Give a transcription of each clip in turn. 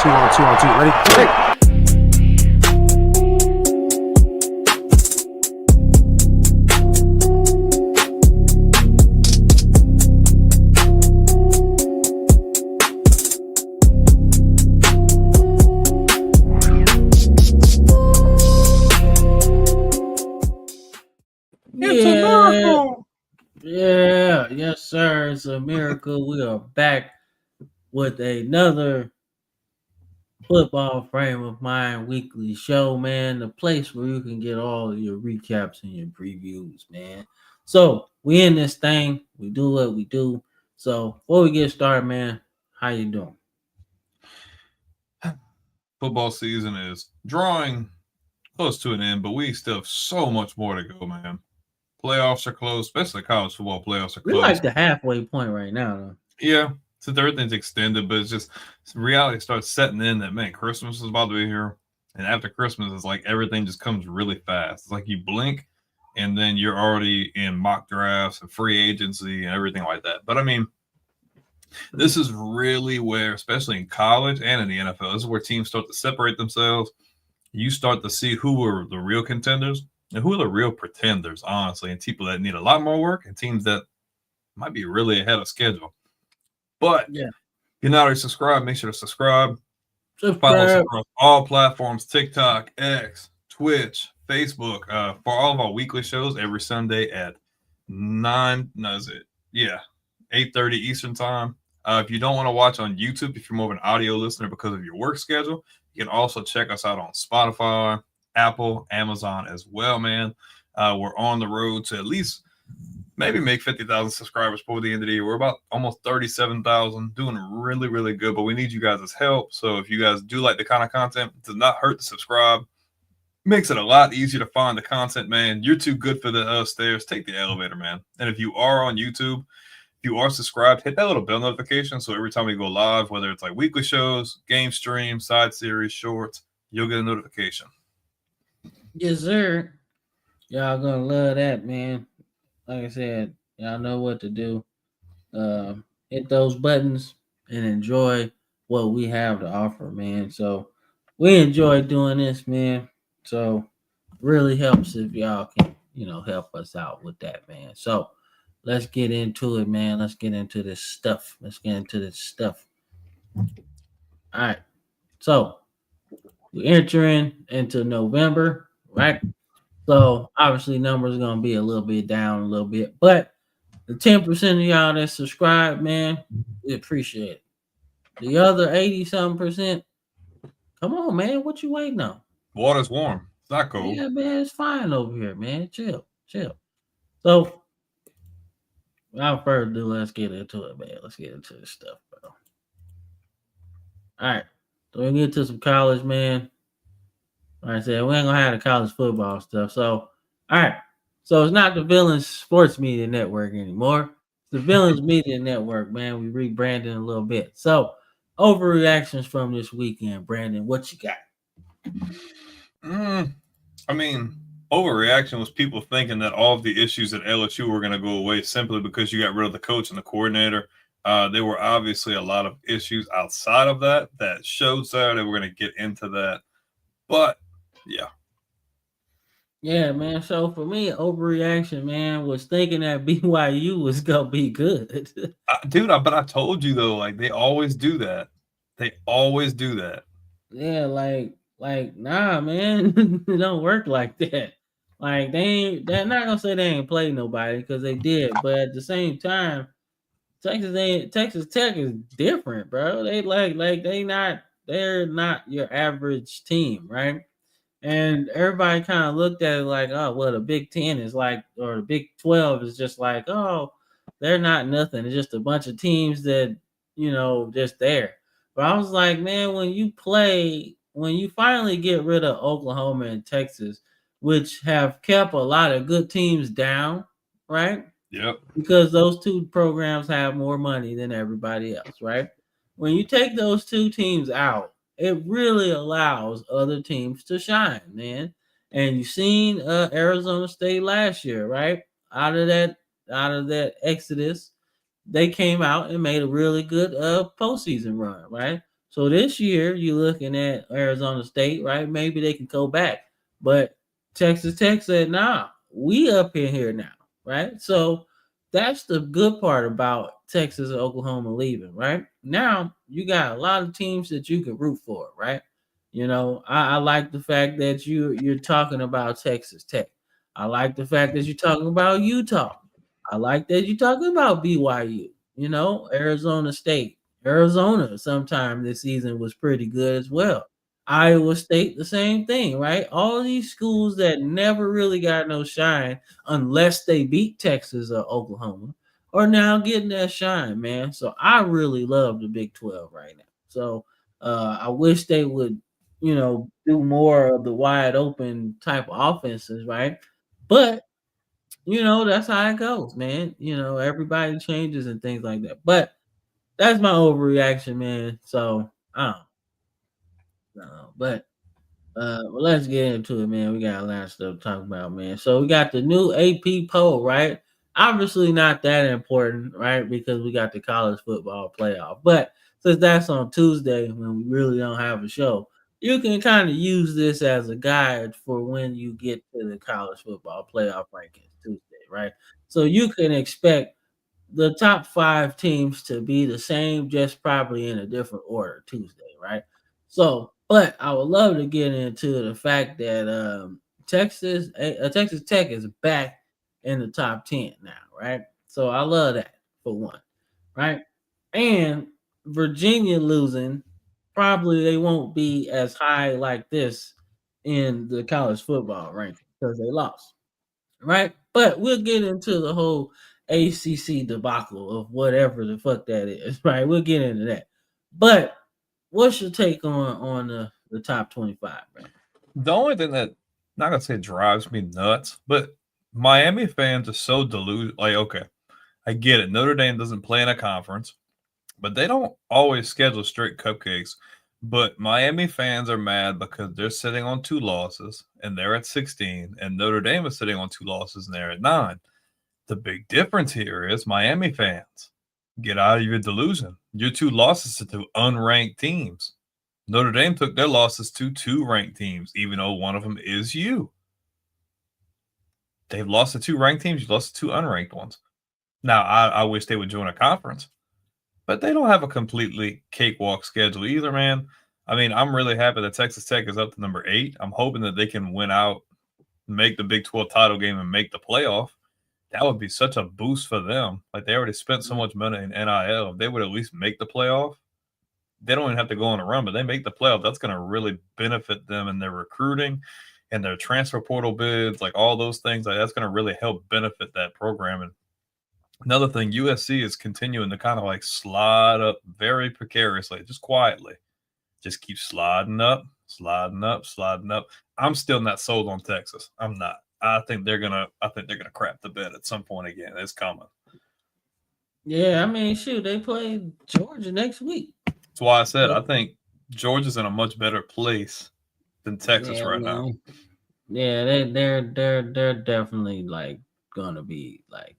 2 on 2 on 2. Ready? Hey! It's a miracle. Yeah, yes, sir. It's a miracle. We are back with another football frame of mind weekly show, man. The place where you can get all of your recaps and your previews, man. So we in this thing. We do what we do. So before we get started, man, how you doing? Football season is drawing close to an end, but we still have so much more to go, man. Playoffs are close, especially college football playoffs are We're close. like the halfway point right now, though. Yeah, since everything's extended, but it's just reality starts setting in that, man, Christmas is about to be here. And after Christmas, it's like everything just comes really fast. It's like you blink and then you're already in mock drafts and free agency and everything like that. But I mean, this is really where, especially in college and in the NFL, this is where teams start to separate themselves. You start to see who are the real contenders and who are the real pretenders, honestly, and people that need a lot more work and teams that might be really ahead of schedule. But yeah, if you're not already subscribed, make sure to subscribe. Follow us subscribe. across all platforms: TikTok, X, Twitch, Facebook. For all of our weekly shows every Sunday at 8:30 Eastern time. If you don't want to watch on YouTube, if you're more of an audio listener because of your work schedule, you can also check us out on Spotify, Apple, Amazon as well, man. We're on the road to at least maybe make 50,000 subscribers before the end of the year. We're about almost 37,000, doing really, really good, but we need you guys' help. So if you guys do like the kind of content, it does not hurt to subscribe. Makes it a lot easier to find the content, man. You're too good for the stairs. Take the elevator, man. And if you are on YouTube, if you are subscribed, hit that little bell notification so every time we go live, whether it's like weekly shows, game stream, side series, shorts, you'll get a notification. Yes, sir. Y'all gonna love that, man. Like I said, y'all know what to do. Hit those buttons and enjoy what we have to offer, man. So we enjoy doing this, man. So really helps if y'all can, help us out with that, man. So let's get into it, man. Let's get into this stuff. All right. So we're entering into November, right? So obviously numbers are gonna be a little bit down a little bit, but the 10% of y'all that subscribe, man, we appreciate it. The other 80-something%, come on, man, what you waiting on? Water's warm. It's not cold. Yeah, man, it's fine over here, man. Chill. So without further ado, let's get into it, man. Let's get into this stuff, bro. All right. So we get to some college, man. Like I said, we ain't gonna have the college football stuff. So, all right. So it's not the Villains Sports Media Network anymore. It's the Villains Media Network, man. We rebranded a little bit. So, overreactions from this weekend, Brandon. What you got? I mean, overreaction was people thinking that all of the issues at LSU were going to go away simply because you got rid of the coach and the coordinator. There were obviously a lot of issues outside of that showed Saturday. We're going to get into that. But, yeah. Yeah, man. So for me, overreaction, man, was thinking that BYU was going to be good. Dude, but I told you, though, like, they always do that. Yeah, like, nah, man. It don't work like that. Like, they're not going to say they ain't played nobody because they did. But at the same time, Texas Tech is different, bro. They they're not your average team, right? And everybody kind of looked at it like, oh, well, the Big 10 is like, or the Big 12 is just like, oh, they're not nothing. It's just a bunch of teams that, just there. But I was like, man, when you finally get rid of Oklahoma and Texas, which have kept a lot of good teams down, right? Yep. Because those two programs have more money than everybody else, right? When you take those two teams out, it really allows other teams to shine, man. And you've seen Arizona State last year, right? Out of that exodus, they came out and made a really good postseason run, right? So this year, you're looking at Arizona State, right? Maybe they can go back, but Texas Tech said, "Nah, we up in here now," right? So that's the good part about Texas and Oklahoma leaving, right? Now you got a lot of teams that you can root for, right? I like the fact that you're talking about Texas Tech. I like the fact that you're talking about Utah. I like that you're talking about BYU. Arizona State, Arizona. Sometime this season was pretty good as well. Iowa State, the same thing, right? All these schools that never really got no shine unless they beat Texas or Oklahoma are now getting that shine, man. So I really love the Big 12 right now. So I wish they would, do more of the wide open type of offenses, right? But that's how it goes, man. Everybody changes and things like that. But that's my overreaction, man. So I don't know. But well, let's get into it, man. We got a lot of stuff to talk about, man. So we got the new AP poll, right? Obviously not that important, right? Because we got the college football playoff. But since that's on Tuesday when we really don't have a show, you can kind of use this as a guide for when you get to the college football playoff rankings Tuesday, right? So you can expect the top 5 teams to be the same, just probably in a different order Tuesday, right? So, but I would love to get into the fact that Texas Tech is back in the top 10 now, right? So I love that for one, right? And Virginia losing, probably they won't be as high like this in the college football ranking because they lost, right? But we'll get into the whole ACC debacle of whatever the fuck that is, right? We'll get into that. But what's your take on the top 25, man? The only thing that, not gonna say drives me nuts, but Miami fans are so deluded. Like, okay, I get it. Notre Dame doesn't play in a conference, but they don't always schedule straight cupcakes. But Miami fans are mad because they're sitting on 2 losses and they're at 16, and Notre Dame is sitting on 2 losses and they're at 9. The big difference here is Miami fans, get out of your delusion. Your 2 losses to 2 unranked teams. Notre Dame took their losses to 2 ranked teams, even though one of them is you. They've lost to 2 ranked teams. You lost to 2 unranked ones. Now, I wish they would join a conference, but they don't have a completely cakewalk schedule either, man. I mean, I'm really happy that Texas Tech is up to number 8. I'm hoping that they can win out, make the Big 12 title game, and make the playoff. That would be such a boost for them. Like, they already spent so much money in NIL. If they would at least make the playoff, they don't even have to go on a run, but they make the playoff. That's going to really benefit them in their recruiting and their transfer portal bids, like all those things. Like, that's going to really help benefit that program. And another thing, USC is continuing to kind of like slide up very precariously, just quietly. Just keep sliding up, sliding up, sliding up. I'm still not sold on Texas. I'm not. I think they're gonna crap the bed at some point again. It's coming. Yeah, I mean, shoot, they play Georgia next week. That's why I said I think Georgia's in a much better place than Texas right now. Yeah, they're definitely like gonna be like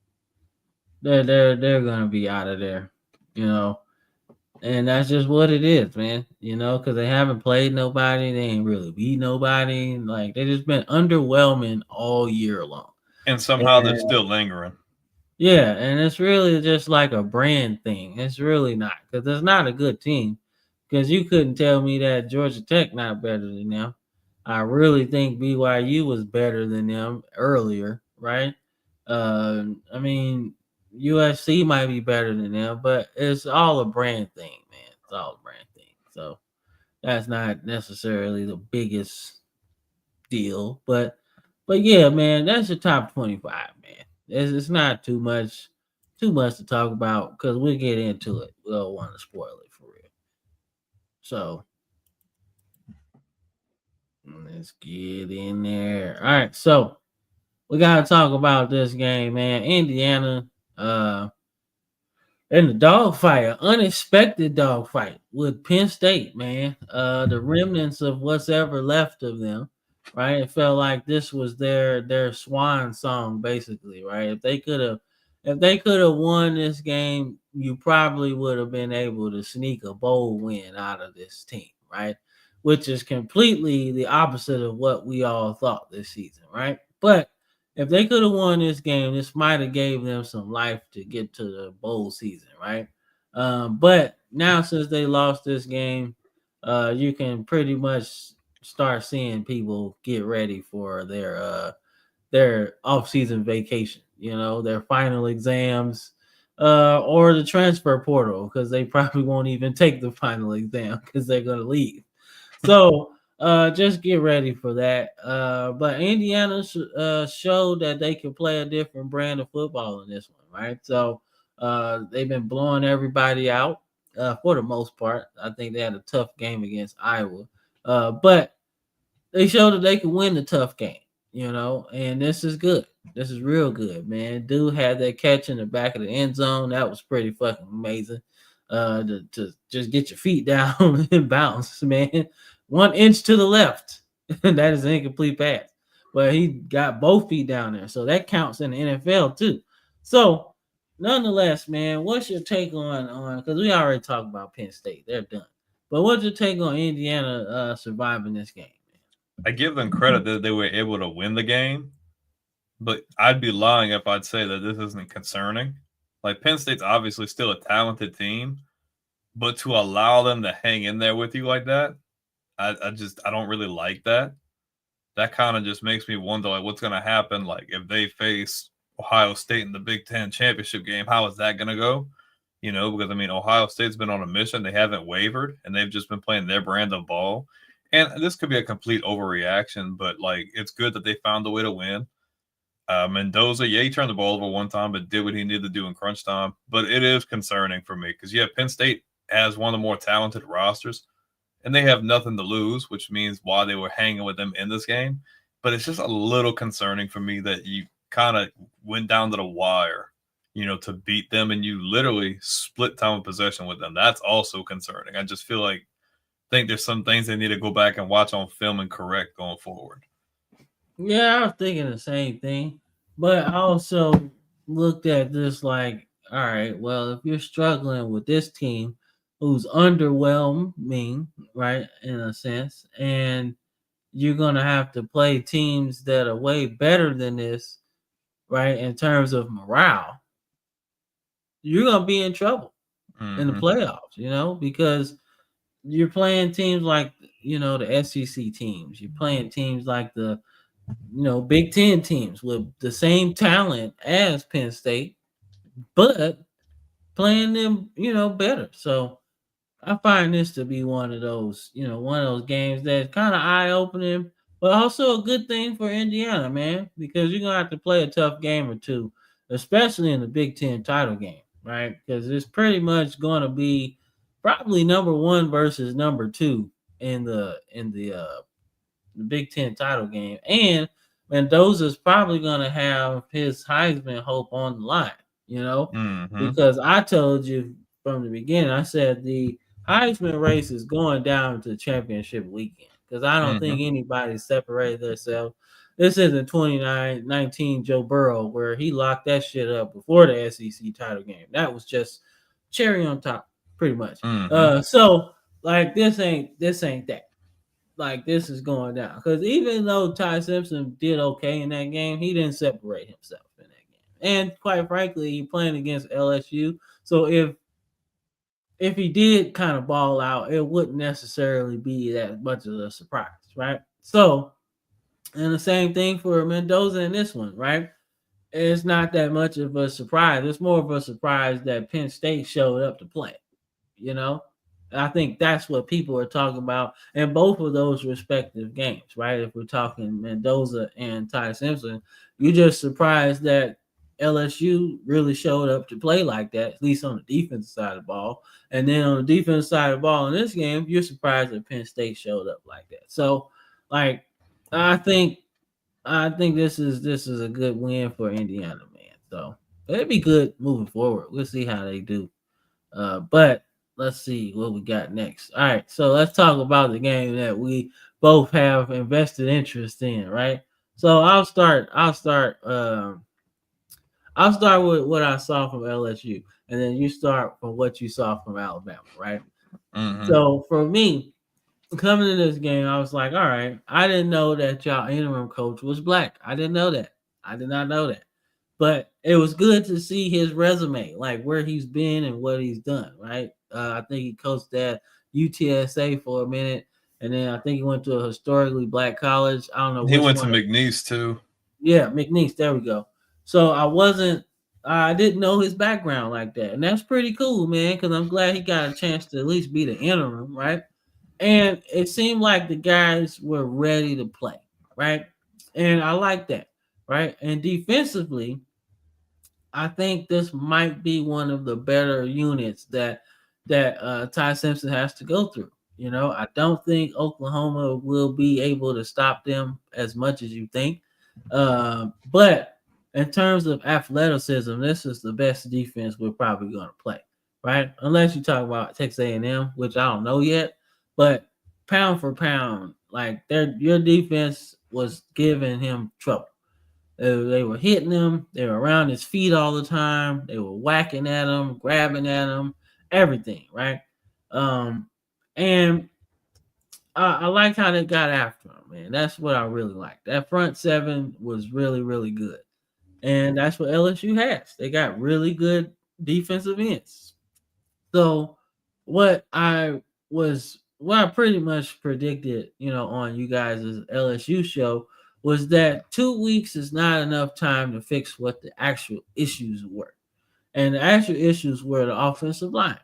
they're gonna be out of there, and that's just what it is, man. Because they haven't played nobody, they ain't really beat nobody. Like they just been underwhelming all year long, and somehow they're still lingering. Yeah, and it's really just like a brand thing. It's really not because it's not a good team. Because you couldn't tell me that Georgia Tech not better than them. I really think BYU was better than them earlier, right? I mean, USC might be better than them, but it's all a brand thing, man. It's all a brand thing. So that's not necessarily the biggest deal, but yeah, man, that's your top 25, man. It's not too much to talk about because we'll get into it. We don't want to spoil it for real. So let's get in there. All right, so we gotta talk about this game, man. Indiana, in the dogfight, an unexpected dogfight with Penn State, man. The remnants of what's ever left of them, right? It felt like this was their swan song, basically, right? if they could have won this game, you probably would have been able to sneak a bowl win out of this team, right? Which is completely the opposite of what we all thought this season, right? But if they could have won this game, this might have gave them some life to get to the bowl season, right? But now since they lost this game, you can pretty much start seeing people get ready for their off-season vacation, their final exams, or the transfer portal, because they probably won't even take the final exam because they're gonna leave. So just get ready for that. But Indiana showed that they can play a different brand of football in this one, right? So they've been blowing everybody out for the most part. I think they had a tough game against Iowa, but they showed that they can win the tough game, and this is good. This is real good, man. Dude had that catch in the back of the end zone. That was pretty fucking amazing. To just get your feet down and bounce, man. 1 inch to the left. That is an incomplete pass. But he got both feet down there. So that counts in the NFL too. So nonetheless, man, what's your take on because we already talked about Penn State. They're done. But what's your take on Indiana surviving this game? I give them credit that they were able to win the game, but I'd be lying if I'd say that this isn't concerning. Like, Penn State's obviously still a talented team, but to allow them to hang in there with you like that, I don't really like that. That kind of just makes me wonder, like, what's going to happen, like, if they face Ohio State in the Big Ten championship game. How is that going to go? Because, I mean, Ohio State's been on a mission. They haven't wavered, and they've just been playing their brand of ball. And this could be a complete overreaction, but, like, it's good that they found a way to win. Mendoza, yeah, he turned the ball over one time, but did what he needed to do in crunch time. But it is concerning for me because, Penn State has one of the more talented rosters, and they have nothing to lose, which means why they were hanging with them in this game. But it's just a little concerning for me that you kind of went down to the wire, to beat them, and you literally split time of possession with them. That's also concerning. I just think there's some things they need to go back and watch on film and correct going forward. Yeah, I was thinking the same thing, but I also looked at this like, all right, well, if you're struggling with this team who's underwhelming, right, in a sense, and you're going to have to play teams that are way better than this, right, in terms of morale, you're going to be in trouble in the playoffs, because you're playing teams like, the SEC teams. You're playing teams like the Big Ten teams with the same talent as Penn State, but playing them, better. So I find this to be one of those games that's kind of eye-opening, but also a good thing for Indiana, man, because you're gonna have to play a tough game or two, especially in the Big Ten title game, right? Because it's pretty much going to be probably number 1 versus number 2 in the Big Ten title game, and Mendoza's probably going to have his Heisman hope on the line, because I told you from the beginning, I said the Heisman race is going down to championship weekend because I don't think anybody separated themselves. This isn't 2019 Joe Burrow where he locked that shit up before the SEC title game. That was just cherry on top, pretty much. So like this ain't that. Like, this is going down because even though Ty Simpson did okay in that game, he didn't separate himself in that game. And quite frankly, he playing against LSU. So if he did kind of ball out, it wouldn't necessarily be that much of a surprise, right? So, and the same thing for Mendoza in this one, right? It's not that much of a surprise. It's more of a surprise that Penn State showed up to play, I think that's what people are talking about in both of those respective games, right? If we're talking Mendoza and Ty Simpson, you're just surprised that LSU really showed up to play like that, at least on the defensive side of the ball. And then on the defensive side of the ball in this game, you're surprised that Penn State showed up like that. So, like, I think this is a good win for Indiana, man. So it'd be good moving forward. We'll see how they do. But let's see what we got next. All right, so let's talk about the game that we both have invested interest in, right? So I'll start I'll start with what I saw from LSU, and then you start from what you saw from Alabama, right? Mhm. So for me, coming in this game, I was like, all right, I didn't know that y'all interim coach was black. I didn't know that. I did not know that. But it was good to see his resume, like where he's been and what he's done, right? I think he coached at UTSA for a minute, and then I think he went to a historically black college. I don't know He which went to one. McNeese too. Yeah, McNeese. There we go. So I didn't know his background like that, and that's pretty cool, man. Because I'm glad he got a chance to at least be the interim, right? And it seemed like the guys were ready to play, right? And I like that, right? And defensively, I think this might be one of the better units that Ty Simpson has to go through. You know, I don't think Oklahoma will be able to stop them as much as you think. But in terms of athleticism, this is the best defense we're probably going to play, right? Unless you talk about Texas A&M, which I don't know yet. But pound for pound, like your defense was giving him trouble. They were hitting him. They were around his feet all the time. They were whacking at him, grabbing at him, everything, right? Um, and I liked how they got after him, man. That's what I really liked. That front seven was really, really good. And that's what LSU has. They got really good defensive ends. So what I pretty much predicted, on you guys' LSU show was that 2 weeks is not enough time to fix what the actual issues were. And the actual issues were the offensive line.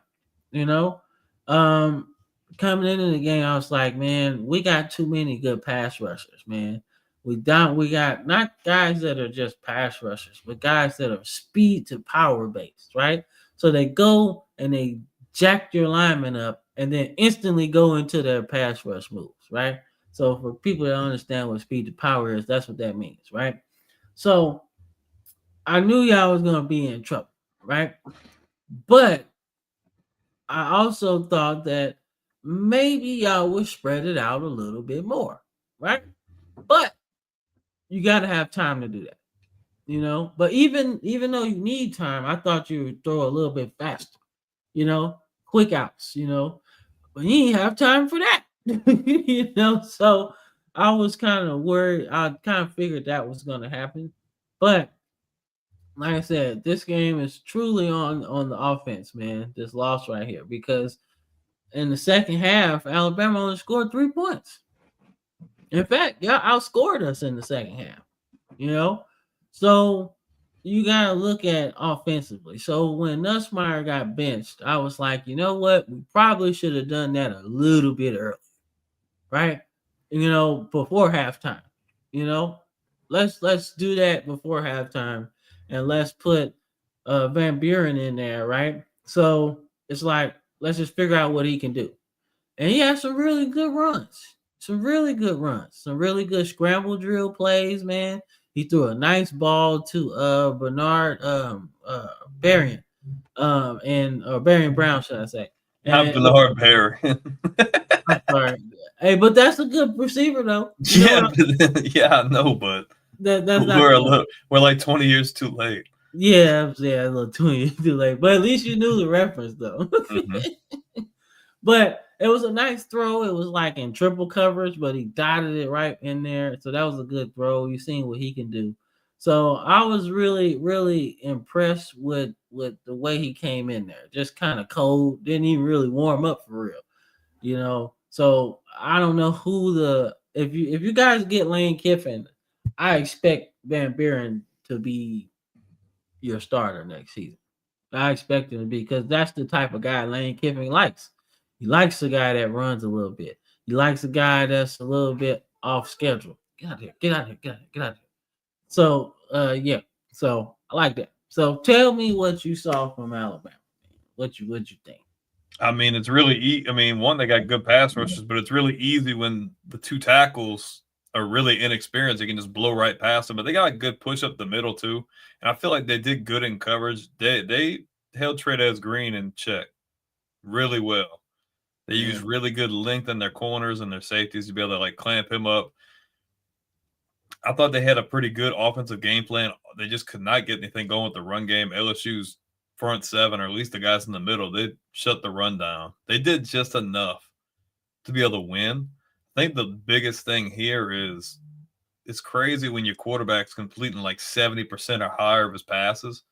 You know, um, coming into the game, I was like, man, we got too many good pass rushers, man. We got not guys that are just pass rushers, but guys that are speed to power based, right? So they go and they jack your lineman up and then instantly go into their pass rush moves, right? So for people that understand what speed to power is, that's what that means, right? So I knew y'all was gonna be in trouble, right? But I also thought that maybe y'all would spread it out a little bit more, right? But you got to have time to do that, But even though you need time, I thought you would throw a little bit faster, quick outs, But you didn't have time for that, So I was kind of worried. I kind of figured that was going to happen, but like I said, this game is truly on the offense, man. This loss right here because in the second half, Alabama only scored 3 points. In fact, y'all outscored us in the second half, you know? So you got to look at offensively. So when Nussmeier got benched, I was like, you know what? We probably should have done that a little bit early, right? Before halftime. You know, let's do that before halftime, and let's put Van Buren in there, right? So it's like let's just figure out what he can do. And he had some really good runs. Some really good runs. Some really good scramble drill plays, man. He threw a nice ball to Bernard Berrien. And Berrien Brown, should I say. Not And Bernard Bear. I'm sorry. Hey, but that's a good receiver though. Yeah, yeah, I know, but That's not the one. we're like 20 years too late. Yeah, a little too late. But at least you knew the reference though. Mhm. But it was a nice throw. It was like in triple coverage, but he dotted it right in there. So that was a good throw. You've seen what he can do. So I was really, really impressed with the way he came in there. Just kind of cold. Didn't even really warm up for real. So I don't know who if you guys get Lane Kiffin, I expect Van Buren to be your starter next season. I expect him to be because that's the type of guy Lane Kiffin likes. He likes a guy that runs a little bit. He likes a guy that's a little bit off schedule. Get out of here, get out of here, get out of here, get out of here. So yeah. So I like that. So tell me what you saw from Alabama. What you think? I mean, it's really. I mean, one, they got good pass rushes, but it's really easy when the two tackles are really inexperienced. They can just blow right past them. But they got a good push up the middle too, and I feel like they did good in coverage. They held Trey'Dez Green in check really well. They used really good length in their corners and their safeties to be able to like clamp him up. I thought they had a pretty good offensive game plan. They just could not get anything going with the run game. LSU's front seven, or at least the guys in the middle, they shut the run down. They did just enough to be able to win. I think the biggest thing here is it's crazy when your quarterback's completing like 70% or higher of his passes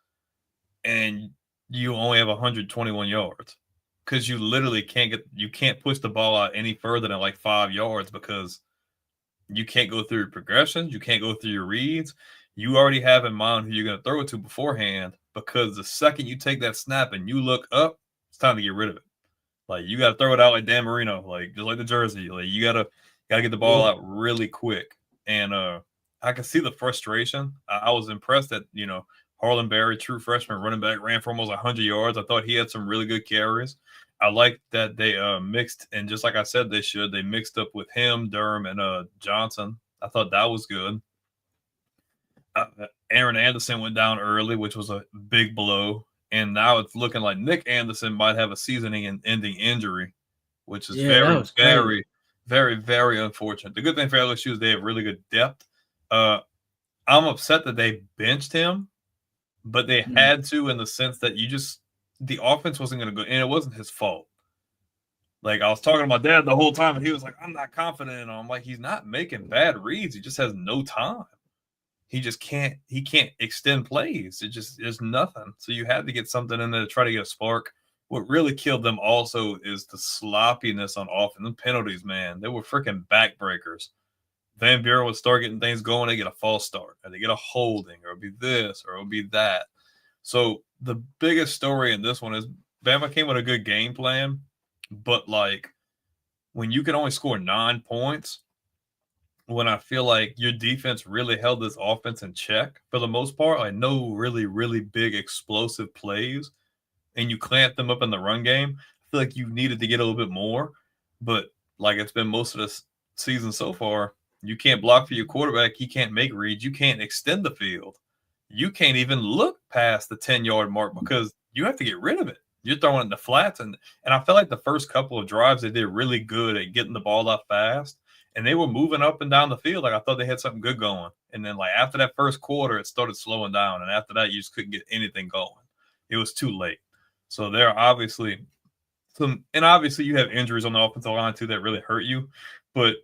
and you only have 121 yards because you literally can't push the ball out any further than like 5 yards because you can't go through your progressions, you can't go through your reads. You already have in mind who you're going to throw it to beforehand because the second you take that snap and you look up, it's time to get rid of it. Like you got to throw it out like Dan Marino, like just like the jersey. Like you gotta get the ball out really quick. And I can see the frustration. I was impressed that Harlan Berry, true freshman running back, ran for almost 100 yards. I thought he had some really good carries. I like that they mixed, and just like I said they should, they mixed up with him, Durham, and Johnson. I thought that was good. Aaron Anderson went down early, which was a big blow. And now it's looking like Nick Anderson might have a season-ending injury, which is very, very unfortunate. The good thing for LSU is they have really good depth. I'm upset that they benched him, but they had to in the sense that the offense wasn't going to go, and it wasn't his fault. Like I was talking to my dad the whole time, and he was like, "I'm not confident in him." I'm like, "He's not making bad reads. He just has no time. He just can't extend plays. There's nothing. So you had to get something in there to try to get a spark. What really killed them also is the sloppiness on offense. The penalties, man. They were freaking backbreakers. Van Buren would start getting things going. They get a false start, or they get a holding, or it'll be this, or it'll be that. So the biggest story in this one is Bama came with a good game plan, but like when you can only score 9 points, when I feel like your defense really held this offense in check for the most part, like no really, really big explosive plays, and you clamped them up in the run game, I feel like you needed to get a little bit more. But like it's been most of this season so far, you can't block for your quarterback. He can't make reads. You can't extend the field. You can't even look past the 10-yard mark because you have to get rid of it. You're throwing it in the flats. And I feel like the first couple of drives, they did really good at getting the ball out fast. And they were moving up and down the field. Like I thought they had something good going. And then like after that first quarter, it started slowing down. And after that, you just couldn't get anything going. It was too late. So there are obviously obviously you have injuries on the offensive line too that really hurt you. But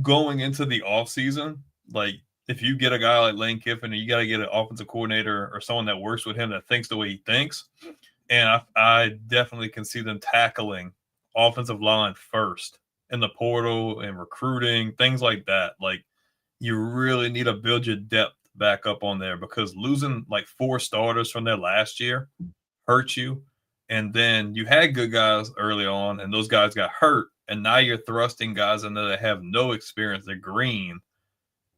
going into the offseason, like if you get a guy like Lane Kiffin and you got to get an offensive coordinator or someone that works with him that thinks the way he thinks. And I definitely can see them tackling offensive line first in the portal and recruiting, things like that. Like you really need to build your depth back up on there because losing like 4 starters from there last year hurt you. And then you had good guys early on and those guys got hurt. And now you're thrusting guys in there that have no experience. They're green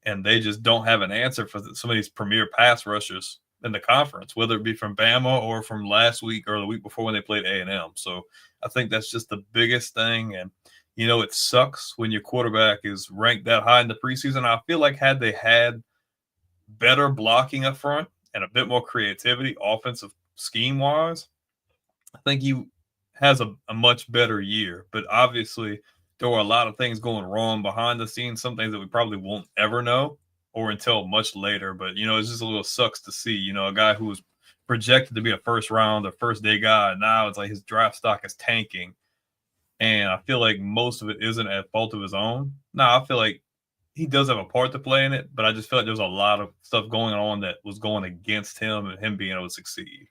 and they just don't have an answer for some of these premier pass rushers in the conference, whether it be from Bama or from last week or the week before when they played A&M. So I think that's just the biggest thing. And it sucks when your quarterback is ranked that high in the preseason. I feel like had they had better blocking up front and a bit more creativity, offensive scheme-wise, I think he has a much better year. But obviously, there were a lot of things going wrong behind the scenes, some things that we probably won't ever know or until much later. But, it's just a little sucks to see, a guy who was projected to be a first-round or first-day guy. Now it's like his draft stock is tanking. And I feel like most of it isn't at fault of his own. I feel like he does have a part to play in it, but I just feel like there's a lot of stuff going on that was going against him and him being able to succeed.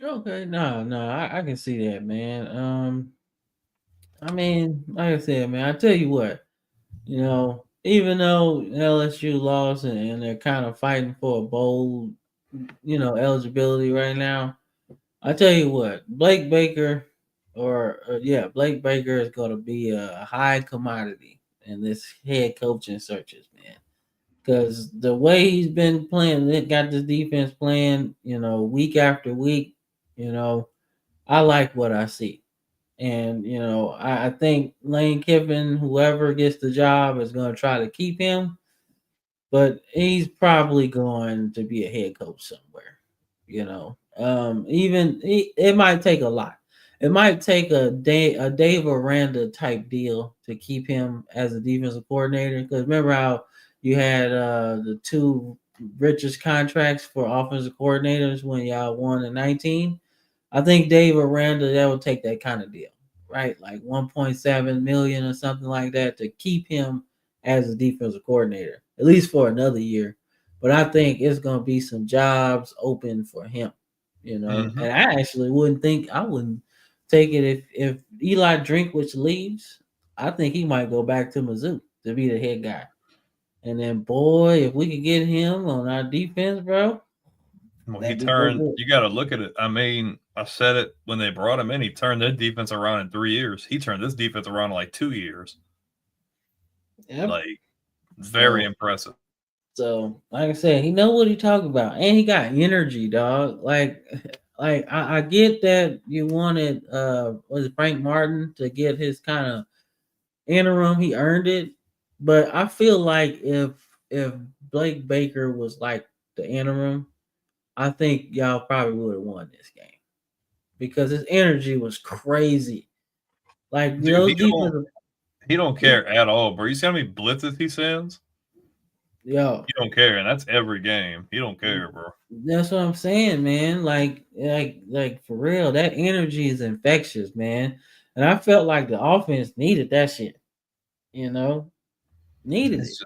Okay, no, I can see that, man. I mean, like I said, man, I tell you what, even though LSU lost and they're kind of fighting for a bowl, eligibility right now, I tell you what, Blake Baker Blake Baker is going to be a high commodity in this head coaching searches, man. Because the way he's been playing, they got this defense playing, week after week, I like what I see. And, I think Lane Kiffin, whoever gets the job, is going to try to keep him. But he's probably going to be a head coach somewhere, it might take a lot. it might take a Dave Aranda type deal to keep him as a defensive coordinator. Because remember how you had the two richest contracts for offensive coordinators when y'all won in 19. I think Dave Aranda that would take that kind of deal, right? Like 1.7 million or something like that to keep him as a defensive coordinator, at least for another year. But I think it's gonna be some jobs open for him, Mhm. And I wouldn't take it if Eli Drinkwitz leaves. I think he might go back to Mizzou to be the head guy. And then, boy, if we could get him on our defense, bro, Well, he that'd be so turned. good. You got to look at it. I mean, I said it when they brought him in. He turned their defense around in 3 years. He turned this defense around in like 2 years. Yep. Like, very So, impressive. so like I said, he know what he talking about, and he got energy, dog. Like I get that you wanted was it Frank Martin to get his kind of interim. He earned it, but I feel like if Blake Baker was like the interim, I think y'all probably would have won this game because his energy was crazy. Like Dude, those defensive, he don't care at all, bro. You see how many blitzes he sends? yo, He don't care, and that's every game. He don't care, bro. that's what I'm saying, man. Like for real, that energy is infectious, man. And I felt like the offense needed that shit. You know, needed It's it. just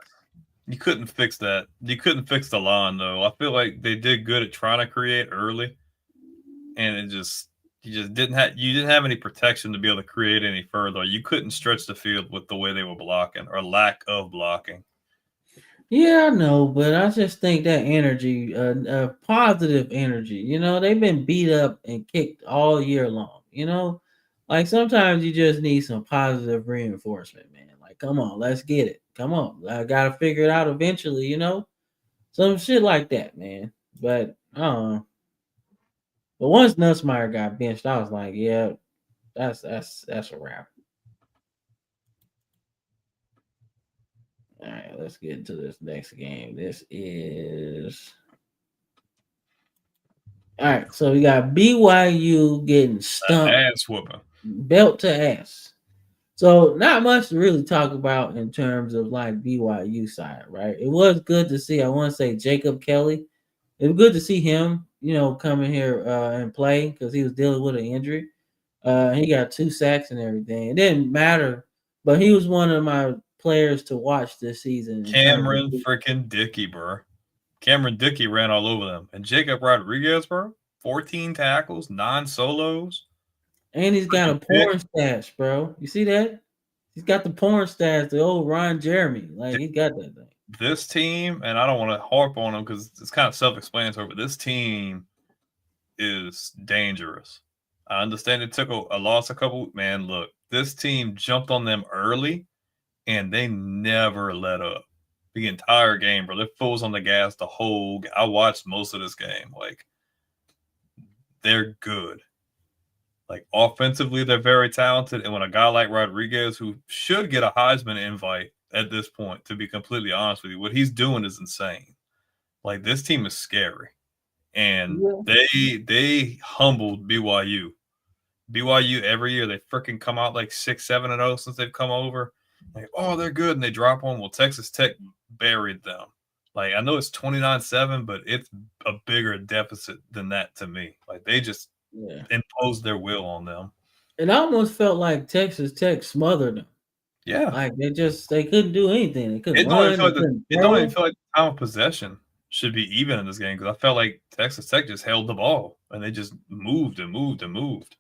you couldn't fix that. You couldn't fix the line though. I feel like they did good at trying to create early, and you didn't have any protection to be able to create any further. You couldn't stretch the field with the way they were blocking or lack of blocking. Yeah, I know, but I just think that energy, positive energy. They've been beat up and kicked all year long. Like sometimes you just need some positive reinforcement, man. Like, come on, let's get it. Come on, I gotta figure it out eventually. Some shit like that, man. But I don't know. But once Nussmeyer got benched, I was like, yeah, that's a wrap. All right, let's get into this next game. This is all right. So we got BYU getting stumped Ass whooping. belt to ass. So not much to really talk about in terms of like BYU side, right? It was good to see. I want to say Jacob Kelly. It was good to see him, coming here and play because he was dealing with an injury. He got 2 sacks and everything. It didn't matter, but he was one of my players to watch this season. Cameron freaking Dickey, bro. Cameron Dickey ran all over them. And Jacob Rodriguez, bro, 14 tackles, 9 solos. And he's got a porn stash, bro. You see that? He's got the porn stash, the old Ron Jeremy. Like, he got that thing. This team, and I don't want to harp on them because it's kind of self-explanatory, but this team is dangerous. I understand it took a loss a couple. Man, look, this team jumped on them early, and they never let up the entire game, bro. They're fools on the gas the whole. I watched most of this game. Like, they're good. Like, offensively, they're very talented. And when a guy like Rodriguez, who should get a Heisman invite at this point, to be completely honest with you, what he's doing is insane. Like, this team is scary. And they humbled BYU. BYU every year, they freaking come out like 6-7-0 since they've come over. Like, oh, they're good, and they drop one. Well, Texas Tech buried them. Like, I know it's 29-7, but it's a bigger deficit than that to me. Like, they just imposed their will on them. It almost felt like Texas Tech smothered them. Yeah. Like, they couldn't do anything. They couldn't It don't even feel like the time of possession should be even in this game because I felt like Texas Tech just held the ball and they just moved and moved and moved.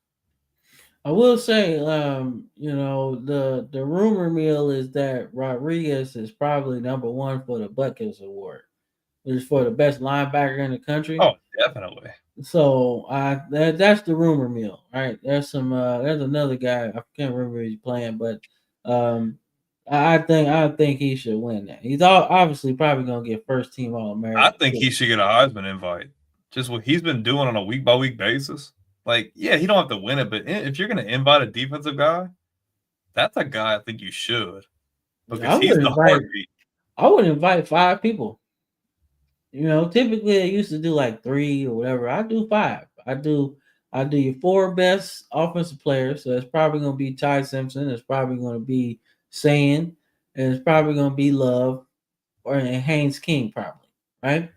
I will say, the rumor mill is that Rodriguez is probably number 1 for the Butkus Award, which is for the best linebacker in the country. Oh, definitely. So that's the rumor mill, right? There's another guy, I can't remember who he's playing, but I think he should win that. He's obviously probably gonna get first team All-American. I think he should get a Heisman invite. Just what he's been doing on a week by week basis. Like, yeah, he don't have to win it, but if you're going to invite a defensive guy, that's a guy I think you should. Because he's the heartbeat. I would invite 5 people. Typically they used to do like 3 or whatever. I do 5. I do I'll do your 4 best offensive players. So it's probably going to be Ty Simpson. It's probably going to be Sand. And it's probably going to be Love or and Haynes King, probably. Right?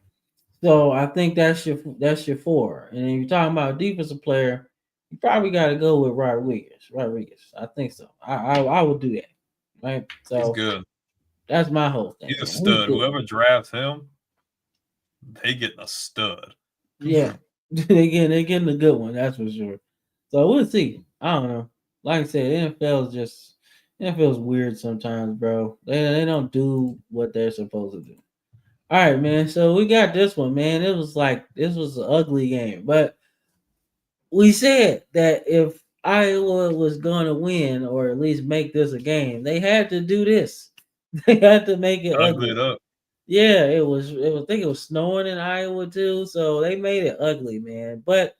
So I think that's your 4. And if you're talking about a defensive player, you probably got to go with Rodriguez. I think so. I would do that. Right? He's So good. that's my whole thing. He's a Man. stud. Good. Whoever drafts him, they getting a stud. Yeah. they're getting a good one, that's for sure. So we'll see. I don't know. Like I said, NFL's weird sometimes, bro. They don't do what they're supposed to do. All right, man. So we got this one, man. This was an ugly game, but we said that if Iowa was going to win or at least make this a game, they had to do this. They had to make it Ugly ugly. it up. Yeah, it was. I think it was snowing in Iowa too, so they made it ugly, man. But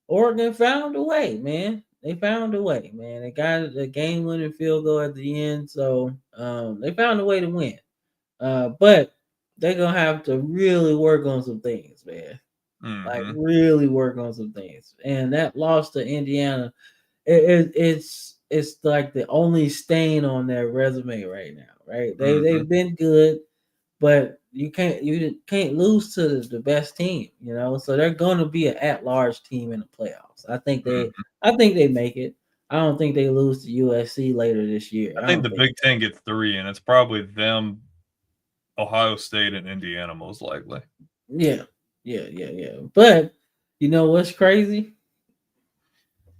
Oregon found a way, man. They found a way, man. They got a game-winning field goal at the end, so they found a way to win. But they're gonna have to really work on some things, man. Like Mhm. really work on some things. And that loss to Indiana, it's like the only stain on their resume right now, right? They've been good, but you can't lose to the best team, you know. So they're gonna be an at-large team in the playoffs. I think they make it. I don't think they lose to USC later this year. I I think don't the think. Big Ten gets 3, and it's probably them, Ohio State, and Indiana most likely. Yeah, yeah. But you know what's crazy?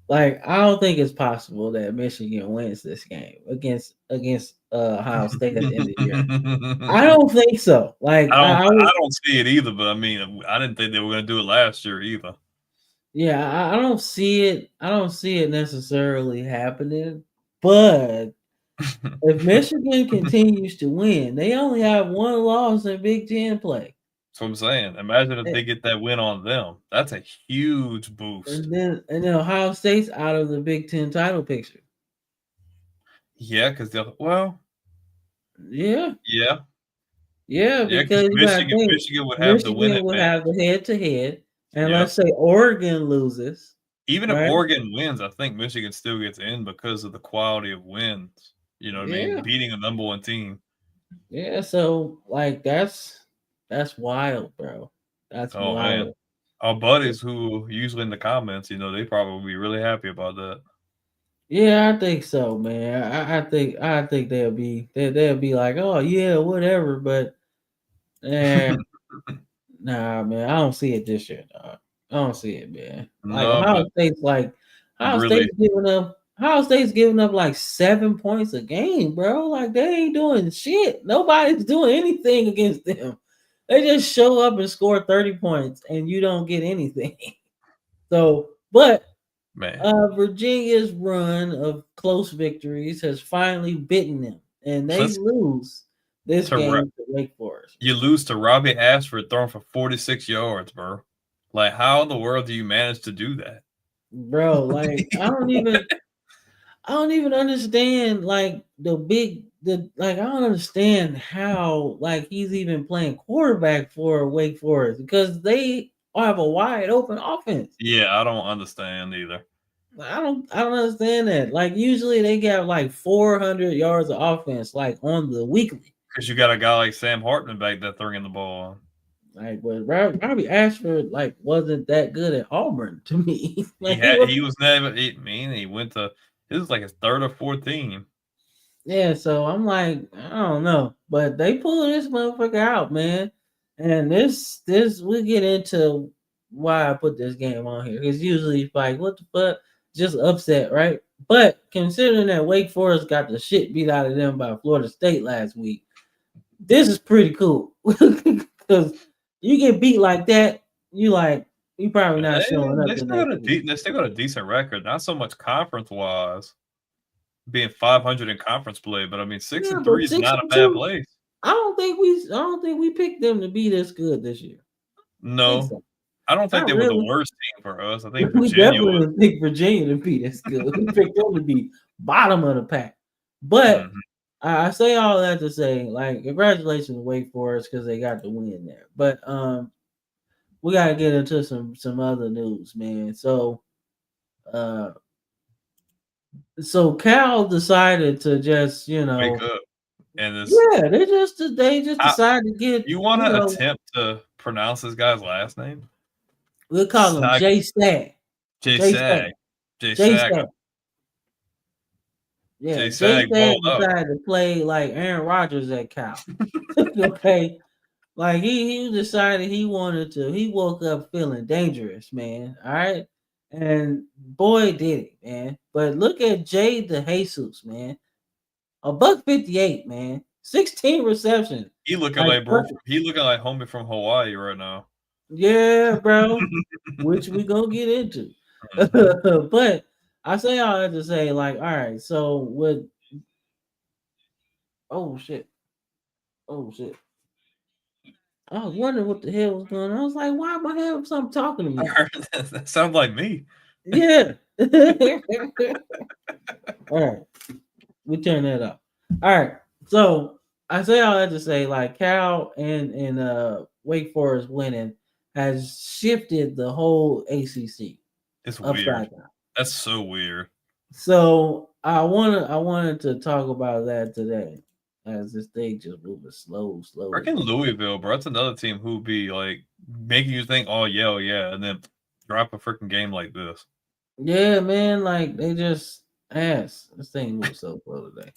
Like I don't think it's possible that Michigan wins this game against Ohio State at the end of the year. I don't think so. Like I would, I don't see it either, but I mean, I didn't think they were going to do it last year either. yeah, I don't see it. I don't see it necessarily happening. But if Michigan continues to win, they only have one loss in Big Ten play. That's what I'm saying. Imagine if A- they get that win on them. That's a huge boost. And then Ohio State's out of the Big Ten title picture. Yeah, because they'll, well, Yeah, yeah, yeah, yeah, because because you gotta think Michigan would have the win Michigan would have advantage. the head to head, and Yep. let's say Oregon loses, Even if right? Oregon wins, I think Michigan still gets in because of the quality of wins. You know what I mean? Yeah, Beating a number 1 team. yeah. So like that's wild, bro. That's Oh man, wild. our buddies who usually in the comments, they probably be really happy about that. Yeah, I think so, man. I think they'll be like, oh yeah, whatever. But nah, man, I don't see it this year, dog. I don't see it, man. Like No, but Ohio really, State's giving up like 7 points a game, bro. Like they ain't doing shit. Nobody's doing anything against them. They just show up and score 30 points and you don't get anything. So, but man, Virginia's run of close victories has finally bitten them, and they let's lose this to game to Wake Forest. you lose to Robbie Ashford throwing for 46 yards, bro. Like, how in the world do you manage to do that? Bro, like I don't even understand like I don't understand how like he's even playing quarterback for Wake Forest because they have a wide open offense. Yeah, I don't understand either. I don't understand that. Like usually they got like 400 yards of offense like on the weekly. Because you got a guy like Sam Hartman back there throwing the ball. Like, but Robbie Ashford like wasn't that good at Auburn to me. Like he He was never. He went to. This is like his 3rd or 4th team. yeah. So I'm like, I don't know, but they pull this motherfucker out, man. And this we get into why I put this game on here because usually it's like what the fuck, just upset, right? But considering that Wake Forest got the shit beat out of them by Florida State last week, this is pretty cool because you get beat like that, you probably not showing up They the still next got a week. they still got a decent record. Not so much conference wise, being 500 in conference play, but I mean 6 Yeah, and 3 but is six not a and bad two. place. I don't think we picked them to be this good this year. I think No, so. I don't think Not they were the really. worst team for us. I think We Virginia definitely was. didn't pick Virginia to be this good. We picked them to be bottom of the pack. But Mhm. I say all that to say, like, congratulations to Wake Forest because they got the win there. But we gotta get into some other news, man. Uh, so Cal decided to just, Wake up. And this, yeah, they just I, decided to get, you want to attempt to pronounce this guy's last name? we'll call him Sag, Jay Stack. J Jay Stack. Sag, J Jay Sag, Stack. Yeah, J Jay Sag Stack balled up. decided to play like Aaron Rodgers at Cal. Okay. Like he decided he wanted to. He woke up feeling dangerous, man. All right, and boy did it, man. But look at Jay DeJesus, man. $158, man. 16 receptions. He looking Like, like he looking like homie from Hawaii right now. yeah, bro. Which we gonna get into. Mhm. But I say all that to say, like, all right. So with oh shit, oh shit. I was wondering what the hell was going on. I was like, why am I having something talking to I me? heard that sounds like me. Yeah. All right. We turn that up. All right. So I say all that to say, like Cal and Wake Forest winning has shifted the whole ACC It's weird. upside down. That's so weird. So I wanted to talk about that today, as this thing just moving slow. Freaking Louisville, bro. That's another team who be like making you think, oh yeah, and then drop a freaking game like this. Yeah, man. Like they just ass. This thing moves so slow today.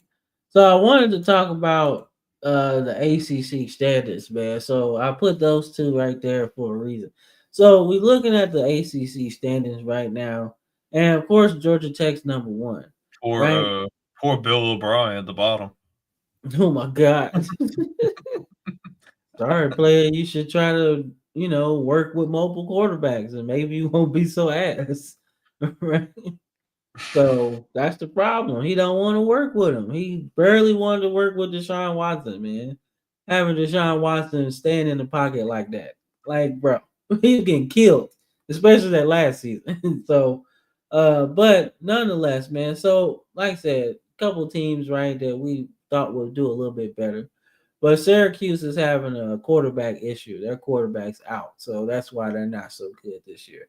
So I wanted to talk about the ACC standards, man. So I put those two right there for a reason. So we're looking at the ACC standings right now, and of course Georgia Tech's number one, right? Poor Bill O'Brien at the bottom. Oh my God! Sorry, player. You should try to work with multiple quarterbacks, and maybe you won't be so ass, right? So that's the problem. He don't want to work with him. He barely wanted to work with Deshaun Watson, man. Having Deshaun Watson stand in the pocket like that. Like, bro, he's getting killed, especially that last season. So but nonetheless, man. So like I said, a couple teams, right, that we thought would do a little bit better. But Syracuse is having a quarterback issue. Their quarterback's out. So that's why they're not so good this year.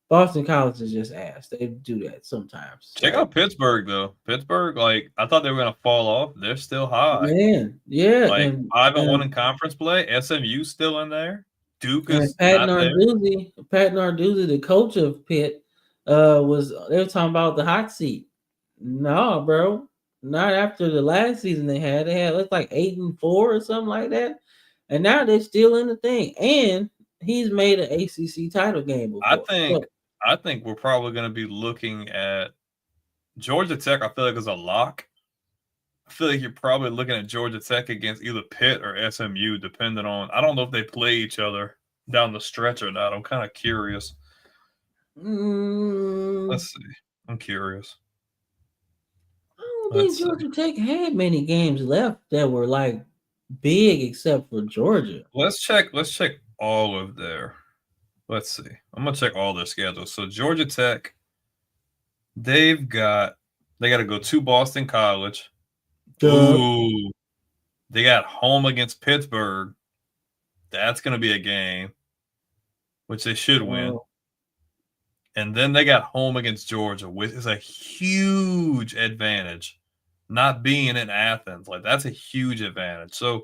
Boston College is just ass. They do that sometimes. Check out Pittsburgh though. Pittsburgh, like I thought they were gonna fall off. They're still high. Man, yeah, Like and 5-1 in conference play. SMU still in there. Duke and is not there. Pat Narduzzi, the coach of Pitt, they were talking about the hot seat. No, bro, not after the last season they had. They had it's like 8-4 or something like that, and now they're still in the thing. And he's made an ACC title game before. I think we're probably going to be looking at Georgia Tech. I feel like is a lock. I feel like you're probably looking at Georgia Tech against either Pitt or SMU, depending on. I don't know if they play each other down the stretch or not. I'm kind of curious. Let's see. I'm curious. I don't think Georgia Tech had many games left that were like big, except for Georgia. Let's check all of their. Let's see. I'm gonna check all their schedules. So Georgia Tech, they got to go to Boston College. Ooh, they got home against Pittsburgh. That's gonna be a game, which they should win. And then they got home against Georgia, which is a huge advantage. Not being in Athens, like that's a huge advantage. So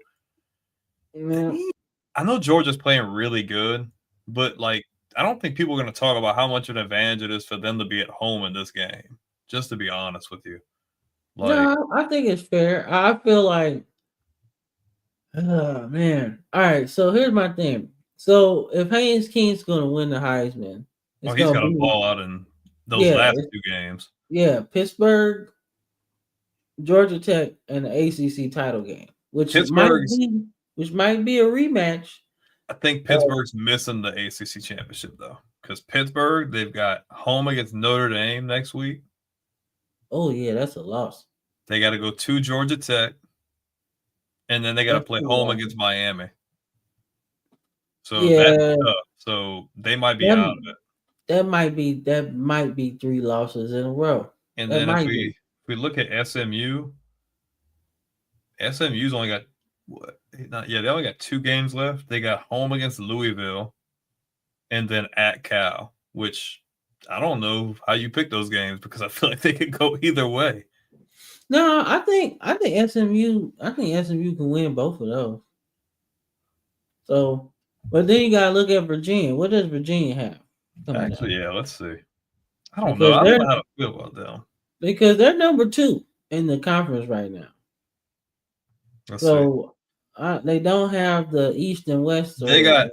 I know Georgia's playing really good, but like I don't think people are going to talk about how much of an advantage it is for them to be at home in this game. Just to be honest with you, no, I think it's fair. I feel like, oh man. All right, so here's my thing. So if Haynes King's going to win the Heisman, he's got to ball out in those last two games. Yeah, Pittsburgh, Georgia Tech, and the ACC title game, which might be a rematch. I think Pittsburgh's missing the ACC championship though, because Pittsburgh they've got home against Notre Dame next week. Oh yeah, that's a loss. They got to go to Georgia Tech, and then they got to play home against Miami. So that's tough. So they might be out of it. That might be 3 losses in a row. And then if we look at SMU's only got they only got 2 games left. They got home against Louisville, and then at Cal, which I don't know how you pick those games because I feel like they could go either way. No, I think SMU can win both of those. So, but then you gotta look at Virginia. What does Virginia have? Actually, yeah, let's see. I don't Because know. I don't know how to feel about them. Because they're number 2 in the conference right now. Let's see. So they don't have the East and West. They got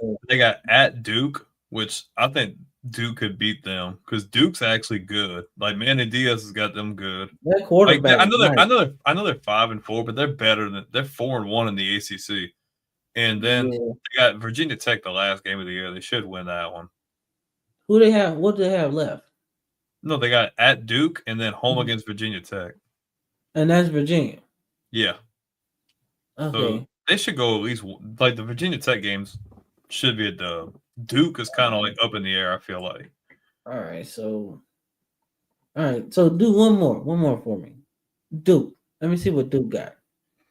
at Duke, which I think Duke could beat them because Duke's actually good. Like Manny Diaz has got them good. That quarterback. I know they're 5-4, but they're better than they're 4-1 in the ACC. And then they got Virginia Tech the last game of the year. They should win that one. Who they have? What do they have left? No, they got at Duke and then home against Virginia Tech. And that's Virginia. Yeah. Okay. So they should go at least like the Virginia Tech games should be a dub. Duke is kind of like up in the air, I feel like. All right, so do one more for me. Duke. Let me see what Duke got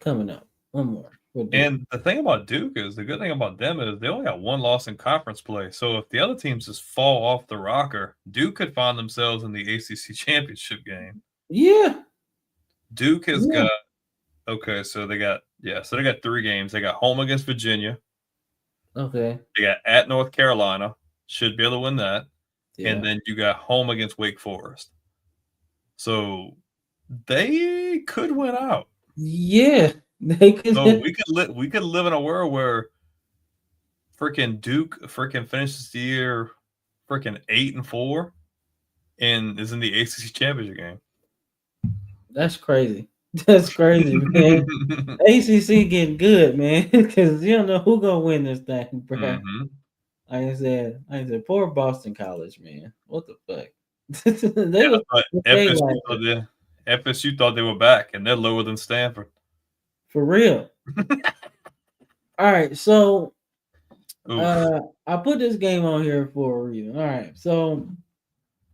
coming up. One more. And the thing about Duke is the good thing about them is they only got one loss in conference play. So if the other teams just fall off the rocker, Duke could find themselves in the ACC championship game. Yeah. Duke has got so they got 3 games. They got home against Virginia. Okay. They got at North Carolina. Should be able to win that. Yeah. And then you got home against Wake Forest. So they could win out. Yeah. They could. So we could live in a world where freaking Duke finishes the year freaking 8-4 and is in the ACC championship game. That's crazy. That's crazy, man. ACC getting good, man, because you don't know who gonna win this thing, bro. Mm-hmm. Like I said, poor Boston College, man. What the fuck? FSU thought they were back, and they're lower than Stanford. For real. All right, so I put this game on here for a reason. All right, so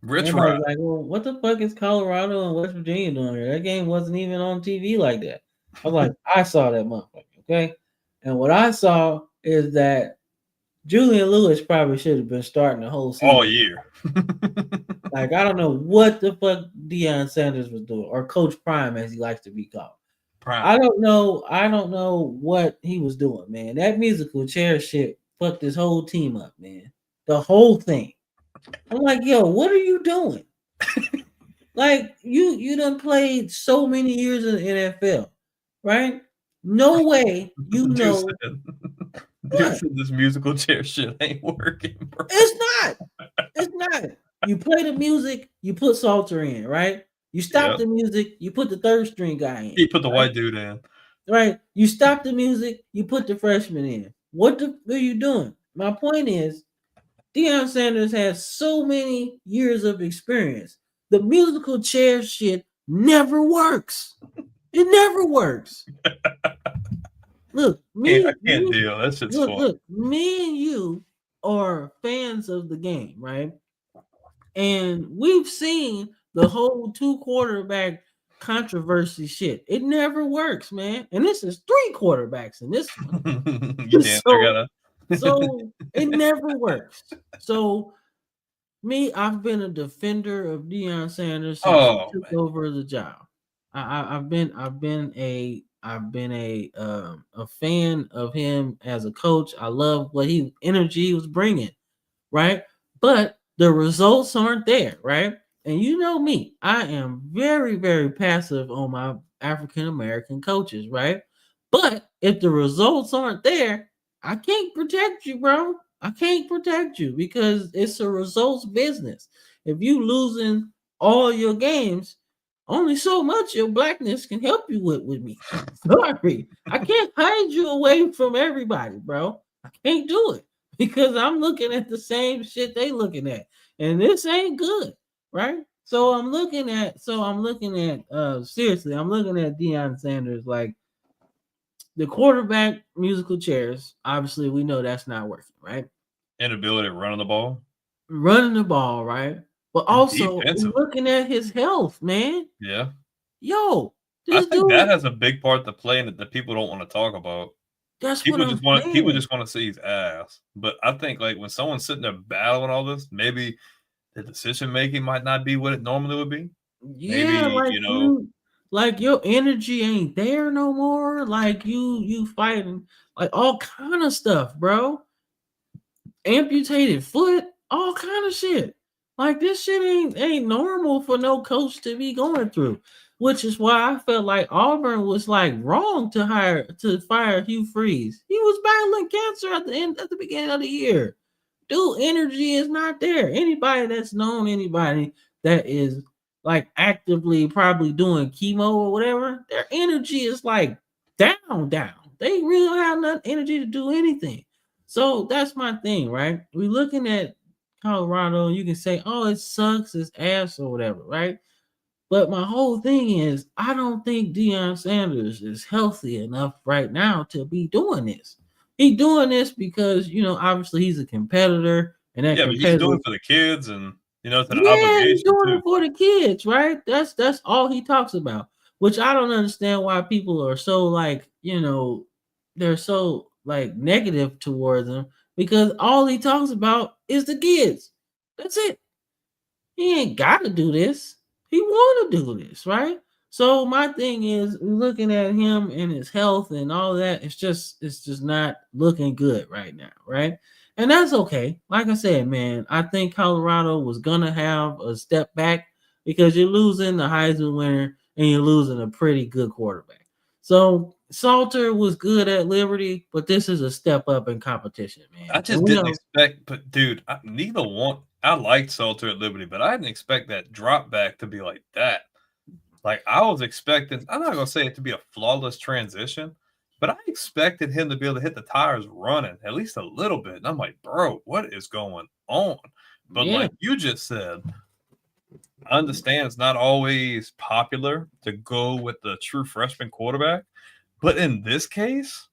Rich Rod. Like, well, what the fuck is Colorado and West Virginia doing here? That game wasn't even on TV like that. I was like, I saw that motherfucker, okay? And what I saw is that Julian Lewis probably should have been starting the whole season. All year. Like, I don't know what the fuck Deion Sanders was doing, or Coach Prime, as he likes to be called. Prime. I don't know what he was doing, man. That musical chair shit fucked this whole team up, man. The whole thing. I'm like, yo, what are you doing? Like, you done played so many years in the NFL, right? No way you know. This musical chair shit ain't working, bro. It's not. You play the music, you put Salter in, right? You stop the music, you put the third string guy in. You put the white dude in. Right? You stop the music, you put the freshman in. What are you doing? My point is, Deion Sanders has so many years of experience. The musical chair shit never works. It never works. Look, I can't deal. That's just fun. Look, me and you are fans of the game, right? And we've seen the whole 2 quarterback controversy shit. It never works, man. And this is 3 quarterbacks in this one. So it never works. So I've been a defender of Deion Sanders since he took over the job. I've been a fan of him as a coach. I love what energy he was bringing, right? But the results aren't there, right? And you know me, I am very, very passive on my African American coaches, right? But if the results aren't there, I can't protect you, bro. I can't protect you because it's a results business. If you losing all your games, only so much your blackness can help you with me. Sorry, I can't hide you away from everybody, bro. I can't do it because I'm looking at the same shit they looking at, and this ain't good, right? So I'm looking at seriously, I'm looking at Deion Sanders like the quarterback musical chairs. Obviously, we know that's not working, right? Inability to run the ball, right? But also looking at his health, man. Yeah. Yo, I think that has a big part to play in it that people don't want to talk about. That's what People I'm just want saying. people just want to see his ass. But I think like when someone's sitting there battling all this, maybe the decision making might not be what it normally would be. Yeah, Maybe, like like your energy ain't there no more. Like you fighting like all kind of stuff, bro. Amputated foot, all kind of shit. Like this shit ain't normal for no coach to be going through. Which is why I felt like Auburn was like wrong to fire Hugh Freeze. He was battling cancer at the beginning of the year. Dude, energy is not there. Anybody that's known anybody that is like actively probably doing chemo or whatever, their energy is like down. They really don't have enough energy to do anything. So that's my thing, right? We're looking at Colorado, and you can say, oh, it sucks, it's ass or whatever, right? But my whole thing is, I don't think Deion Sanders is healthy enough right now to be doing this. He's doing this because, obviously he's a competitor, and that Yeah, but he's doing competitor, it for the kids and it's an yeah, he's obligation doing too. it for the kids, right? That's all he talks about. Which I don't understand why people are so like, they're so like negative towards him because all he talks about is the kids. That's it. He ain't got to do this. He want to do this, right? So my thing is looking at him and his health and all that. It's just not looking good right now, right? And that's okay. Like I said, man, I think Colorado was gonna have a step back because you're losing the Heisman winner and you're losing a pretty good quarterback. So Salter was good at Liberty, but this is a step up in competition, man. I just And we didn't know, expect, but dude, neither one. I liked Salter at Liberty, but I didn't expect that drop back to be like that. Like I was expecting, I'm not gonna say it to be a flawless transition, but I expected him to be able to hit the tires running at least a little bit. And I'm like, bro, what is going on? But yeah. like you just said, I understand it's not always popular to go with the true freshman quarterback, but in this case,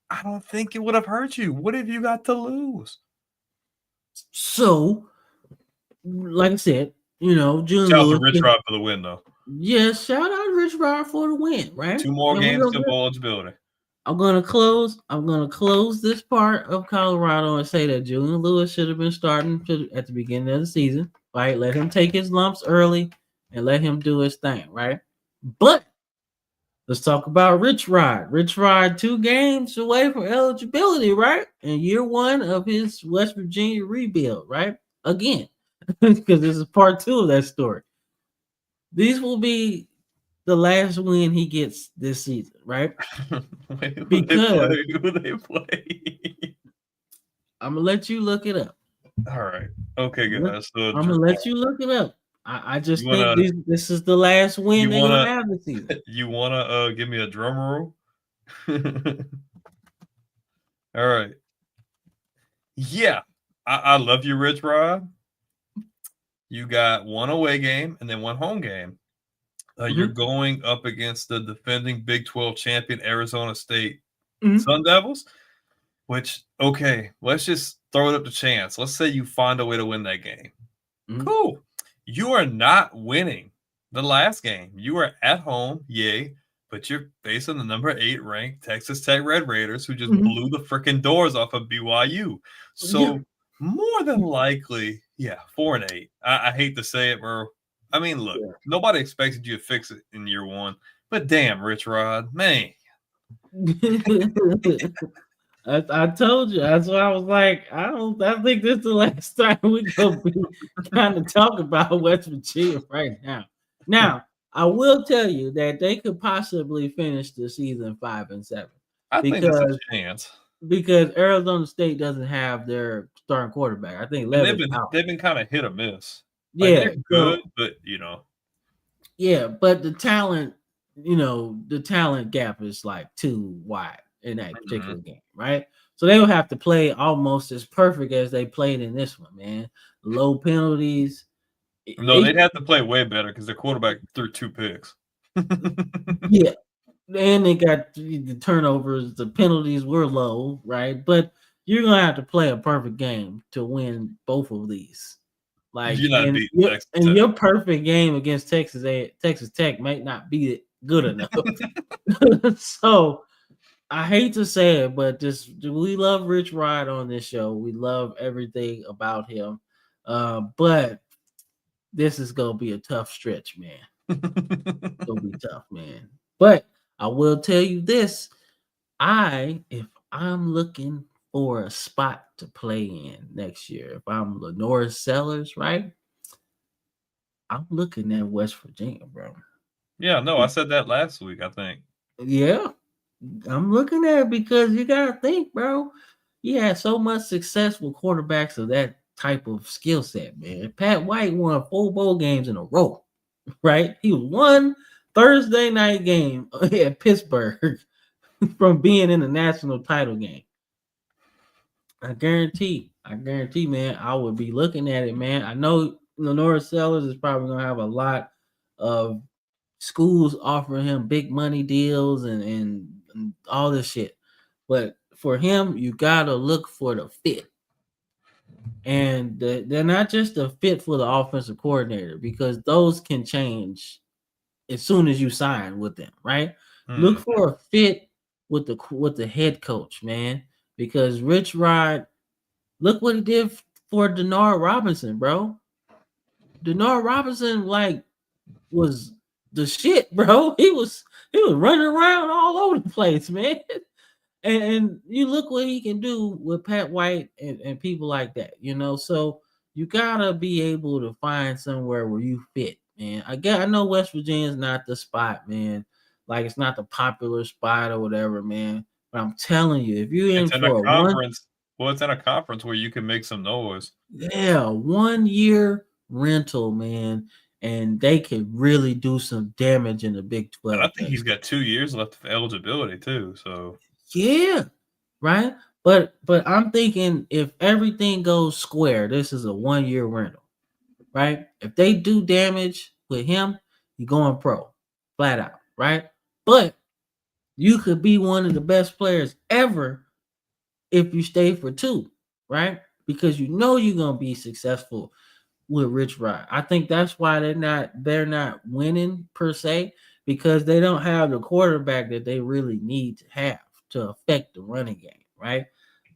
I don't think it would have hurt you. What have you got to lose? So, like I said, Julian Shout out to Lewis. Rich Rod for the win, though. Yeah, shout out Rich Rod for the win, right? 2 more And games to bowl eligibility. I'm gonna close this part of Colorado and say that Julian Lewis should have been starting at the beginning of the season, right? Let him take his lumps early and let him do his thing, right? But let's talk about Rich Rod. Rich Rod, 2 games away from eligibility, right? In year 1 of his West Virginia rebuild, right? Again, because this is part 2 of that story. These will be the last win he gets this season, right? Wait, who Because they play? I'm gonna let you look it up. All right. Okay, guys. So I'm gonna let you look it up. I just You think wanna- this is the last win you they're wanna- gonna have this season. you want to give me a drum roll? All right. Yeah. I love you, Rich Rod. You got 1 away game and then 1 home game. You're going up against the defending Big 12 champion Arizona State Sun Devils, which, okay, let's just throw it up to chance. Let's say you find a way to win that game. Cool. You are not winning the last game. You are at home, yay, but you're facing the number 8 ranked Texas Tech Red Raiders who just blew the freaking doors off of BYU. So more than likely, 4-8. I hate to say it, bro. I mean, look, nobody expected you to fix it in year 1, but damn, Rich Rod, man. I told you. That's why I was like, I think this is the last time we gonna be kind of talk about West Virginia right now. Now, I will tell you that they could possibly finish the season 5-7. I think there's a chance. Because Arizona State doesn't have their starting quarterback. I think they've been kind of hit or miss. Like, they're good, but Yeah, but the talent, the talent gap is like too wide in that particular game, right? So they will have to play almost as perfect as they played in this one, man. Low penalties. No, they'd have to play way better because their quarterback threw 2 picks. Yeah. And they got the turnovers, the penalties were low, right? But you're gonna have to play a perfect game to win both of these. Like, you're not beating Texas Tech. Your perfect game against Texas Tech might not be good enough. So I hate to say it, but just we love Rich Rod on this show. We love everything about him. But this is gonna be a tough stretch, man. It's gonna be tough, man. But I will tell you this: if I'm looking for a spot to play in next year, if I'm Lenore Sellers, right? I'm looking at West Virginia, bro. Yeah, no, I said that last week, I think. Yeah, I'm looking at it because you gotta think, bro. You had so much success with quarterbacks of that type of skill set, man. Pat White won 4 bowl games in a row, right? He won Thursday night game at Pittsburgh from being in the national title game. I guarantee, man, I would be looking at it, man. I know Lenora Sellers is probably gonna have a lot of schools offering him big money deals and all this shit. But for him, you gotta look for the fit. And they're not just a fit for the offensive coordinator because those can change as soon as you sign with them, right? Look for a fit with the head coach, man. Because Rich Rod, look what he did for Denard Robinson, bro. Denard Robinson was the shit, bro. He was running around all over the place, man. And you look what he can do with Pat White and people like that, you know. So you gotta be able to find somewhere where you fit, man. I know West Virginia's not the spot, man. Like it's not the popular spot or whatever, man. But I'm telling you, if you're in It's in for a a one, conference. Well, it's in a conference where you can make some noise. yeah, 1 year rental, man, and they could really do some damage in the Big And 12. I think he's got 2 years left of eligibility too. So Yeah, right. But I'm thinking if everything goes square, this is a 1 year rental, right? If they do damage with him, you're going pro, flat out, right? But you could be one of the best players ever if you stay for 2, right? Because you know you're gonna be successful with Rich Rod. I think that's why they're not winning per se because they don't have the quarterback that they really need to have to affect the running game, right?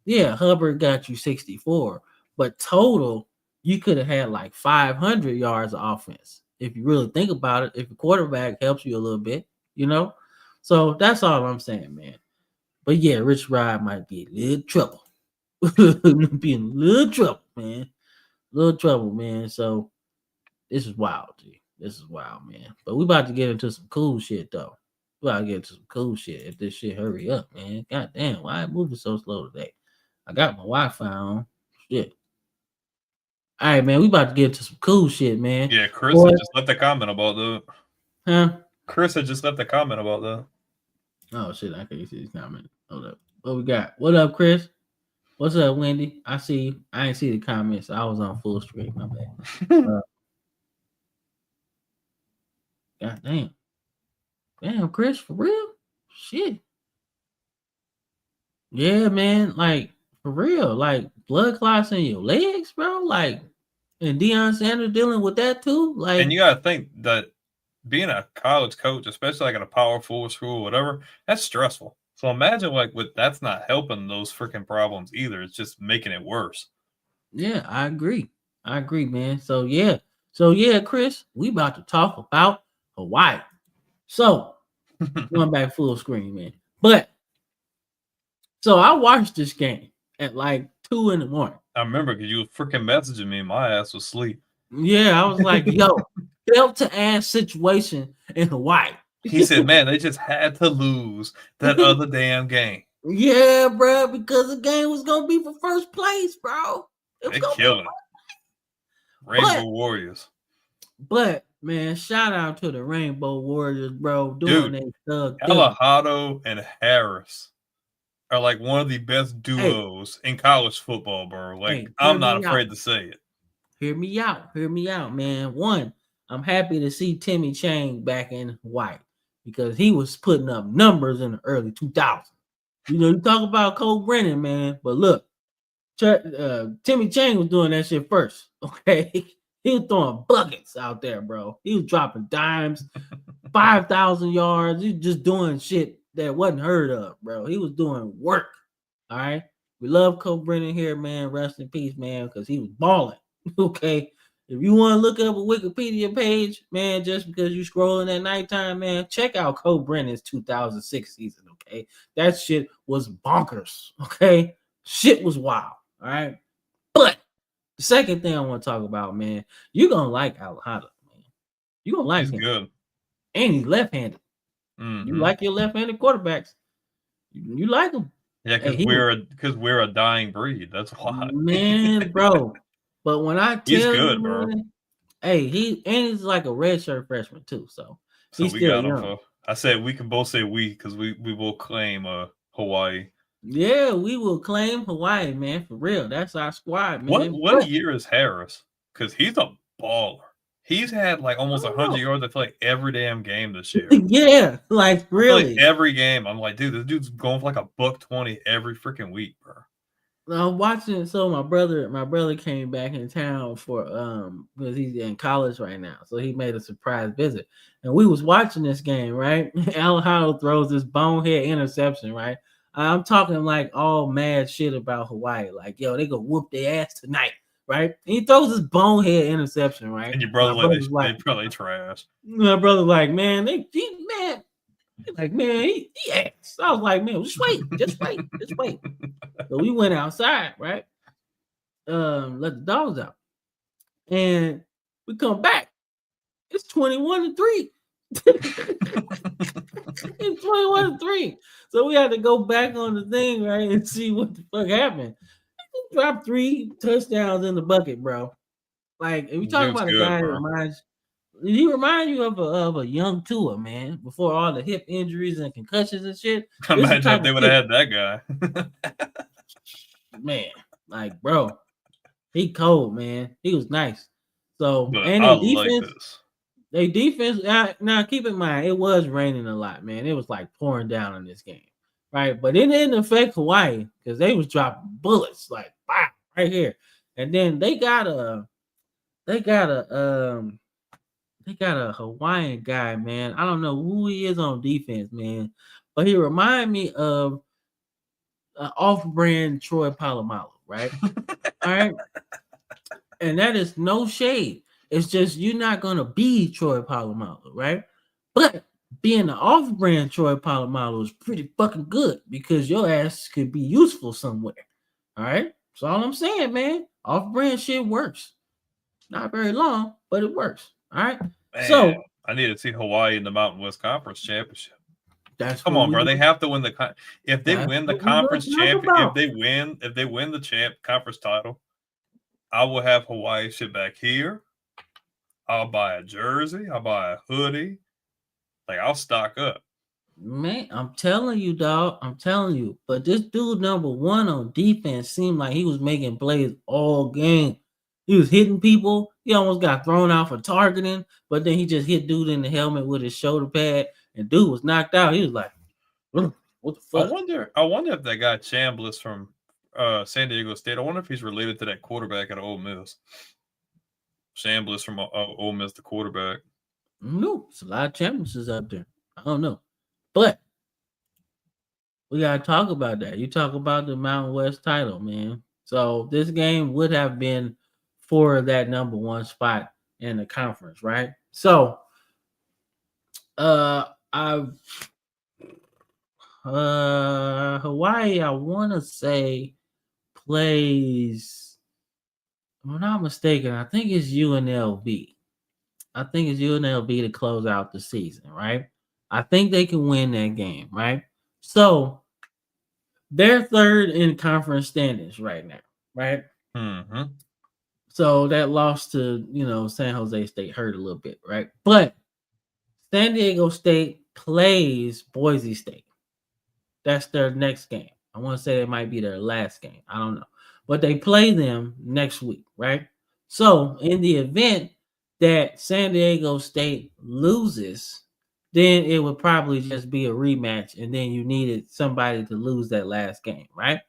Yeah, Hubbard got you 64, but total you could have had like 500 yards of offense if you really think about it. If the quarterback helps you a little bit, you know. So that's all I'm saying, man. But yeah, Rich Rod might be in a little trouble. Be in a little trouble, man. Little trouble, man. So this is wild, G. This is wild, man. But we about to get into some cool shit, though. We about to get into some cool shit if this shit hurry up, man. God damn, why it moving so slow today? I got my Wi-Fi on. Shit. All right, man. We about to get into some cool shit, man. yeah, Chris had just left a comment about that. Huh? Chris had just left a comment about that. Oh shit, I can't see his comment. Hold up. What we got? What up, Chris? What's up, Wendy? I see you. I ain't see the comments. I was on full screen. My bad. God damn. Damn, Chris, for real? Shit. Yeah, man. Like, for real. Like, blood clots in your legs, bro. Like, and Deion Sanders dealing with that too. Like, And you got to think that being a college coach, especially like at a Power 4 school, whatever, that's stressful. So imagine that's not helping those freaking problems either. It's just making it worse. yeah, I agree. I agree, man. So yeah, Chris, we about to talk about Hawaii. So going back full screen, man. But so I watched this game at like 2 a.m. I remember because you were freaking messaging me and my ass was asleep. Yeah, I was like, yo, belt to ass situation in Hawaii. He said, man, they just had to lose that other damn game. Yeah, bro, because the game was gonna be for first place, bro. They killing it. Rainbow Warriors. But man, shout out to the Rainbow Warriors, bro. Doing their thug thing. Alejado and Harris are like one of the best duos in college football, bro. Like, I'm not afraid to say it. Hear me out, man. One, I'm happy to see Timmy Chang back in Hawaii because he was putting up numbers in the early 2000s. You know, you talk about Cole Brennan, man, but look, Timmy Chang was doing that shit first, okay? He was throwing buckets out there, bro. He was dropping dimes, 5,000 yards. He was just doing shit that wasn't heard of, bro. He was doing work. All right. We love Coach Brennan here, man. Rest in peace, man, because he was balling. Okay. If you want to look up a Wikipedia page, man, just because you scrolling at nighttime, man, check out Coach Brennan's 2006 season. Okay. That shit was bonkers. Okay. Shit was wild. All right. But the second thing I want to talk about, man, you're going to like Alejandro, man. You're going to like He's him. good. And he's left-handed. Mhm. You like your left-handed quarterbacks. You like them. Yeah, Hey, because we're a dying breed. That's why. Man, bro. But when I He's tell good, you, bro. man, hey, he's like a redshirt freshman too. So So he's we still got him young. for. I said we can both say we because we will claim Hawaii. Yeah, we will claim Hawaii, man, for real. That's our squad, man. What year is Harris? Because he's a baller. He's had like almost I don't 100 know. yards. I feel like every damn game this year. Yeah, like I feel really. like every game, I'm like, dude, this dude's going for like a $120 every freaking week, bro. I'm watching. So my brother came back in town for because he's in college right now. So he made a surprise visit, and we was watching this game. Right, Alejandro throws this bonehead interception. Right, I'm talking like all mad shit about Hawaii. Like, yo, they gonna whoop their ass tonight. Right, and he throws this bonehead interception. Right, And your brother my like brother's they probably trash. my brother like, man, he asked. I was like, man, just wait. So we went outside, right? Let the dogs out. And we come back. It's 21-3. It's 21-3. So we had to go back on the thing, right, and see what the fuck happened. Dropped 3 touchdowns in the bucket, bro. Like, if we talk Dude's about a good, guy bro. he remind you of a young Tua, man, before all the hip injuries and concussions and shit. Imagine if they would have had that guy. Man, like, bro, he cold, man. He was nice. So, But and I their like defense, this. now keep in mind, it was raining a lot, man. It was like pouring down in this game, right? But it didn't affect Hawaii because they was dropping bullets like wow, right here. And then they got a Hawaiian guy, man. I don't know who he is on defense, man, but he remind me of off-brand Troy Polamalu, right? All right. And that is no shade. It's just you're not gonna be Troy Polamalu, right? But being an off-brand Troy Polamalu is pretty fucking good because your ass could be useful somewhere. All right. That's all I'm saying, man. Off-brand shit works. Not very long, but it works. All right. Man, So I need to see Hawaii in the Mountain West Conference Championship. that's Come what on, bro. They have to win if they that's win the what we gonna conference talk champion. about. If they win the conference title, I will have Hawaii shit back here. I'll buy a jersey. I'll buy a hoodie. Like I'll stock up. Man, I'm telling you, dog. I'm telling you. But this dude, number one on defense, seemed like he was making plays all game. He was hitting people. He almost got thrown out for targeting, but then he just hit dude in the helmet with his shoulder pad, and dude was knocked out. He was like, "What the fuck?" I wonder if that guy Chambliss from San Diego State. I wonder if he's related to that quarterback at Ole Miss. Chambliss from Ole Miss, the quarterback. No, it's a lot of championships out there. I don't know, but we gotta talk about that. You talk about the Mountain West title, man. So this game would have been for that number one spot in the conference, right? So, I've Hawaii, I want to say plays. If I'm not mistaken, I think it's UNLV. I think it's UNLV to close out the season, right? I think they can win that game, right? So they're third in conference standings right now, right? Mm-hmm. So that loss to San Jose State hurt a little bit, right? But San Diego State plays Boise State. That's their next game. I want to say it might be their last game. I don't know. But they play them next week, right? So in the event that San Diego State loses, then it would probably just be a rematch, and then you needed somebody to lose that last game, right?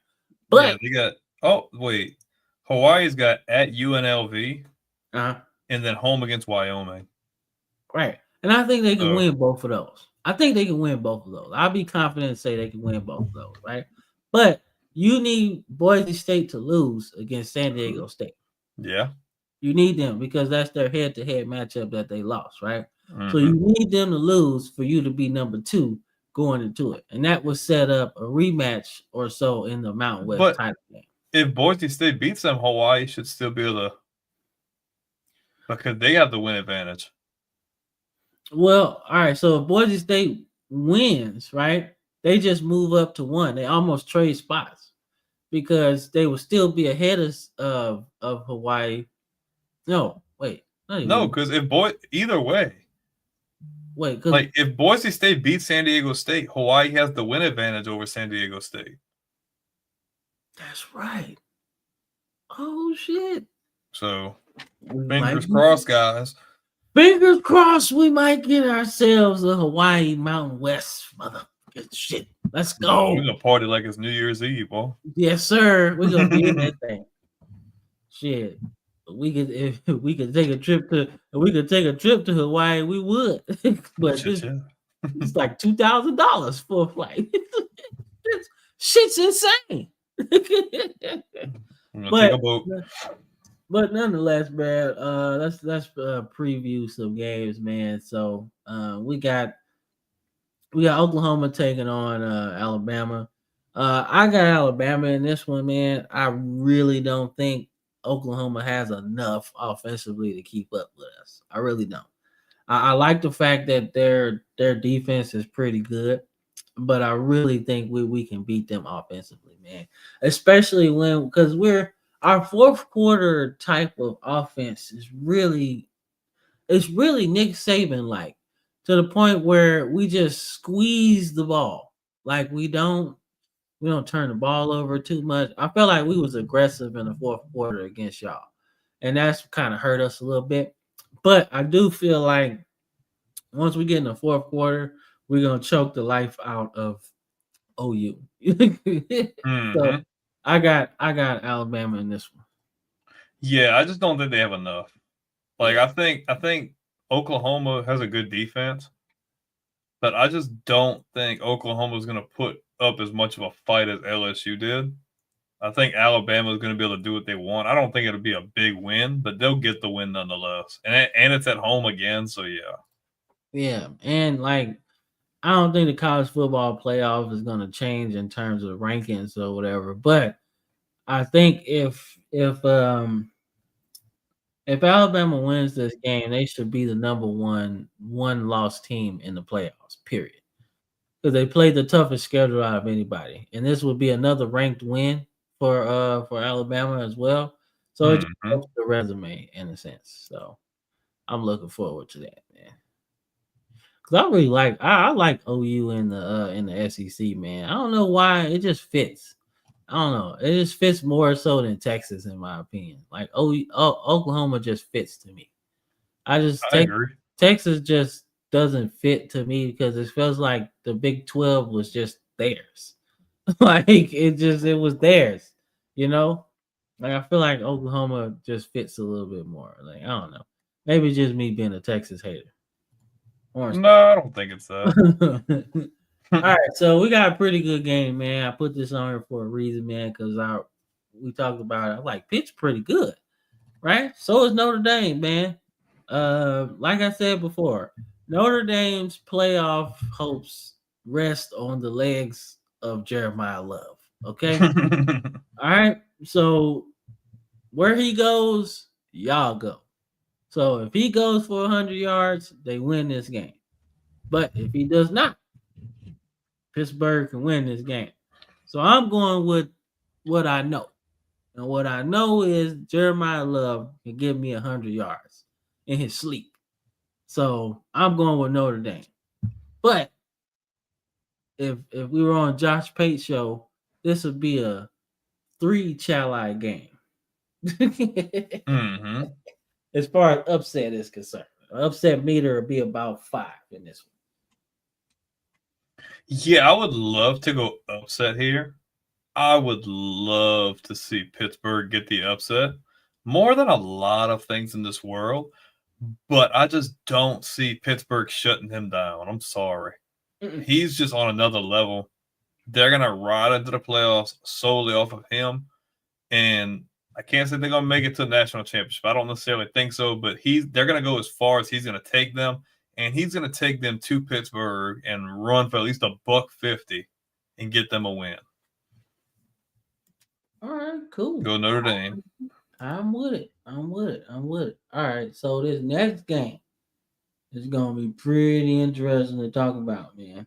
But they got. Oh wait, Hawaii's got at UNLV, and then home against Wyoming. Right, and I think they can win both of those. I think they can win both of those. I'll be confident and say they can win both of those, right? But you need Boise State to lose against San Diego State. Yeah. You need them because that's their head-to-head matchup that they lost, right? So Mhm. you need them to lose for you to be number 2 going into it. And that would set up a rematch or so in the Mountain West But title game. if Boise State beats them, Hawaii should still be able to, because they have the win advantage. Well, all right. So if Boise State wins, right, they just move up to 1. They almost trade spots because they will still be ahead of Hawaii. No, wait. No, because either way, Wait, because like if Boise State beats San Diego State, Hawaii has the win advantage over San Diego State. that's right. Oh shit. So We fingers might crossed, guys. Fingers crossed we might get ourselves a Hawaii Mountain West motherfucking shit. Let's go. We're gonna party like it's New Year's Eve, boy. Yes, sir. We're gonna be in that thing. Shit. If we could take a trip to Hawaii, we would. But it's like $2,000 for a flight. Shit's insane. I'm gonna take a boat. But nonetheless, man, let's preview some games, man. So we got Oklahoma taking on Alabama. I got Alabama in this one, man. I really don't think Oklahoma has enough offensively to keep up with us. I really don't. I like the fact that their defense is pretty good, but I really think we can beat them offensively, man. Especially because our fourth quarter type of offense is really Nick Saban like, to the point where we just squeeze the ball. Like we don't turn the ball over too much. I felt like we was aggressive in the fourth quarter against y'all, and that's kind of hurt us a little bit. But I do feel like once we get in the fourth quarter, we're gonna choke the life out of OU. So I got Alabama in this one. Yeah, I just don't think they have enough. Like I think Oklahoma has a good defense, but I just don't think Oklahoma is going to put up as much of a fight as LSU did. I think Alabama is going to be able to do what they want. I don't think it'll be a big win, but they'll get the win nonetheless. And it's at home again, so yeah. Yeah, and like I don't think the college football playoff is going to change in terms of rankings or whatever, but I think if Alabama wins this game, they should be the number one loss team in the playoffs, period. Because they played the toughest schedule out of anybody. And this would be another ranked win for Alabama as well. So it just helps the resume in a sense. So I'm looking forward to that, man. Cause I really like OU in the SEC, man. I don't know why, it just fits. I don't know. It just fits more so than Texas, in my opinion. Like Oklahoma just fits to me. I agree. Texas just doesn't fit to me because it feels like the Big 12 was just theirs. Like it was theirs, you know? Like I feel like Oklahoma just fits a little bit more. Like I don't know. Maybe it's just me being a Texas hater. No, I don't think it's that. All right, so we got a pretty good game, man. I put this on here for a reason, man, because we talked about it. Like Pitt's pretty good, right? So is Notre Dame, man. Like I said before, Notre Dame's playoff hopes rest on the legs of Jeremiah Love. Okay. All right. So where he goes, y'all go. So if he goes for 100 yards, they win this game. But if he does not, Pittsburgh can win this game. So I'm going with what I know. And what I know is Jeremiah Love can give me 100 yards in his sleep. So I'm going with Notre Dame. But if we were on Josh Pate show, this would be a 3 Chalai game. As far as upset is concerned. Upset meter would be about 5 in this one. Yeah, I would love to go upset here. I would love to see Pittsburgh get the upset more than a lot of things in this world, but I just don't see Pittsburgh shutting him down. I'm sorry. He's just on another level. They're gonna ride into the playoffs solely off of him, and I can't say they're gonna make it to the national championship. I don't necessarily think so, but they're gonna go as far as he's gonna take them, and he's gonna take them to Pittsburgh and run for at least $150 and get them a win. All right, cool. Go Notre Dame. I'm with it. All right, so this next game is gonna be pretty interesting to talk about, man.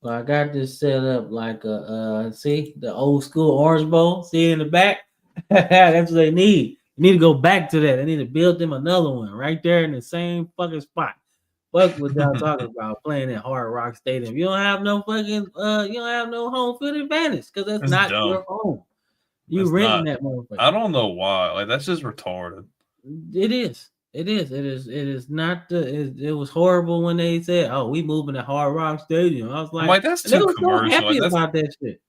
So I got this set up like see the old school Orange Bowl. See in the back? That's what they need. They need to go back to that. They need to build them another one right there in the same fucking spot. Fuck what y'all talking about playing at Hard Rock Stadium. You don't have no fucking you don't have no home field advantage because that's not dumb. your home. You That's renting not- that motherfucker. I don't know why. Like that's just retarded. It is. It is not it was horrible when they said, "Oh, we moving to Hard Rock Stadium." I was I'm like, like, that's and they too were so commercial. happy Like, about that shit.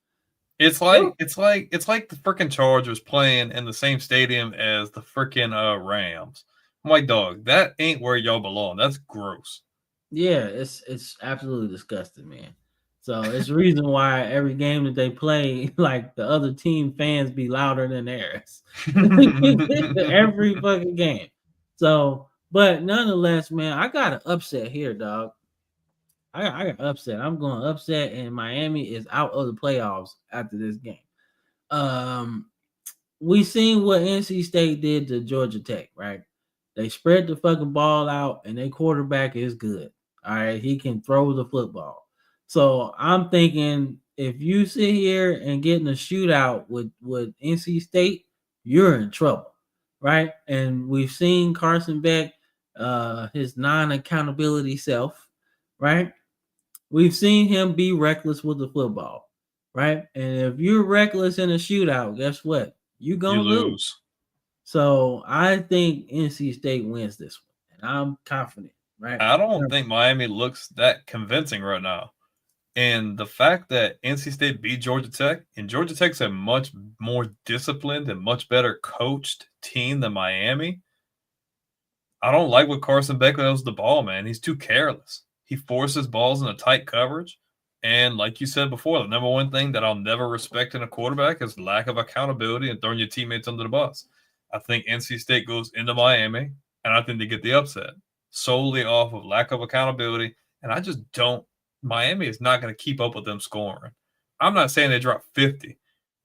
it's like the freaking Chargers playing in the same stadium as the freaking Rams. I'm like, dog, that ain't where y'all belong. That's gross. Yeah, it's absolutely disgusting, man. So it's the reason why every game that they play, like the other team fans be louder than theirs. Every fucking game. So, but nonetheless, man, I got an upset here, dog. I got upset. I'm going upset, and Miami is out of the playoffs after this game. We seen what NC State did to Georgia Tech, right? They spread the fucking ball out, and their quarterback is good. All right, he can throw the football. So I'm thinking if you sit here and get in a shootout with NC State, you're in trouble, right? And we've seen Carson Beck, his non-accountability self, right? We've seen him be reckless with the football, right? And if you're reckless in a shootout, guess what? You're gonna lose. So I think NC State wins this one, and I'm confident, right? I don't think Miami looks that convincing right now. And the fact that NC State beat Georgia Tech, and Georgia Tech's a much more disciplined and much better coached team than Miami. I don't like what Carson Beck does with the ball, man. He's too careless. He forces balls into tight coverage. And like you said before, the number one thing that I'll never respect in a quarterback is lack of accountability and throwing your teammates under the bus. I think NC State goes into Miami, and I think they get the upset solely off of lack of accountability. And I just don't. Miami is not going to keep up with them scoring. I'm not saying they drop 50,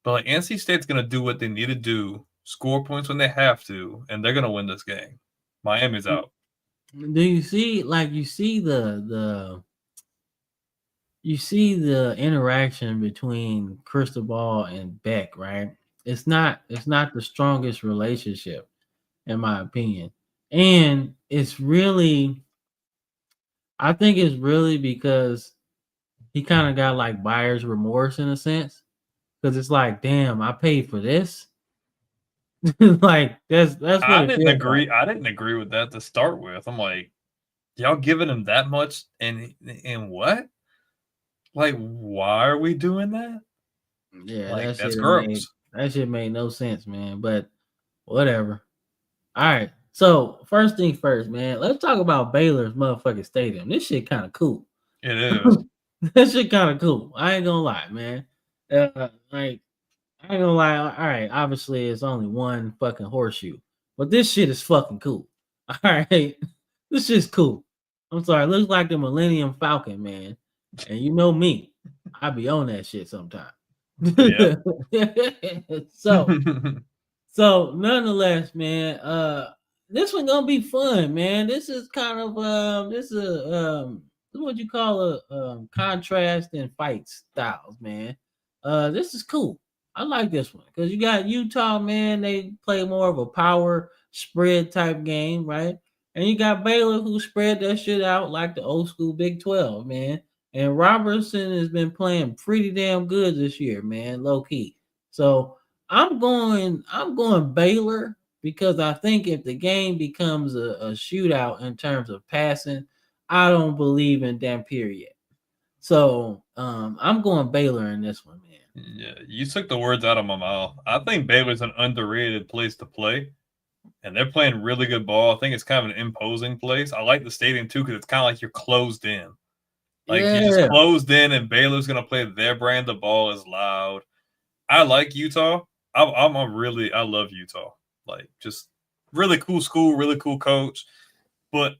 but like NC State's going to do what they need to do, score points when they have to, and they're going to win this game. Miami's out. Do you see the interaction between Cristobal and Beck, right? It's not the strongest relationship, in my opinion. And it's really, I think it's really because he kind of got like buyer's remorse in a sense. Because it's like, damn, I paid for this. Like that's what I it didn't feels agree. like. I didn't agree with that to start with. I'm like, y'all giving him that much and what? Like, why are we doing that? Yeah, Like, that's that gross. shit made no sense, man. But whatever. All right. So first thing first, man. Let's talk about Baylor's motherfucking stadium. This shit kind of cool. It is. That shit kind of cool. I ain't gonna lie, man. Like I ain't gonna lie. All right, obviously it's only one fucking horseshoe, but this shit is fucking cool. All right, this shit's cool. I'm sorry, it looks like the Millennium Falcon, man. And you know me, I be on that shit sometimes. Yeah. So nonetheless, man, this one gonna be fun, man. This is kind of this is what you call a contrast in fight styles, man. This is cool. I like this one because you got Utah, man. They play more of a power spread type game, right? And you got Baylor who spread that shit out like the old school Big 12, man. And Robertson has been playing pretty damn good this year, man, low key. So I'm going Baylor because I think if the game becomes a shootout in terms of passing, I don't believe in Dampier yet. So I'm going Baylor in this one, man. Yeah, you took the words out of my mouth. I think Baylor's an underrated place to play, and they're playing really good ball. I think it's kind of an imposing place. I like the stadium too because it's kind of like you're closed in. Like you just closed in, and Baylor's gonna play their brand of ball is loud. I like Utah. I love Utah. Like just really cool school, really cool coach. But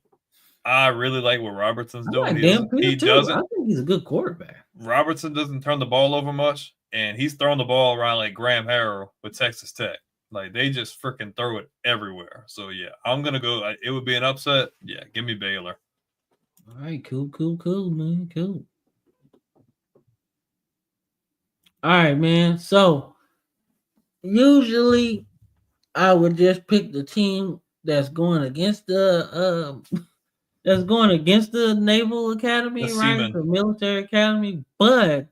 I really like what Robertson's doing. I think he's a good quarterback. Robertson doesn't turn the ball over much, and he's throwing the ball around like Graham Harrell with Texas Tech. Like they just freaking throw it everywhere. So yeah, I'm gonna go. It would be an upset. Yeah, give me Baylor. All right, cool, man, cool. All right, man. So usually I would just pick the team that's going against the Naval Academy, right? The military academy, but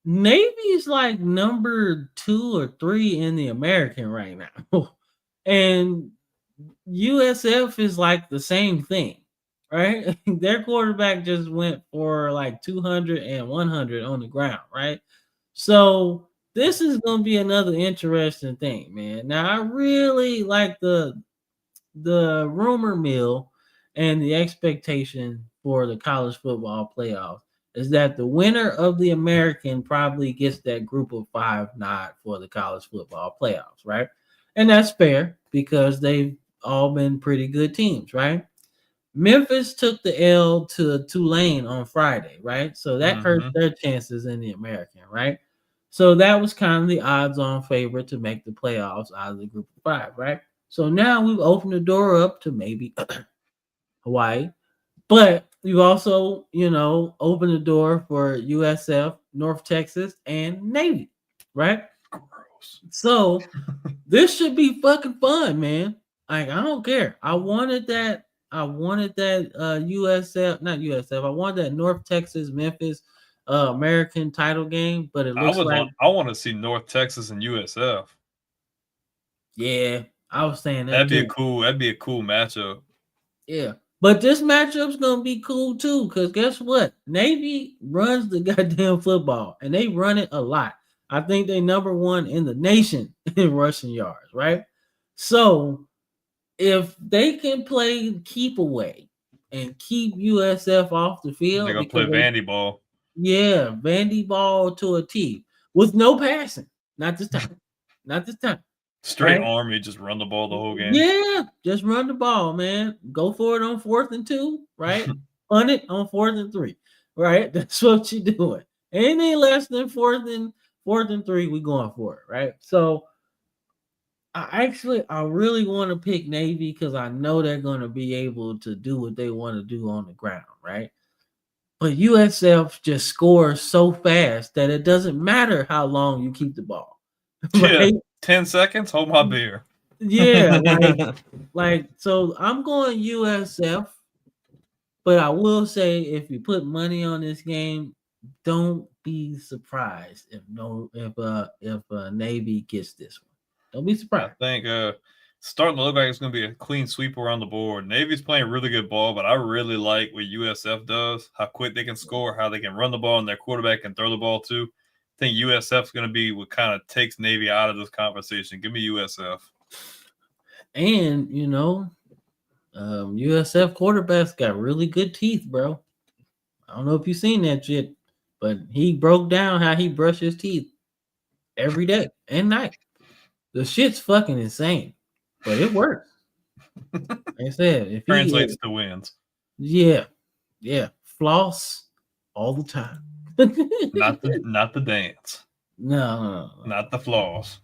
Navy is like number 2 or 3 in the American right now. And USF is like the same thing, right? Their quarterback just went for like 200 and 100 on the ground, right? So this is going to be another interesting thing, man. Now I really like the rumor mill and the expectation for the college football playoffs is that the winner of the American probably gets that group of 5 nod for the college football playoffs, right? And that's fair because they've all been pretty good teams, right? Memphis took the L to Tulane on Friday, right? So that hurt their chances in the American, right? So that was kind of the odds-on favorite to make the playoffs out of the group of 5, right? So now we've opened the door up to maybe Hawaii, but you've also, opened the door for USF, North Texas, and Navy, right? Gross. So this should be fucking fun, man. Like I don't care. I wanted that USF, not USF. I wanted that North Texas Memphis American title game, but it looks I want to see North Texas and USF. Yeah, I was saying that'd be a cool matchup. Yeah. But this matchup's gonna be cool too, because guess what? Navy runs the goddamn football, and they run it a lot. I think they number 1 in the nation in rushing yards, right? So if they can play keep away and keep USF off the field, they're gonna play Vandy ball. Yeah, Vandy ball to a T with no passing. Not this time. Not this time. Straight Army, just run the ball the whole game. Yeah, just run the ball, man. Go for it on 4th and 2, right? Punt it on 4th and 3, right? That's what you're doing. Anything less than 4th and 3, we going for it, right? So I really want to pick Navy because I know they're going to be able to do what they want to do on the ground, right? But USF just scores so fast that it doesn't matter how long you keep the ball. Right? Yeah, 10 seconds, hold my beer. Yeah, so I'm going USF, but I will say if you put money on this game, don't be surprised if Navy gets this one. Don't be surprised. I think starting to look like it's going to be a clean sweep around the board. Navy's playing really good ball, but I really like what USF does, how quick they can score, how they can run the ball, and their quarterback can throw the ball too. I think USF's going to be what kind of takes Navy out of this conversation. Give me USF. And, USF quarterbacks got really good teeth, bro. I don't know if you've seen that shit, but he broke down how he brushed his teeth every day and night. The shit's fucking insane, but it works. Like I said, if translates to wins. Yeah. Floss all the time. not the dance. No. Not the floss.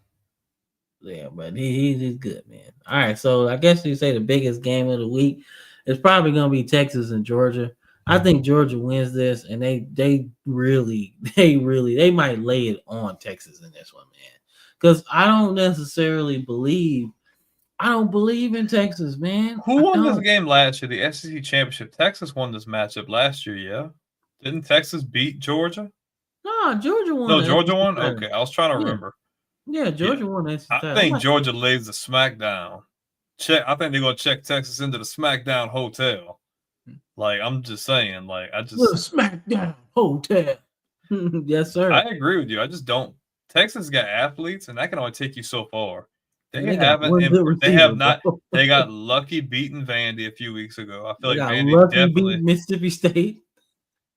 Yeah, but he's good, man. All right, so I guess you say the biggest game of the week is probably gonna be Texas and Georgia. I think Georgia wins this, and they might lay it on Texas in this one, man. Because I don't believe in Texas, man. Who won this game last year? The SEC championship. Texas won this matchup last year, yeah. Didn't Texas beat Georgia? No, Georgia won. No, Georgia won? Okay, I was trying to remember. Yeah, Georgia won that. I think Georgia lays the smackdown. I think they're gonna check Texas into the SmackDown hotel. Like, I'm just saying, the SmackDown hotel. Yes, sir. I agree with you. I just don't. Texas got athletes, and that can only take you so far. They got lucky beating Vandy a few weeks ago. I feel like Vandy definitely beat Mississippi State.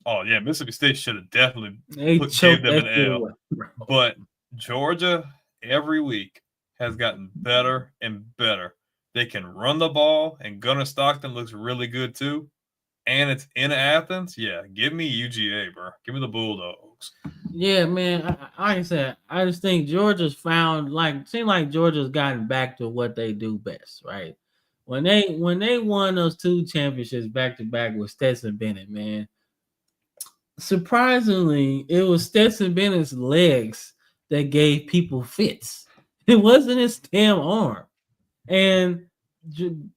Oh yeah, Mississippi State should have definitely They gave choked them that an shit L. away, bro. But Georgia every week has gotten better and better. They can run the ball, and Gunnar Stockton looks really good too. And it's in Athens. Yeah, give me UGA, bro. Give me the Bulldogs. Yeah, man. Like I said, I just think Georgia's seem like Georgia's gotten back to what they do best, right? When they won those 2 championships back to back with Stetson Bennett, man. Surprisingly, it was Stetson Bennett's legs that gave people fits. It wasn't his damn arm. And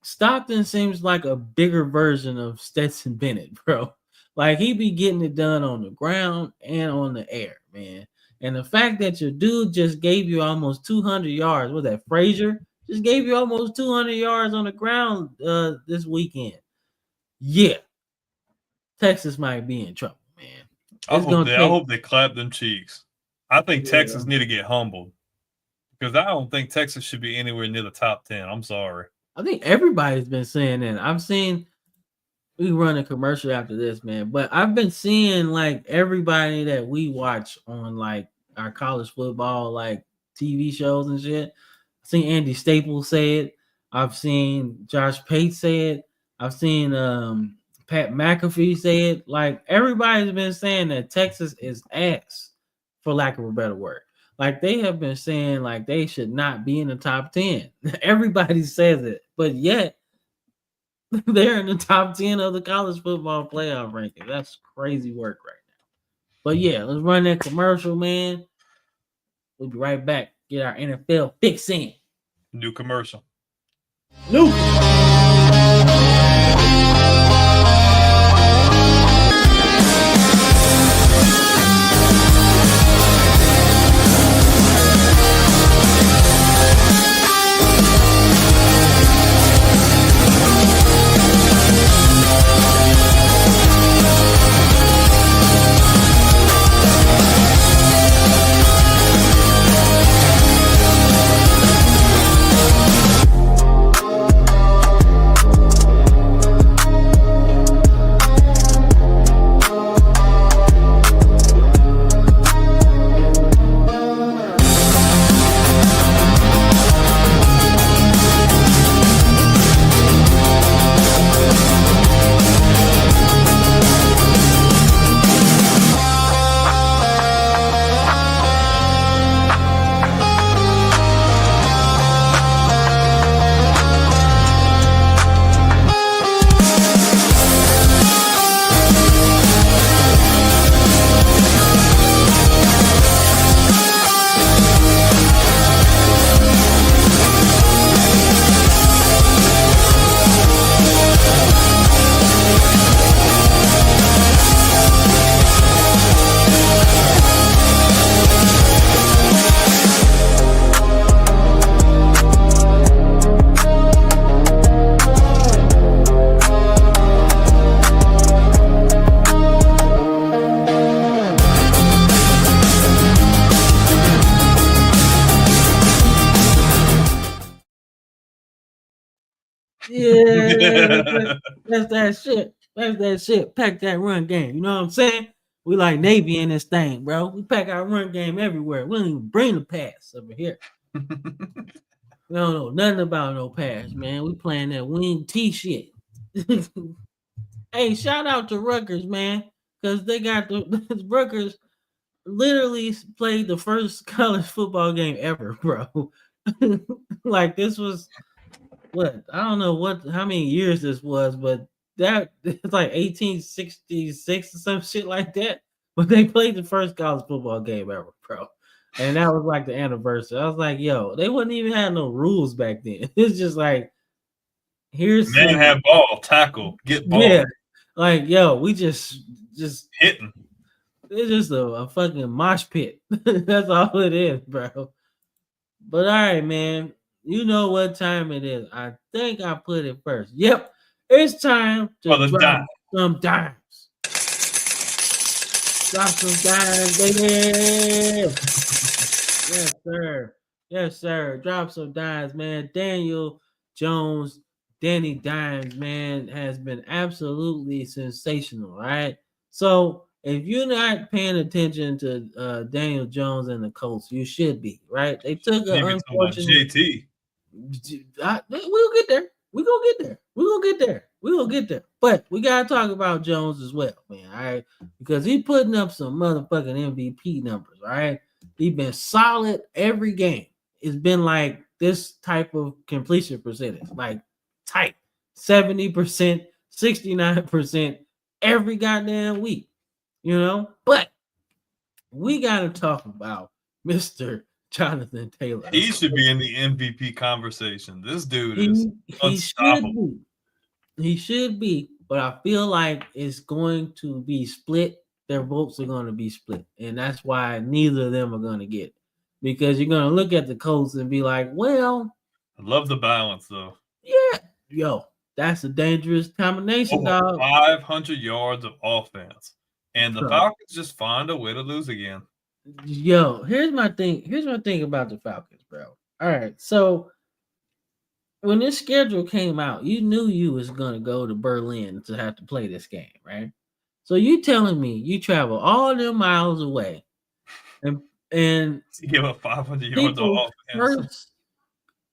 Stockton seems like a bigger version of Stetson Bennett, bro. Like he be getting it done on the ground and on the air, man. And the fact that your dude just gave you almost 200 yards, was that Frazier? Just gave you almost 200 yards on the ground this weekend. Yeah, Texas might be in trouble, man. I hope they clap them cheeks. I think Texas need to get humbled because I don't think Texas should be anywhere near the top 10. I'm sorry. I think everybody's been saying that. I've seen we run a commercial after this, man. But I've been seeing like everybody that we watch on like our college football like TV shows and shit. I've seen Andy Staples say it. I've seen Josh Pate say it. I've seen Pat McAfee say it. Like everybody's been saying that Texas is ass, for lack of a better word. Like they have been saying like they should not be in the top 10. Everybody says it, but yet they're in the top 10 of the college football playoff ranking. That's crazy work right now. But yeah, let's run that commercial, man. We'll be right back. Get our NFL fix in. New commercial. New. Yeah, that's that shit. That's that shit. Pack that run game. You know what I'm saying? We like Navy in this thing, bro. We pack our run game everywhere. We don't even bring the pass over here. We don't know nothing about no pass, man. We playing that wing T shit. Hey, shout out to Rutgers, man, because they got the Rutgers literally played the first college football game ever, bro. Like this was what I don't know how many years this was, but that it's like 1866 or some shit like that. But they played the first college football game ever, bro. And that was like the anniversary. I was like, yo, they wouldn't even have no rules back then. It's just like here's man have ball, tackle, get ball. Yeah, like yo, we just hitting. It's just a fucking mosh pit. That's all it is, bro. But all right, man. You know what time it is. I think I put it first. Yep. It's time to drop some dimes. Drop some dimes, baby. Yes, sir. Yes, sir. Drop some dimes, man. Daniel Jones, Danny Dimes, man, has been absolutely sensational, right? So if you're not paying attention to Daniel Jones and the Colts, you should be, right? They took You an even talking about unfortunate. JT. We'll get there. We're gonna get there. We're gonna get there. We're gonna get there. But we gotta talk about Jones as well, man. All right. Because he's putting up some motherfucking MVP numbers. All right. He's been solid every game. It's been like this type of completion percentage, like tight 70%, 69% every goddamn week, you know. But we gotta talk about Mr. Jonathan Taylor. He should be in the MVP conversation. This dude is He should unstoppable. be. He should be, but I feel like it's going to be split. Their votes are going to be split, and that's why neither of them are going to get it. Because you're going to look at the Colts and be like, "Well, I love the balance though. yeah, yo, that's a dangerous combination, Over dog." 500 yards of offense, and the So- Falcons just find a way to lose again. Yo, here's my thing. Here's my thing about the Falcons, bro. All right, so when this schedule came out, you knew you was gonna go to Berlin to have to play this game, right? So you telling me you travel all them miles away, and To give up 500 yards of offense.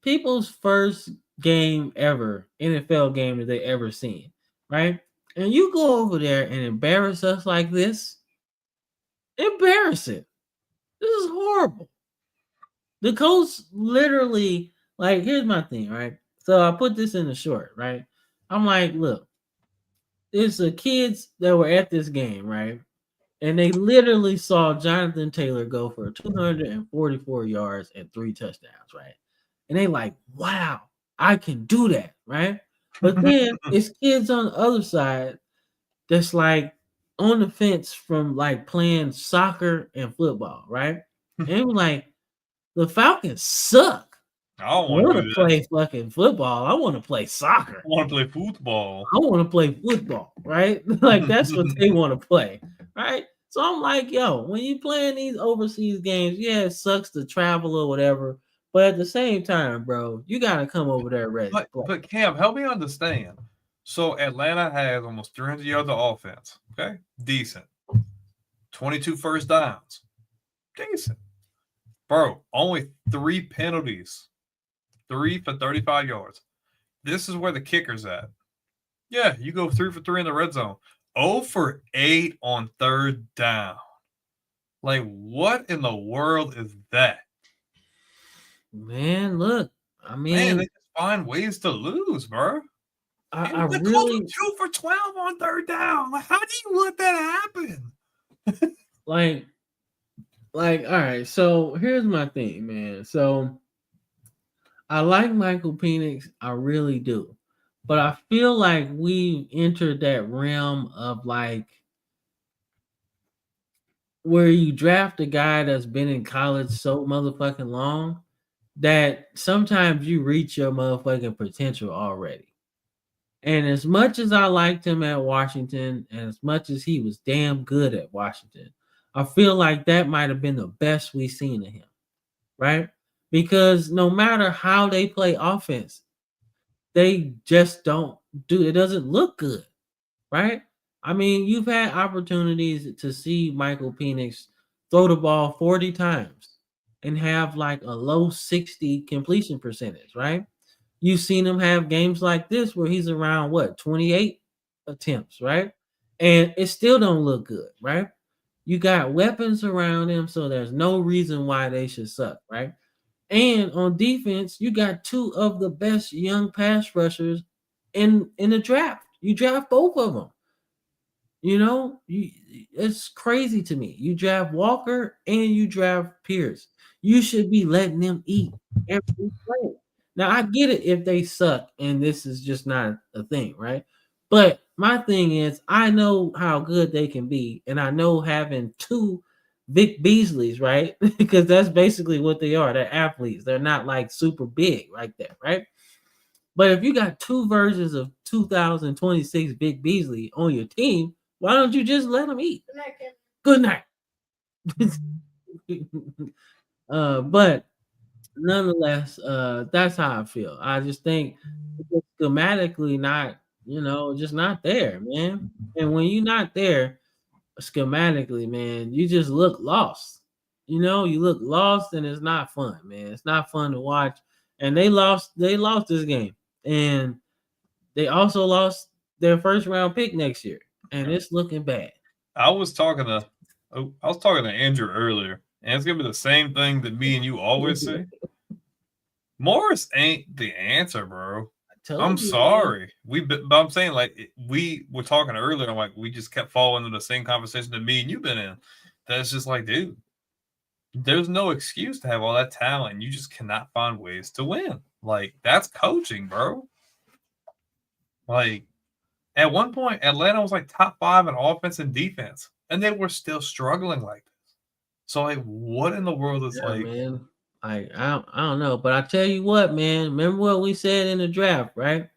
people's first game ever, NFL game that they ever seen, right? And you go over there and embarrass us like this. Embarrassing. This is horrible. The Colts literally, like, here's my thing, right? So I put this in the short, right? I'm like, look, it's the kids that were at this game, right? And they literally saw Jonathan Taylor go for 244 yards and 3 touchdowns, right? And they like, wow, I can do that, right? But then it's kids on the other side that's like on the fence from like playing soccer and football, right? And it was like, the Falcons suck. I don't I want want to to do that. play fucking football. I want to play soccer. I want to play football. I want to play football, right? Like that's what they want to play, right? So I'm like, yo, when you playing these overseas games, yeah, it sucks to travel or whatever, but at the same time, bro, you gotta come over there ready. to play. But Cam, help me understand. So Atlanta has almost 300 yards of offense. Okay, decent. 22 first downs, decent. Bro, only 3 penalties. 3 for 35 yards. This is where the kicker's at. Yeah, you go 3 for 3 in the red zone. 0 for 8 on third down. Like, what in the world is that? Man, look, I mean, Man, they just find ways to lose, bro. I The Colts really were 2 for 12 on third down. Like, how do you let that happen? like, all right. So here's my thing, man. So I like Michael Penix, I really do. But I feel like we entered that realm of like where you draft a guy that's been in college so motherfucking long that sometimes you reach your motherfucking potential already. And as much as I liked him at Washington, and as much as he was damn good at Washington, I feel like that might have been the best we've seen of him, right? Because no matter how they play offense, they just don't do it. Doesn't look good, right? I mean, you've had opportunities to see Michael Penix throw the ball 40 times and have like a low 60 completion percentage, right? You've seen him have games like this where he's around what 28 attempts, right? And it still don't look good, right? You got weapons around him, so there's no reason why they should suck, right? And on defense, you got 2 of the best young pass rushers in the draft. You draft both of them. You know, it's crazy to me. You draft Walker and you draft Pierce. You should be letting them eat every play. Now I get it if they suck and this is just not a thing, right? But my thing is, I know how good they can be, and I know having 2 Vic Beasleys, right? Because that's basically what they are. They're athletes. They're not like super big like that, right? But if you got 2 versions of 2026 Vic Beasley on your team, why don't you just let them eat? Good night. But nonetheless, that's how I feel. I just think it's schematically not, just not there, man. And when you're not there, schematically, man, you just look lost. You know, you look lost, and it's not fun, man. It's not fun to watch. And they lost. They lost this game, and they also lost their first round pick next year, and it's looking bad. I was talking to Andrew earlier, and it's gonna be the same thing that me and you always say. Morris ain't the answer, bro. I'm sorry. But I'm saying, like, we were talking earlier, like we just kept falling into the same conversation that me and you've been in. That's just like, dude, there's no excuse to have all that talent. You just cannot find ways to win. Like, that's coaching, bro. Like, at one point, Atlanta was like top 5 in offense and defense, and they were still struggling like this. So, like, what in the world is man? I don't know, but I tell you what, man. Remember what we said in the draft, right?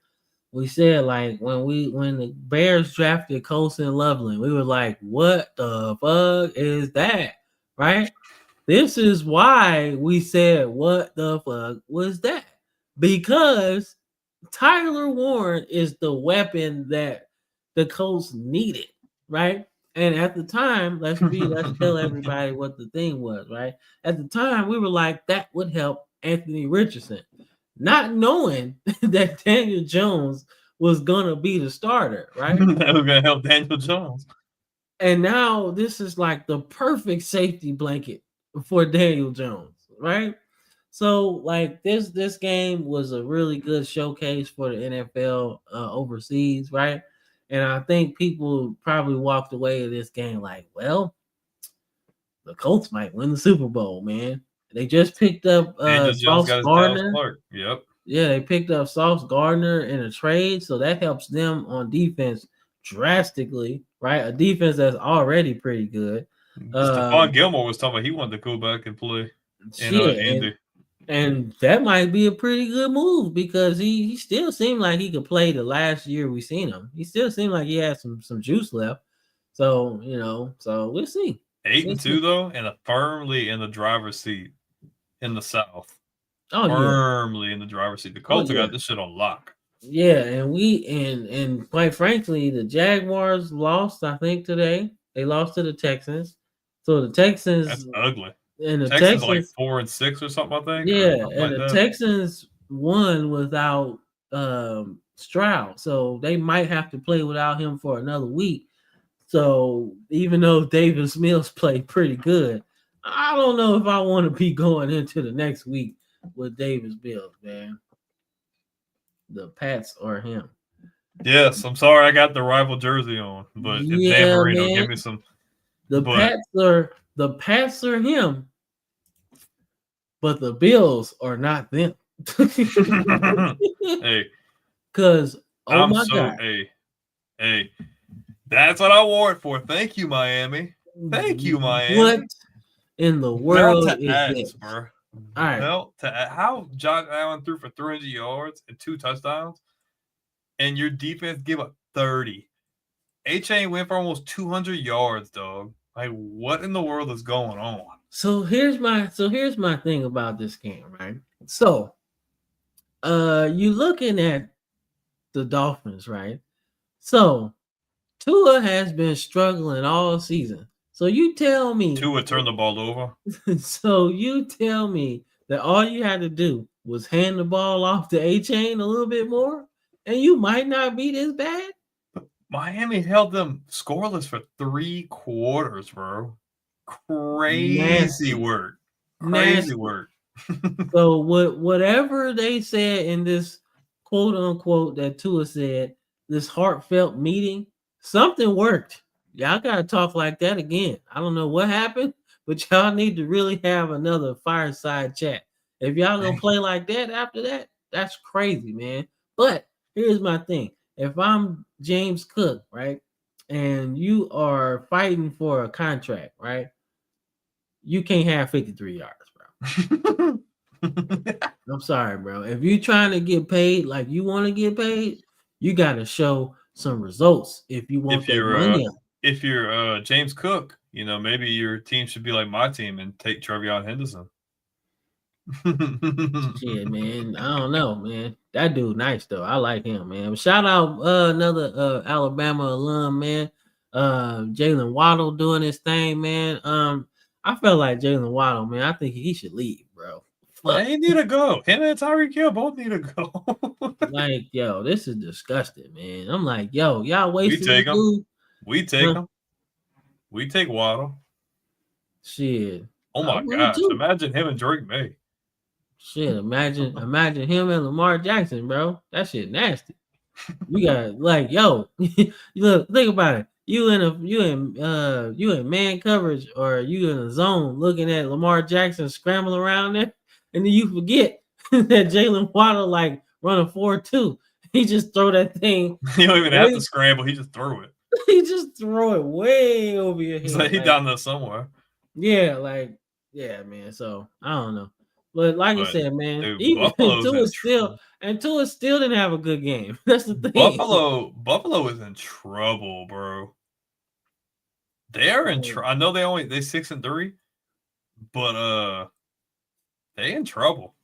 We said, like, when the Bears drafted Colson Loveland, we were like, what the fuck is that, right? This is why we said, what the fuck was that? Because Tyler Warren is the weapon that the Colts needed, right? And at the time, let's tell everybody what the thing was, right? At the time, we were like, that would help Anthony Richardson, not knowing that Daniel Jones was gonna be the starter, right? That was gonna help Daniel Jones. And now this is like the perfect safety blanket for Daniel Jones, right? So, like, this game was a really good showcase for the NFL overseas, right? And I think people probably walked away of this game like, well, the Colts might win the Super Bowl, man. They just picked up Sauce Gardner. Yep. Yeah, they picked up Sauce Gardner in a trade, so that helps them on defense drastically, right? A defense that's already pretty good. Stephon Gilmore was talking about he wanted to go back and play in Indy. And that might be a pretty good move because he still seemed like he could play the last year we seen him. He still seemed like he had some juice left. So, so we'll see. 8-2 though, and firmly in the driver's seat in the South. Oh, firmly in the driver's seat. The Colts got this shit on lock. Yeah, and quite frankly, the Jaguars lost, I think, today. They lost to the Texans. So the Texans, that's ugly. And the Texans like 4-6 or something, I think. Yeah, and the Texans won without Stroud, so they might have to play without him for another week. So even though Davis Mills played pretty good, I don't know if I want to be going into the next week with Davis Mills, man. The Pats or him. Yes, I'm sorry I got the rival jersey on, but if Dan Marino give me some. The Pats are him, but the Bills are not them. Hey, because my God, hey, that's what I wore it for. Thank you, Miami. Thank you, Miami. What in the world is this, bro? All right. How Josh Allen threw for 300 yards and 2 touchdowns, and your defense gave up 30. A-Chain went for almost 200 yards, dog. Like, what in the world is going on? So here's my thing about this game, right? So, you looking at the Dolphins, right? So, Tua has been struggling all season. So you tell me Tua turned the ball over. So you tell me that all you had to do was hand the ball off to A-Chain a little bit more, and you might not be this bad. Miami held them scoreless for 3 quarters, bro. Crazy work. So whatever they said in this quote unquote that Tua said, this heartfelt meeting, something worked. Y'all gotta talk like that again. I don't know what happened, but y'all need to really have another fireside chat. If y'all gonna play like that after that, that's crazy, man. But here's my thing. If I'm James Cook, right, and you are fighting for a contract, right, you can't have 53 yards, bro. I'm sorry, bro. If you're trying to get paid like you want to get paid, you got to show some results if you want that money. If you're James Cook, maybe your team should be like my team and take TreVeyon Henderson. Shit, man. I don't know, man. That dude nice though. I like him, man. Shout out another Alabama alum, man. Jalen Waddle doing his thing, man. I felt like Jalen Waddle, man. I think he should leave, bro. Fuck. They need to go. Him and Tyreek Hill both need to go. Like, yo, this is disgusting, man. I'm like, yo, y'all We wasting take this him. dude. We take him. We take Waddle. Shit. Oh my gosh! Imagine him and Drake May. Shit, imagine him and Lamar Jackson, bro. That shit nasty. You got like, yo, look, think about it. You in man coverage or you in a zone looking at Lamar Jackson scrambling around there, and then you forget that Jalen Waddle like run a 4.2. He just throw that thing. You don't even have to scramble. He just threw it. He just throw it way over your head. He's like, he down there somewhere. Yeah, like, yeah, man. So I don't know. But like I said, man, dude, even Tua still didn't have a good game. That's the thing. Buffalo is in trouble, bro. They're in trouble. I know they 6-3, but they in trouble.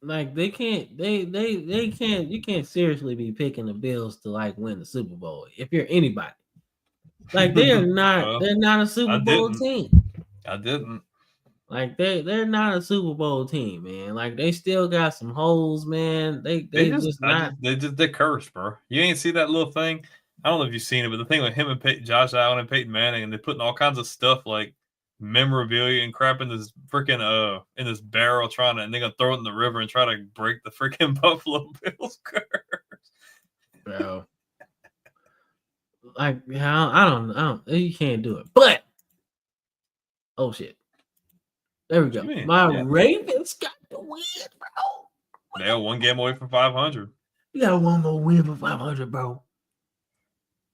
Like they can't you can't seriously be picking the Bills to like win the Super Bowl if you're anybody. Like they're not a Super Bowl team. I didn't. Like they're not a Super Bowl team, man. Like they still got some holes, man. They're cursed, bro. You ain't see that little thing. I don't know if you've seen it, but the thing with him and Josh Allen and Peyton Manning, and they're putting all kinds of stuff like memorabilia and crap in this freaking in this barrel, and they're gonna throw it in the river and try to break the freaking Buffalo Bills curse. Bro. Like I don't you can't do it. But oh shit. There we go. Ravens got the win, bro. They are one game away from 500. We got one more win for 500, bro.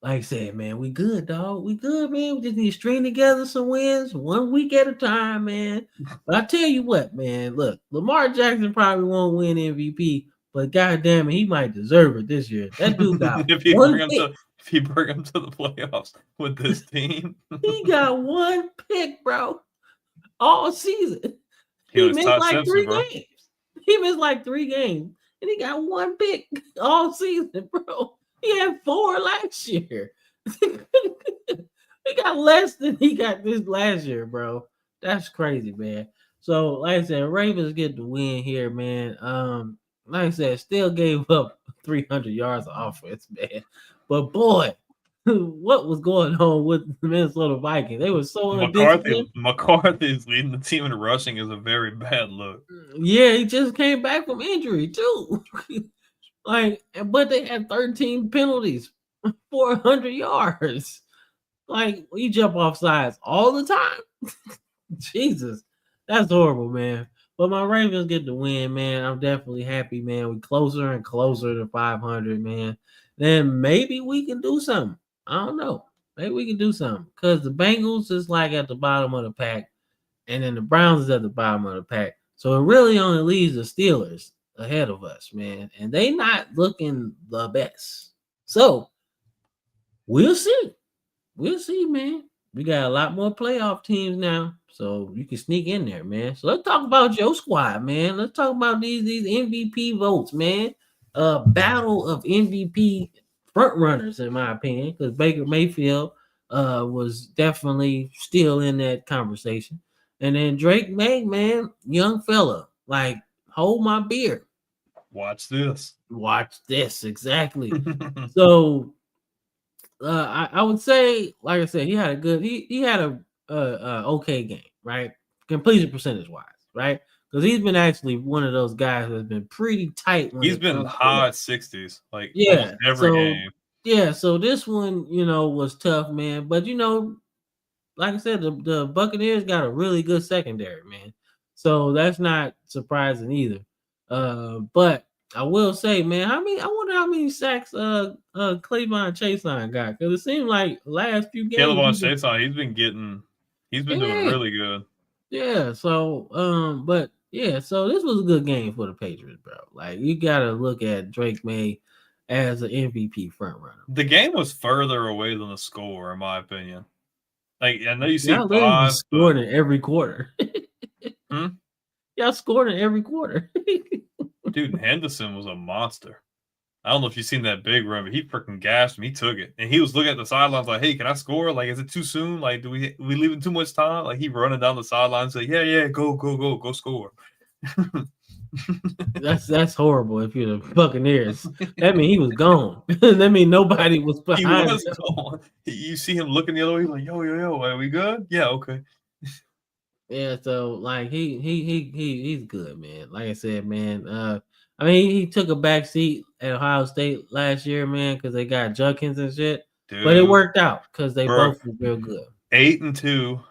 Like I said, man, we good, dog. We good, man. We just need to string together some wins 1 week at a time, man. But I tell you what, man, look, Lamar Jackson probably won't win MVP, but goddamn it, he might deserve it this year. That dude got if you bring him to the playoffs with this team. He got one pick, bro. All season. He missed like 3 games. He missed like 3 games. And he got one pick all season, bro. He had 4 last year. He got less than he got this last year, bro. That's crazy, man. So, like I said, Ravens get the win here, man. Like I said, still gave up 300 yards of offense, man. But boy, what was going on with the Minnesota Vikings? They were so McCarthy's leading the team in rushing is a very bad look. Yeah, he just came back from injury too. But they had 13 penalties, 400 yards. Like we jump off sides all the time. Jesus, that's horrible, man. But my Ravens get the win, man. I'm definitely happy, man. We're closer and closer to 500, man. Then maybe we can do something. I don't know. Maybe we can do something because the Bengals is like at the bottom of the pack, and then the Browns is at the bottom of the pack. So it really only leaves the Steelers ahead of us, man, and they not looking the best. So we'll see. We'll see, man. We got a lot more playoff teams now, so you can sneak in there, man. So let's talk about your squad, man. Let's talk about these MVP votes, man. Battle of MVP front runners, in my opinion, because Baker Mayfield was definitely still in that conversation. And then Drake May, man, young fella, like, hold my beer. Watch this. Exactly. So I would say, like I said, he had a good, he had a okay game, right? Completion percentage wise, right? Because he's been actually one of those guys that's been pretty tight. He's been high 60s, like every game. Yeah, so this one, was tough, man. But like I said, the Buccaneers got a really good secondary, man. So that's not surprising either. But I will say, man, I wonder how many sacks Clavon Chaisson got, because it seemed like last few games. Clavon Chaisson, he's been doing really good. Yeah. So but yeah, so this was a good game for the Patriots, bro. Like you gotta look at Drake May as an MVP front runner. The game was further away than the score, in my opinion. Like I know you see y'all scored in every quarter. Y'all scored in every quarter. Dude, Henderson was a monster. I don't know if you've seen that big run, but he freaking gashed him. He took it, and he was looking at the sidelines like, "Hey, can I score? Like, is it too soon? Like, do we leaving too much time?" Like, he running down the sidelines, like, "Yeah, go score." That's horrible. If you're the Buccaneers, that mean he was gone. That mean nobody was He behind was him. gone. You see him looking the other way, like, yo, are we good? Yeah, okay. Yeah, so like he's good, man. Like I said, man. I mean he took a back seat at Ohio State last year, man, because they got Junkins and shit. But it Dude, worked out because they bro, both were real good. 8-2,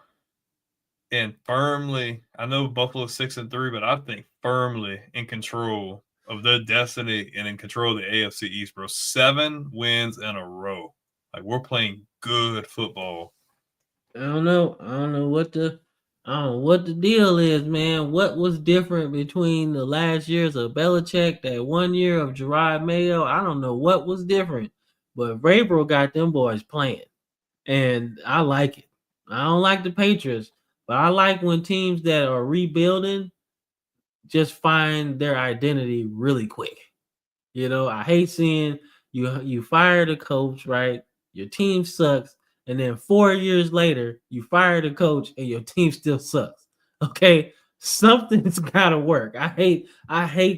and firmly. I know Buffalo's 6-3, but I think firmly in control of their destiny and in control of the AFC East, bro. 7 wins in a row. Like, we're playing good football. I don't know what the deal is, man. What was different between the last years of Belichick, that 1 year of Gerard Mayo? I don't know what was different, but Vrabel got them boys playing, and I like it. I don't like the Patriots, but I like when teams that are rebuilding just find their identity really quick. You know, I hate seeing you fire the coach, right? Your team sucks, and then 4 years later, you fire the coach and your team still sucks. Okay, something's gotta work. I hate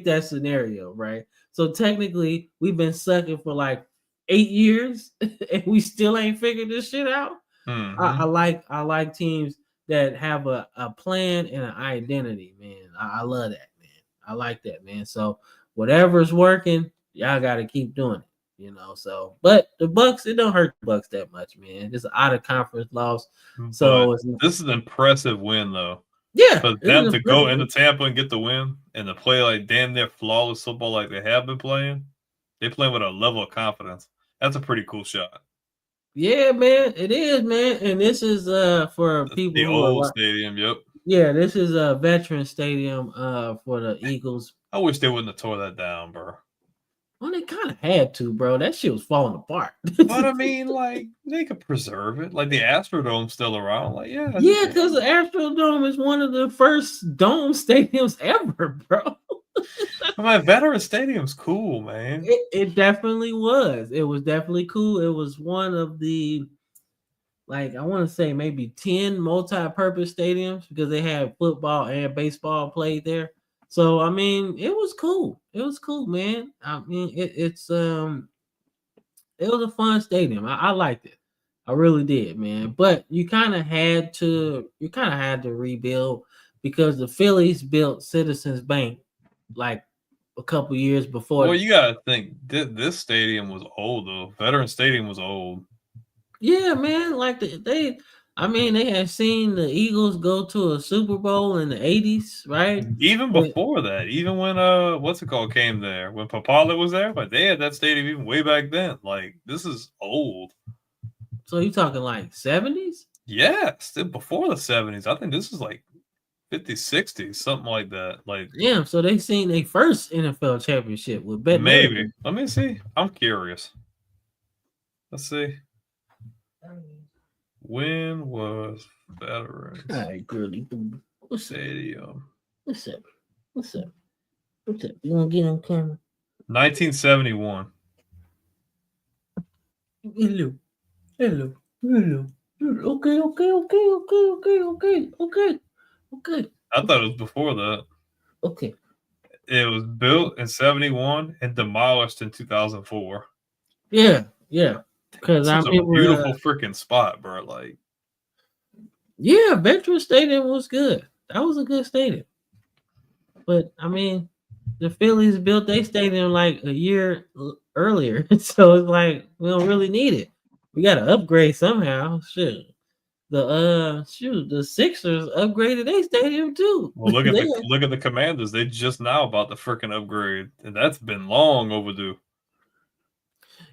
that scenario, right? So technically, we've been sucking for like 8 years, and we still ain't figured this shit out. I like teams that have a plan and an identity, man. I love that, man. I like that, man. So whatever's working, y'all got to keep doing it, you know. So, but the Bucks, it don't hurt the Bucks that much, man. It's an out of conference loss, so But this is an impressive win, though. yeah, For them to go into Tampa and get the win and to play like damn near flawless football like they have been playing, they play with a level of confidence. That's a pretty cool shot. Yeah, man, it is, man. And this is for people The who old are stadium, yep. yeah, this is a veteran stadium for the Eagles. I wish they wouldn't have tore that down, bro. Well, they kind of had to, bro. That shit was falling apart. But I mean, like, they could preserve it. Like, the Astrodome's still around. Like, yeah. Yeah, because the Astrodome is one of the first dome stadiums ever, bro. My veteran stadium's cool, man. It definitely was. It was definitely cool. It was one of the, like, I want to say maybe 10 multi-purpose stadiums because they had football and baseball played there. So I mean, it was cool. It was cool, man. I mean, it was a fun stadium. I liked it. I really did, man. But you kind of had to rebuild because the Phillies built Citizens Bank like a couple years before. Well, you gotta think this stadium was old though. Veteran Stadium was old. Yeah, man. Like they had seen the Eagles go to a Super Bowl in the 80s, right? Even before that, even when what's it called came there, when Papala was there, but they had that stadium even way back then. Like, this is old. So you talking like 70s? Yeah, still before the 70s. I think this is like 50s, 60s, something like that. Like, yeah, so they seen their first NFL championship with Bet maybe. Let me see. I'm curious. Let's see. When was Veterans Hi, girly. What's up? Stadium? What's up? What's up? What's up? You want to get on camera? 1971. Hello. Hello. Hello. Okay. I thought it was before that. Okay. It was built in 71 and demolished in 2004. Yeah. Because It's a beautiful freaking spot, bro. Like, yeah, Veterans Stadium was good. That was a good stadium. But I mean, the Phillies built their stadium like a year earlier, so it's like we don't really need it. We got to upgrade somehow. Shit. The Sixers upgraded their stadium too. well, look at the Commanders. They just now about the freaking upgrade, and that's been long overdue.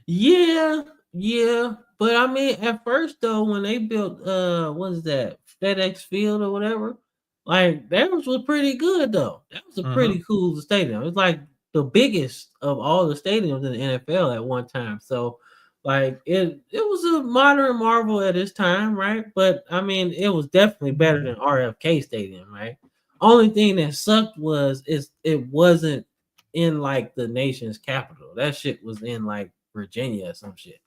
Yeah. But I mean, at first though, when they built what is that, FedEx Field or whatever, like that was pretty good though. That was a pretty cool stadium. It's like the biggest of all the stadiums in the NFL at one time. So like it was a modern marvel at its time, right? But I mean, it was definitely better than RFK Stadium, right? Only thing that sucked was it wasn't in like the nation's capital. That shit was in like Virginia or some shit.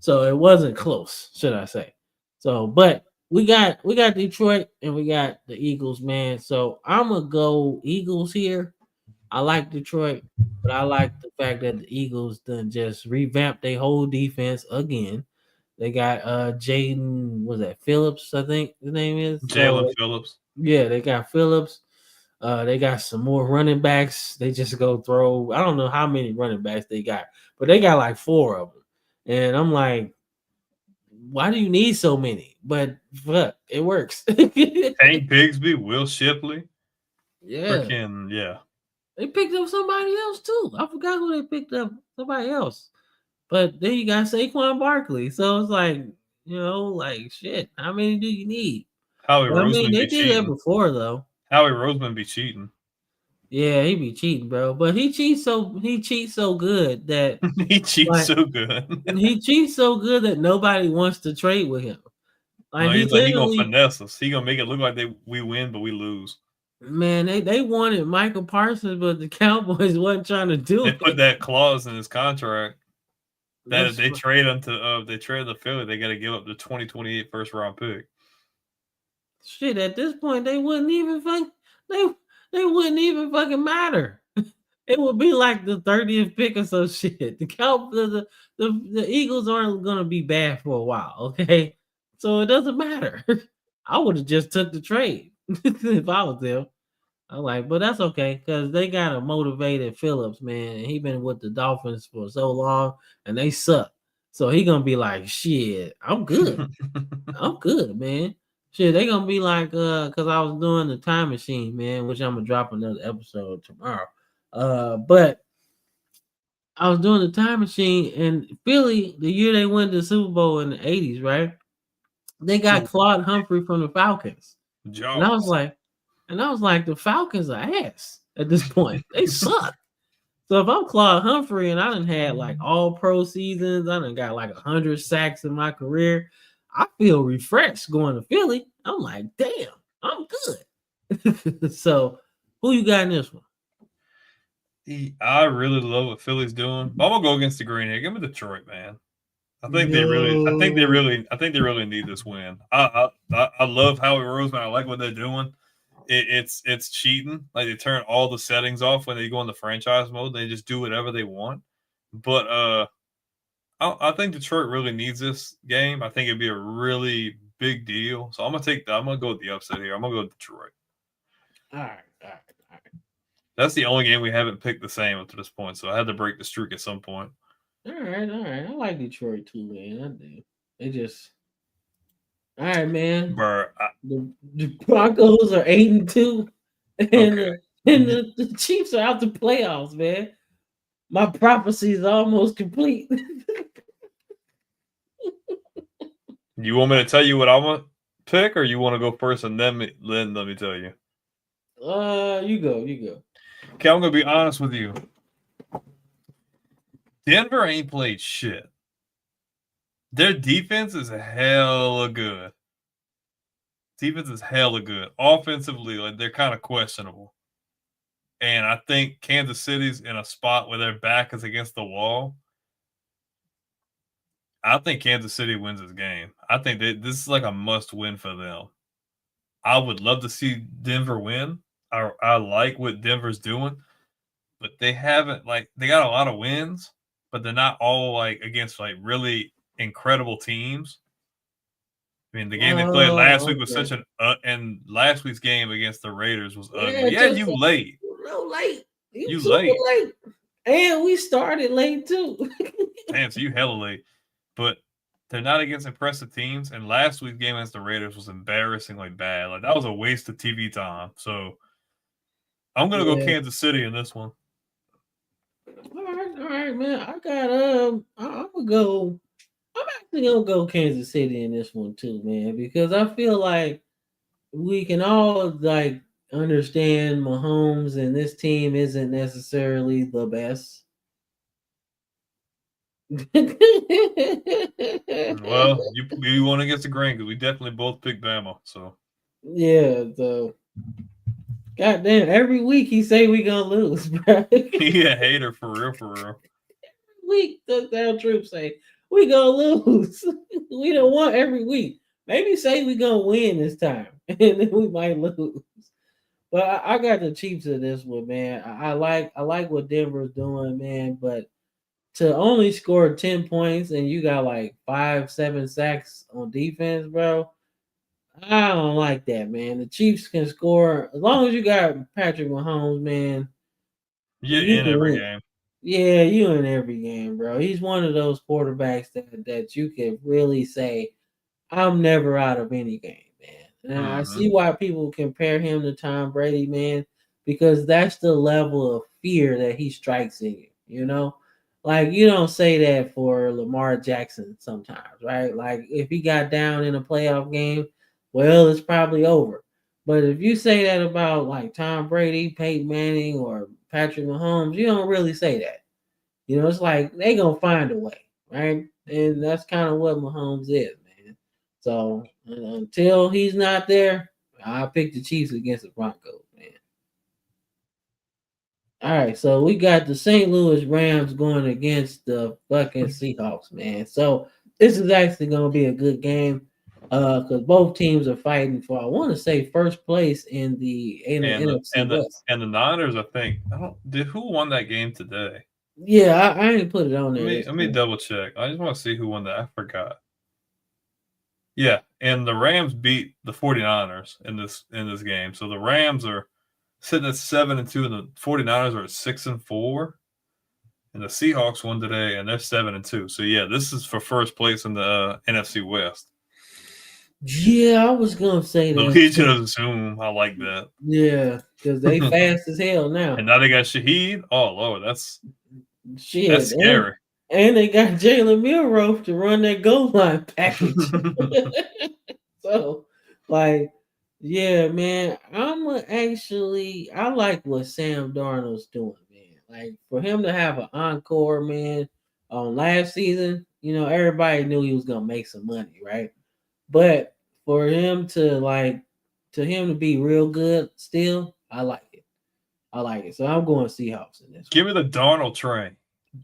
So it wasn't close, should I say. So, but we got Detroit and we got the Eagles, man. So I'm gonna go Eagles here. I like Detroit, but I like the fact that the Eagles done just revamped their whole defense again. They got Jaden, was that Phillips? I think his name is. Jalen So Phillips. yeah, they got Phillips. They got some more running backs. They just go throw. I don't know how many running backs they got, but they got like 4 of them. And I'm like, why do you need so many? But fuck, it works. Hank Bigsby, Will Shipley. Yeah. Freaking, yeah. They picked up somebody else too. I forgot who they picked up. Somebody else. But then you got Saquon Barkley. So it's like, like shit. How many do you need? Howie But, I mean, Roseman they be did that cheating. before though. Howie Roseman be cheating. Yeah, he be cheating, bro. But he cheats so good that He cheats like, so good. he cheats so good that nobody wants to trade with him. Like No, he he's like he gonna literally, finesse us. He gonna make it look like we win, but we lose. man, they wanted Michael Parsons, but the Cowboys wasn't trying to do They it. put that clause in his contract that if That's they fu- trade him to they trade the Philly, they got to give up the 2028 first round pick. shit. At this point, they wouldn't even they wouldn't even fucking matter. It would be like the 30th pick or some shit. The Eagles aren't gonna be bad for a while, okay? So it doesn't matter. I would have just took the trade if I was them. I'm like, but that's okay because they got a motivated Phillips, man. And he been with the Dolphins for so long, and they suck. So he gonna be like, shit, I'm good. I'm good, man. Shit, they gonna be like, cause I was doing the time machine, man, which I'm gonna drop another episode tomorrow. But I was doing the time machine and Philly, the year they went to the Super Bowl in the 80s, right? They got Claude Humphrey from the Falcons. And I was Jaws. like, the Falcons are ass at this point. They suck. So if I'm Claude Humphrey and I done had like all pro seasons, I done got like 100 sacks in my career, I feel refreshed going to Philly. I'm like, damn, I'm good. So who you got in this one? I really love what Philly's doing. But I'm gonna go against the Green Egg. Give me Detroit, man. I think they really need this win. I love Howie Roseman. I like what they're doing. It's cheating. Like they turn all the settings off when they go into franchise mode. They just do whatever they want. But I think Detroit really needs this game. I think it'd be a really big deal. So I'm gonna go with the upset here. I'm gonna go with Detroit. All right. That's the only game we haven't picked the same up to this point. So I had to break the streak at some point. All right. I like Detroit too, man. I do. They just all right, man. The Broncos are 8-2, and Okay. the Chiefs are out the playoffs, man. My prophecy is almost complete. You want me to tell you what I'm gonna pick, or you want to go first and then let me tell you? You go. Okay, I'm gonna be honest with you. Denver ain't played shit. Their defense is hella good. Offensively, like they're kind of questionable. And I think Kansas City's in a spot where their back is against the wall. I think Kansas City wins this game. I think this is like a must-win for them. I would love to see Denver win. I like what Denver's doing, but they haven't they got a lot of wins, but they're not all like against like really incredible teams. I mean, the game they played last week was such and last week's game against the Raiders was ugly. Yeah, you late. Real late. You super late. And we started late too. Damn, so you hella late. But they're not against impressive teams. And last week's game against the Raiders was embarrassingly bad. Like that was a waste of TV time. So I'm gonna go Kansas City in this one. All right, man. I got I'm actually gonna go Kansas City in this one too, man, because I feel like we can all like understand Mahomes and this team isn't necessarily the best. Well, you won against the grain because we definitely both picked Bama. So yeah, so Goddamn, every week he say we gonna lose, bro. He a hater for real, for real. Week touchdown troops say we gonna lose. We don't want every week. Maybe say we gonna win this time, and then we might lose. But I got the Chiefs in this one, man. I like what Denver's doing, man. But to only score 10 points and you got like 5, 7 sacks on defense, bro. I don't like that, man. The Chiefs can score as long as you got Patrick Mahomes, man. Yeah, You in can every win. game. Yeah, you in every game, bro. He's one of those quarterbacks that you can really say, I'm never out of any game, man. And I Hmm. see why people compare him to Tom Brady, man, because that's the level of fear that he strikes in you, you know? Like you don't say that for Lamar Jackson sometimes, right? Like if he got down in a playoff game, well, it's probably over. But if you say that about like Tom Brady, Peyton Manning, or Patrick Mahomes, you don't really say that. You know, it's like they gonna find a way, right? And that's kind of what Mahomes is, man. So until he's not there, I pick the Chiefs against the Broncos, man. All right, so we got the St. Louis Rams going against the fucking Seahawks, man. So this is actually gonna be a good game, because both teams are fighting for I want to say first place in the And the NFC West. and the Niners, I think. I don't. Did who won that game today? Yeah, I ain't put it on there. Let me double check. I just want to see who won that. I forgot. Yeah, and the Rams beat the 49ers in this game. So the Rams are sitting at 7-2, and the 49ers are at 6-4. And the Seahawks won today, and they're 7-2. So yeah, this is for first place in the NFC West. Yeah, I was gonna say The that. Legion of Zoom, I like that. Yeah, because they fast as hell now. And now they got Shaheed. Oh Lord, that's Shit, scary. and they got Jalen Milroe to run that goal line package. So, like, yeah, man, I like what Sam Darnold's doing, man. Like for him to have an encore, man, on last season, you know, everybody knew he was gonna make some money, right? But for him to be real good still, I like it. I like it. So I'm going Seahawks in this Give me the Darnold train.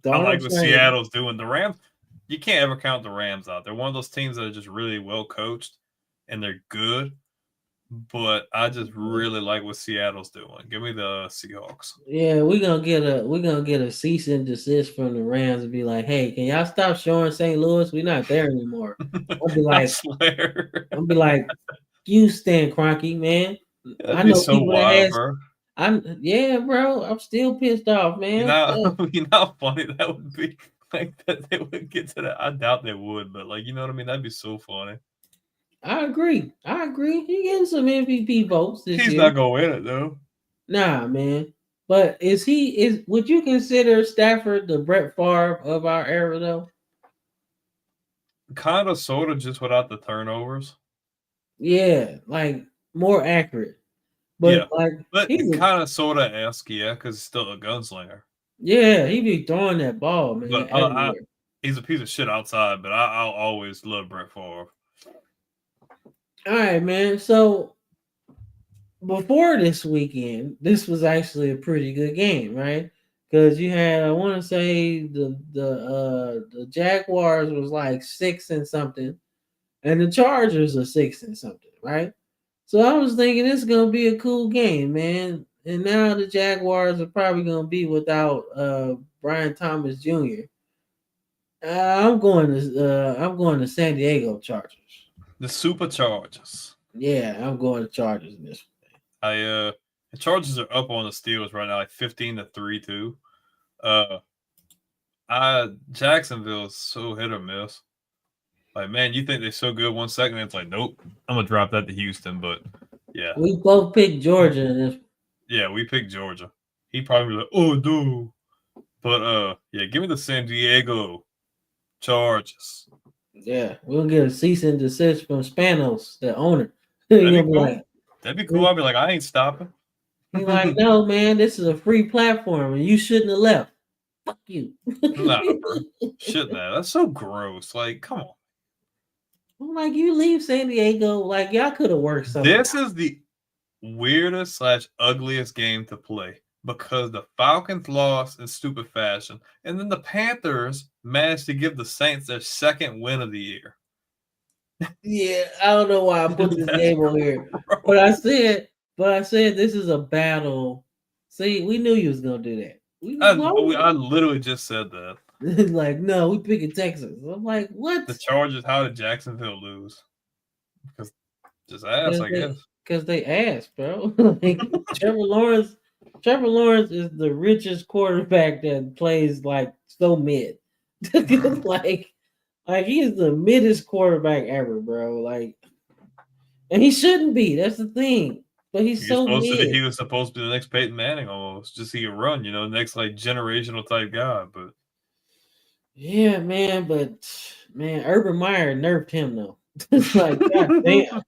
one. I like Donald what Trump. Seattle's doing. The Rams, you can't ever count the Rams out. They're one of those teams that are just really well coached and they're good. But I just really like what Seattle's doing. Give me the Seahawks. Yeah, we're gonna get a cease and desist from the Rams and be like, hey, can y'all stop showing St. Louis? We're not there anymore. I'll be I like, swear. you Stan Kroenke, man. I That'd be know so people that wild, has bro. yeah, bro. I'm still pissed off, You man. know, you know how funny that would be. Like that they would get to that. I doubt they would, but like you know what I mean. That'd be so funny. I agree. I agree. He getting some MVP votes this He's year. not gonna win it though. Nah, man. But would you consider Stafford the Brett Favre of our era though? Kind of, sort of, just without the turnovers. Yeah, like more accurate. But Yeah, like but he's a, kind of, sort of esque, yeah, because he's still a gunslinger. yeah, he be throwing that ball, man, But everywhere. he's a piece of shit outside. But I'll always love Brett Favre. All right, man. So before this weekend, this was actually a pretty good game, right? Because you had, I want to say the Jaguars was like 6 and something, and the Chargers are 6 and something, right? So I was thinking it's gonna be a cool game, man. And now the Jaguars are probably gonna be without Brian Thomas Jr. I'm going to San Diego Chargers. The Superchargers. Yeah, I'm going to Chargers in this. The Chargers are up on the Steelers right now, like 15-3 too. Jacksonville's so hit or miss. Like, man, you think they're so good 1 second, and it's like, nope, I'm gonna drop that to Houston. But yeah, We both picked Georgia in this. yeah, we picked Georgia. He probably like, oh no, but yeah, give me the San Diego Chargers. Yeah, we'll get a cease and desist from Spanos, the owner. That'd He'll be be cool. like, That'd be cool. I'd be like, I ain't stopping. he's like, no, man, this is a free platform, and you shouldn't have left. Fuck you. Nah, bro. Shouldn't have. That's so gross. Like, come on. I'm like, you leave San Diego, like y'all could have worked something. This is the weirdest / ugliest game to play because the Falcons lost in stupid fashion, and then the Panthers managed to give the Saints their second win of the year. Yeah, I don't know why I put this That's game on here, but I said this is a battle. See, we knew you was gonna do that. I literally just said that. Like, no, we picking Texas. I'm like, what? The Chargers, how did Jacksonville lose? Because just ass, I guess. Because they asked, bro. Like, Trevor Lawrence is the richest quarterback that plays like so mid. like he is the middest quarterback ever, bro. Like, and he shouldn't be. That's the thing. But he's so mid. He was supposed to be the next Peyton Manning almost. Just he could run, next like generational type guy. But yeah, man. But man, Urban Meyer nerfed him though. It's like, god damn.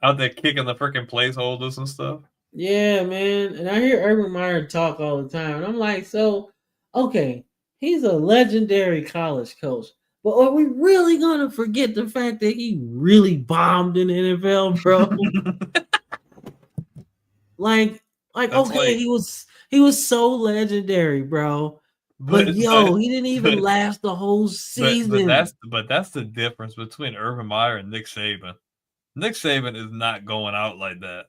Out there kicking the freaking placeholders and stuff. Yeah, man. And I hear Urban Meyer talk all the time. And I'm like, so, okay, he's a legendary college coach. But are we really going to forget the fact that he really bombed in the NFL, bro? he was so legendary, bro. But he didn't even last the whole season. But that's the difference between Urban Meyer and Nick Saban. Nick Saban is not going out like that.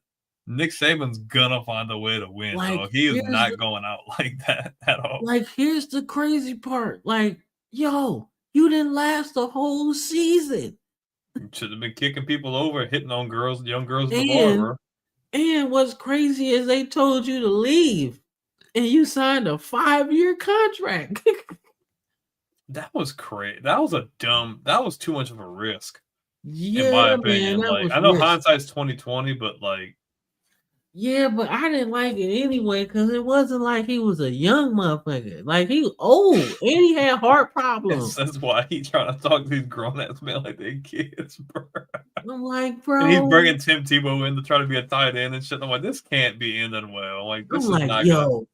Nick Saban's gonna find a way to win. Like, he is not going out like that at all. Like, here's the crazy part. Like, you didn't last the whole season. You should have been kicking people over, hitting on young girls in the bar, bro. And what's crazy is they told you to leave. And you signed a 5-year contract. That was crazy. That was too much of a risk. Yeah, in my opinion. Man, like, I know hindsight's 20/20, but like, yeah, but I didn't like it anyway because it wasn't like he was a young motherfucker. Like, he was old and he had heart problems. That's why he's trying to talk to these grown ass men like they kids, bro. I'm like, bro. And he's bringing Tim Tebow in to try to be a tight end and shit. I'm like, this can't be ending well. Like, this is not good.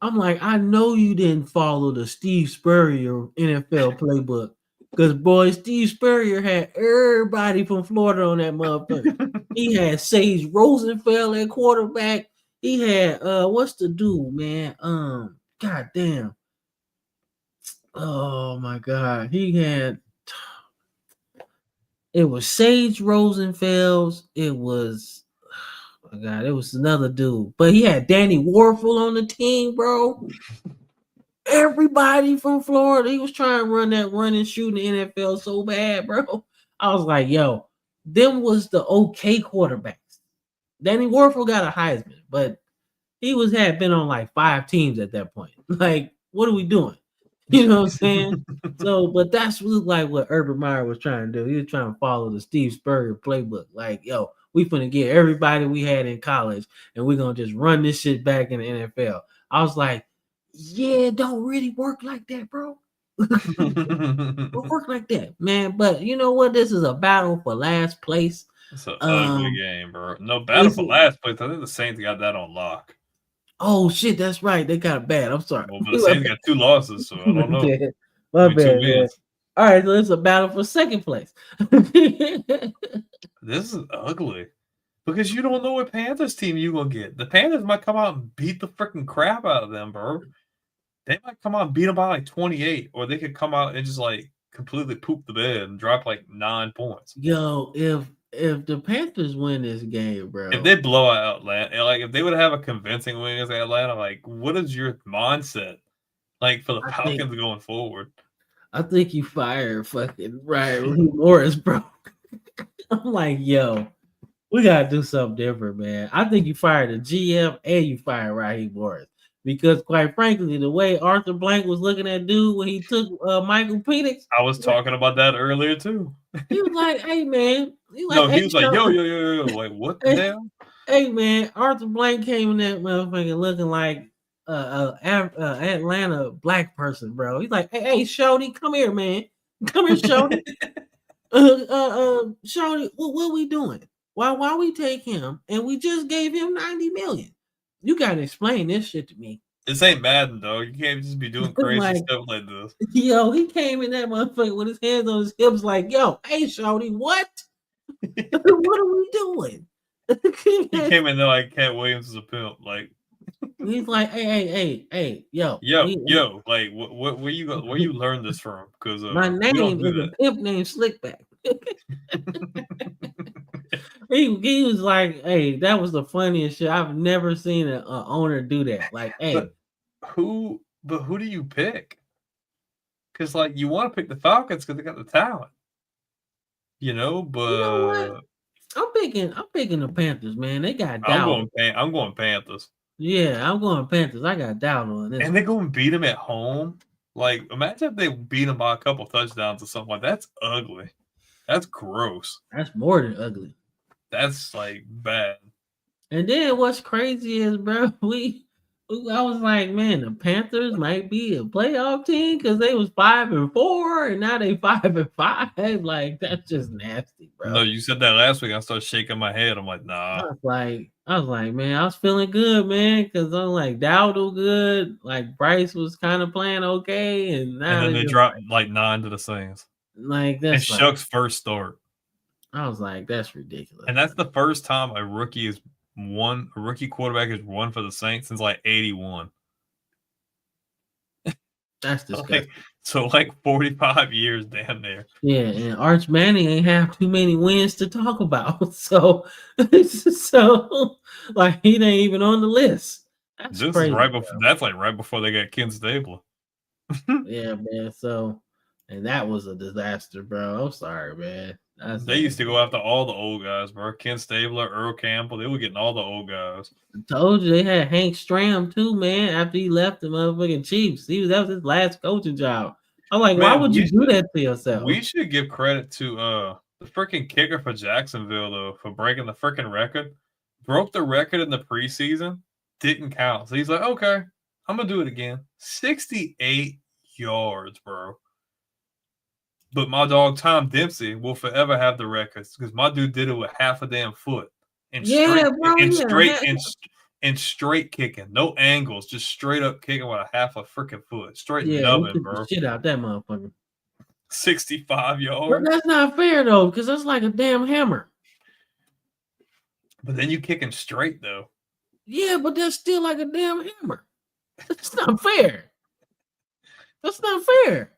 I'm like, I know you didn't follow the Steve Spurrier NFL playbook. Because, boy, Steve Spurrier had everybody from Florida on that motherfucker. He had Sage Rosenfeld at quarterback. He had, what's the dude, man? God damn. Oh, my God. He had, it was Sage Rosenfeld. It was, oh, my God, it was another dude. But he had Danny Warfel on the team, bro. Everybody from Florida, he was trying to run that run and shoot in the NFL so bad, bro. I was like, them was the okay quarterbacks. Danny Warfel got a Heisman, but he had been on like 5 teams at that point. Like, what are we doing? You know what I'm saying? But that's like what Urban Meyer was trying to do. He was trying to follow the Steve Spurrier playbook. Like, we finna get everybody we had in college, and we're gonna just run this shit back in the NFL. I was like, yeah, it don't really work like that, bro. Don't work like that, man. But you know what? This is a battle for last place. It's an ugly game, bro. No battle for last place. I think the Saints got that on lock. Oh shit, that's right. They got it bad. I'm sorry. Well, but the Saints got 2 losses, so I don't know. My bad, man. All right, so it's a battle for second place. This is ugly. Because you don't know what Panthers team you're going to get. The Panthers might come out and beat the freaking crap out of them, bro. They might come out and beat them by like 28, or they could come out and just like completely poop the bed and drop like 9 points. If the Panthers win this game, bro. If they blow out Atlanta, like if they would have a convincing win against Atlanta, like what is your mindset like for the Falcons going forward? I think you fired fucking Ryan Morris, bro. I'm like, we gotta do something different, man. I think you fired the GM and you fired Raheem Morris. Because quite frankly, the way Arthur Blank was looking at dude when he took Michael Penix. I was talking about that earlier too. He was like, hey man. He was like, yo. Like, what the hell? Hey man, Arthur Blank came in that motherfucker looking like Atlanta black person, bro. He's like, hey, Shorty, come here, man. Come here, Shorty. Shorty, what we doing? Why we take him and we just gave him $90 million? You gotta explain this shit to me. This ain't Madden, though. You can't just be doing crazy stuff like this. He came in that motherfucker with his hands on his hips, like, hey, Shorty, what? What are we doing? He came in there like Cat Williams is a pimp. Like, He's like, hey, yo, yo, like, where you learn this from? Because my we don't name do is a that. pimp named Slickback. he was like, hey, that was the funniest shit. I've never seen an owner do that. Like, hey, Who do you pick? Because like you want to pick the Falcons because they got the talent, you know But what? I'm picking the Panthers, man. They got I'm doubt. going Panthers, Yeah, I'm going Panthers. I got doubt on this. and they're going to beat them at home. Like, imagine if they beat them by a couple touchdowns or something like that. That's ugly. That's gross. That's more than ugly. That's like bad. And then what's crazy is, bro, I was like, man, the Panthers might be a playoff team because they was 5-4 and now they 5-5. Like, that's just nasty, bro. No, you said that last week. I started shaking my head. I'm like, nah. I was like, man, I was feeling good, man, because I'm like Dowdle good, like Bryce was kind of playing okay, and now And then they dropped like 9 to the Saints. Like And that's Shuck's first start. I was like, that's ridiculous. And that's the first time a rookie quarterback has won for the Saints since like 81. That's disgusting. Like 45 years damn near. Yeah, and Arch Manning ain't have too many wins to talk about. So like he ain't even on the list. That's crazy. Is right before that's like right before they got Ken Stabler. Yeah, man. So and that was a disaster, bro. I'm sorry, man. They used to go after all the old guys, bro. Ken Stabler, Earl Campbell, they were getting all the old guys. I told you they had Hank Stram too, man. After he left the motherfucking Chiefs, that was his last coaching job. I'm like, man, why would you do that to yourself? We should give credit to the freaking kicker for Jacksonville though for breaking the freaking record. Broke the record in the preseason, didn't count. So he's like, okay, I'm gonna do it again. 68 yards, bro. But my dog Tom Dempsey will forever have the records because my dude did it with half a damn foot and straight kicking, no angles, just straight up kicking with a half a freaking foot, straight nubbing, bro. Shit out that motherfucker. 65 yards. But that's not fair though, because that's like a damn hammer. But then you kicking straight though. Yeah, but that's still like a damn hammer. That's not fair. That's not fair.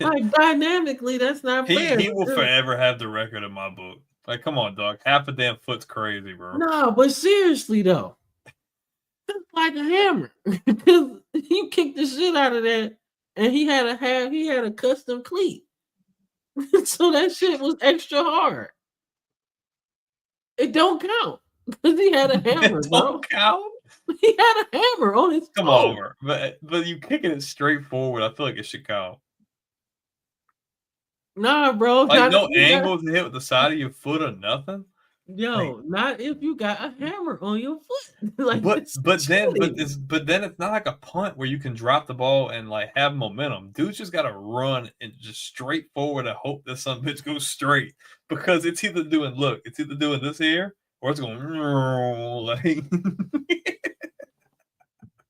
Like dynamically, that's not fair. He will forever have the record in my book. Like, come on, dog. Half a damn foot's crazy, bro. No, but seriously though, it's like a hammer. Because you kicked the shit out of that, and he had a custom cleat, so that shit was extra hard. It don't count because he had a hammer. It don't count. He had a hammer on his. Come on, but you kicking it straight forward. I feel like it should count. Nah, bro. Like no angles to hit with the side of your foot or nothing. Yo, not if you got a hammer on your foot. Like, but then it's not like a punt where you can drop the ball and like have momentum. Dude's just gotta run and just straight forward and hope that some bitch goes straight because it's either doing this here or it's going like.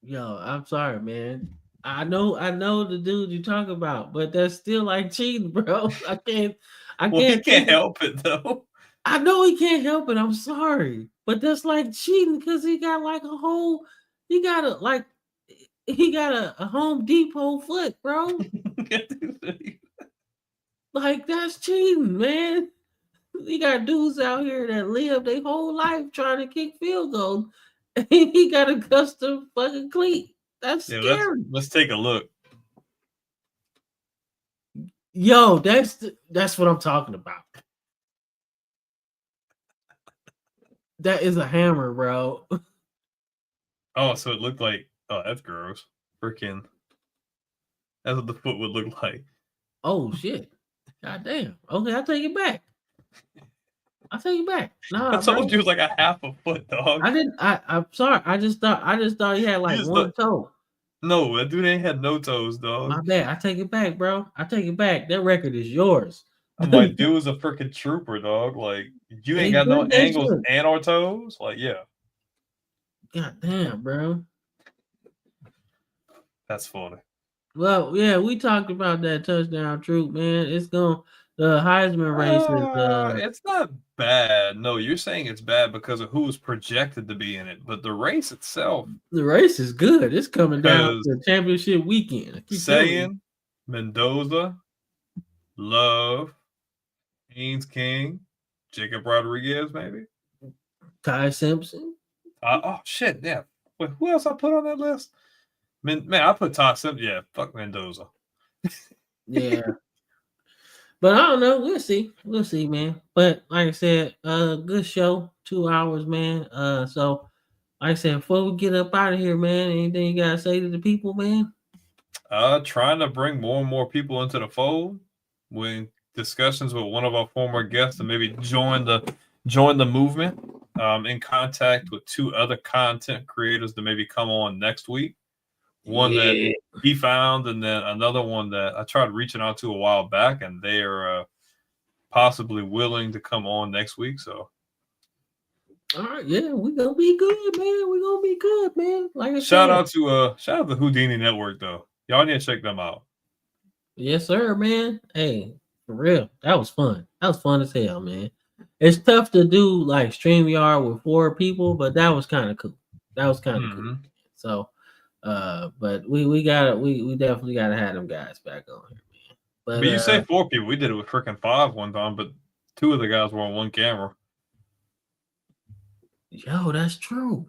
Yo, I'm sorry, man. I know the dude you talk about, but that's still like cheating, bro. He can't help it though. I know he can't help it. I'm sorry, but that's like cheating because he got like he got a Home Depot foot, bro. Like that's cheating, man. We got dudes out here that live their whole life trying to kick field goals, and he got a custom fucking cleat. That's scary. Let's take a look. Yo, that's what I'm talking about. That is a hammer, bro. Oh, so it looked like that's gross. Freaking. That's what the foot would look like. Oh shit. God damn. Okay, I'll take it back. Nah, I told you it was like a half a foot, dog. I'm sorry. I just thought he had like one toe. No, that dude ain't had no toes, dog. My bad. I take it back, bro. I take it back. That record is yours. I'm like, dude was a freaking trooper, dog. Like, you ain't got no angles and or toes. Like, yeah. God damn, bro. That's funny. Well, yeah, we talked about that touchdown troop, man. The Heisman race is It's not bad. No, you're saying it's bad because of who was projected to be in it, but the race itself, the race is good. It's coming down because to championship weekend. I keep telling you. Sayin, Mendoza, Love, Haynes King, Jacob Rodriguez, maybe. Ty Simpson. Oh shit, yeah. Wait, who else I put on that list? Man, I put Todd Simpson. Yeah, fuck Mendoza. Yeah. But I don't know. We'll see. We'll see, man. But like I said, good show. 2 hours, man. So like I said, before we get up out of here, man, anything you gotta say to the people, man? Trying to bring more and more people into the fold. When discussions with one of our former guests to maybe join the movement. In contact with 2 other content creators to maybe come on next week. One that he found, and then another one that I tried reaching out to a while back, and they are possibly willing to come on next week. So, all right, yeah, we gonna be good, man. We gonna be good, man. Like I shout said, out to Houdini Network though. Y'all need to check them out. yes, sir, man. Hey, for real, that was fun. That was fun as hell, man. It's tough to do like StreamYard with 4 people, but that was kind of cool. That was kind of cool. So, but we definitely gotta have them guys back on here, man. But you say 4 people. We did it with freaking 5 one time, but 2 of the guys were on one camera. Yo, that's true.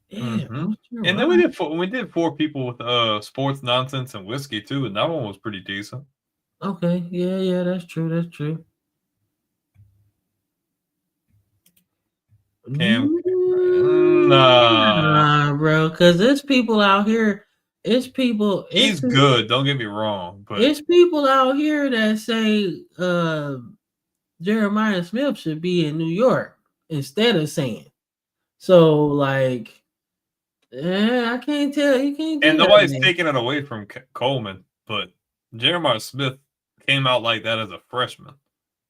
Yeah, that's true. And then we did 4 people with sports nonsense and whiskey too, and that one was pretty decent. Okay, yeah, that's true. That's true. Nah, bro, because there's people out here. It's people. He's good. Don't get me wrong, but it's people out here that say Jeremiah Smith should be in New York instead of saying. So like, I can't tell. You can't. And nobody's taking it away from Coleman, but Jeremiah Smith came out like that as a freshman,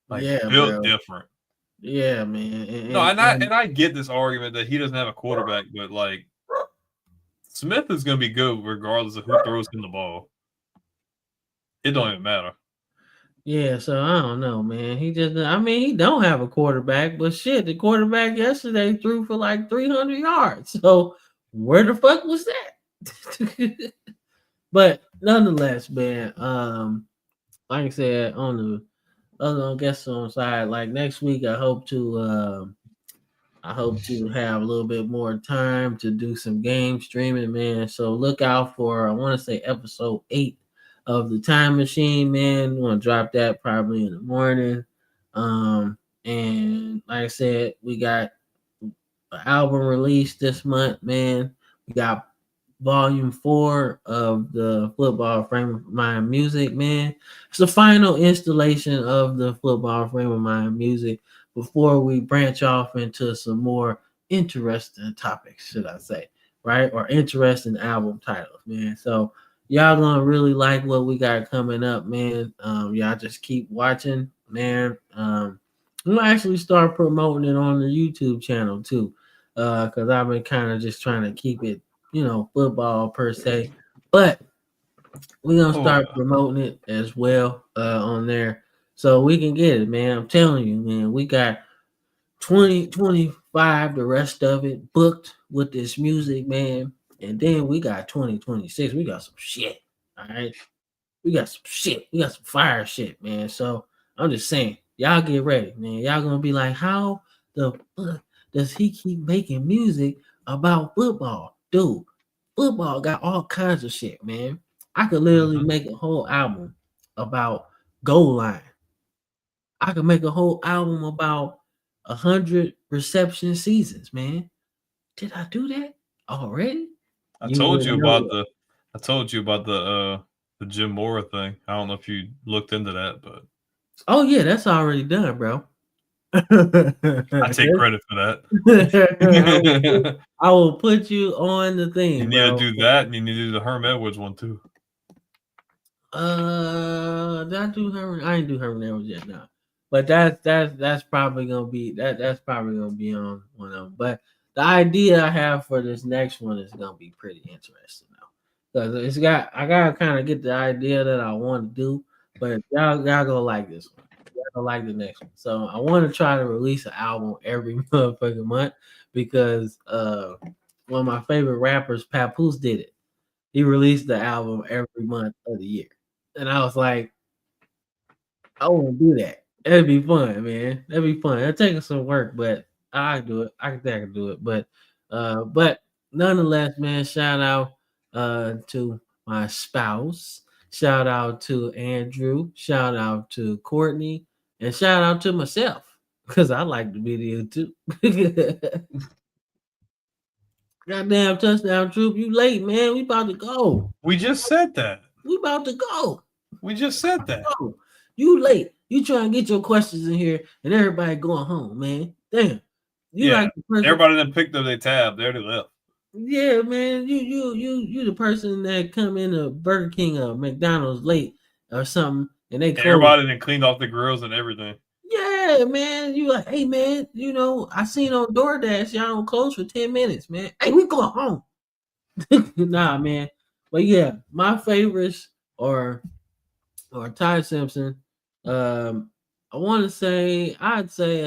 like built different. Yeah, man. No, and I get this argument that he doesn't have a quarterback, but like Smith is going to be good regardless of who throws him the ball. It don't even matter. Yeah, so I don't know, man. He don't have a quarterback, but shit, the quarterback yesterday threw for like 300 yards. So where the fuck was that? But nonetheless, man, like I said, on the other guests on side, like next week, I hope to have a little bit more time to do some game streaming, man. So look out for, I want to say episode 8 of the Time Machine, man. I'm gonna drop that probably in the morning. And like I said, we got an album released this month, man. We got volume 4 of the Football Frame of Mind music, man. It's the final installation of the Football Frame of Mind music before we branch off into some more interesting topics, should I say, right? Or interesting album titles, man. So y'all gonna really like what we got coming up, man. Y'all just keep watching, man. We'll actually start promoting it on the YouTube channel too, because I've been kind of just trying to keep it, football per se, but we're gonna start promoting it as well on there so we can get it, man. I'm telling you, man, we got 2025, the rest of it booked with this music, man, and then we got 2026. We got some shit. All right, we got some shit. We got some fire shit, man. So I'm just saying, y'all get ready, man. Y'all gonna be like, how the fuck does he keep making music about football? Dude, football got all kinds of shit, man. I could literally make a whole album about goal line. I could make a whole album about 100 reception seasons, man. Did I do that already? I told you about the Jim Mora thing. I don't know if you looked into that, but oh yeah, that's already done, bro. I take credit for that. I will put you on the thing. You need to do that, and you need to do the Herm Edwards one too. Did I do Herman? I didn't do Herman Edwards yet, now. But that's probably gonna be that's probably gonna be on one of them. But the idea I have for this next one is gonna be pretty interesting now, because I gotta kind of get the idea that I want to do. But y'all gonna like this one. Y'all gonna like the next one. So I want to try to release an album every motherfucking month because one of my favorite rappers, Papoose, did it. He released the album every month of the year, and I was like, I want to do that. That'd be fun, man. That'd be fun. It'll take some work, but I can do it. I think I can do it. But nonetheless, man, shout out to my spouse. Shout out to Andrew. Shout out to Courtney, and shout out to myself because I like the video too. Goddamn touchdown troop, you late, man. We about to go. We just said that. We about to go. We just said that. Oh, you late. You trying to get your questions in here, and everybody going home, man. Damn. You Yeah, like the person, Everybody then picked up their tab. They already left. yeah, man. You the person that come into Burger King or McDonald's late or something, and they close. Everybody then cleaned off the grills and everything. Yeah, man. You like, hey, man. I seen on DoorDash y'all don't close for 10 minutes, man. Hey, we going home. Nah, man. But yeah, my favorites are Ty Simpson. I want to say I'd say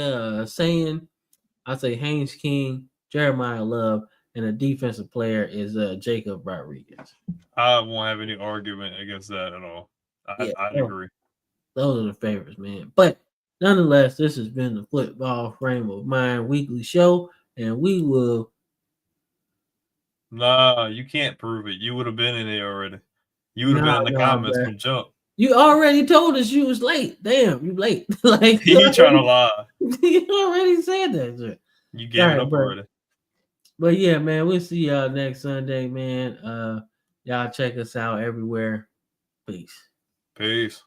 Haynes King, Jeremiah Love, and a defensive player is Jacob Rodriguez. I won't have any argument against that at all. I agree. Those are the favorites, man. But nonetheless, this has been the Football Frame of Mind weekly show, and we will. Nah, you can't prove it. You would have been in there already. You would have been in the comments bro. from jump. You already told us you was late. Damn, you late. Like He trying to lie. You already said that shit. You gave it up already. But yeah, man, we'll see y'all next Sunday, man. Y'all check us out everywhere. Peace. Peace.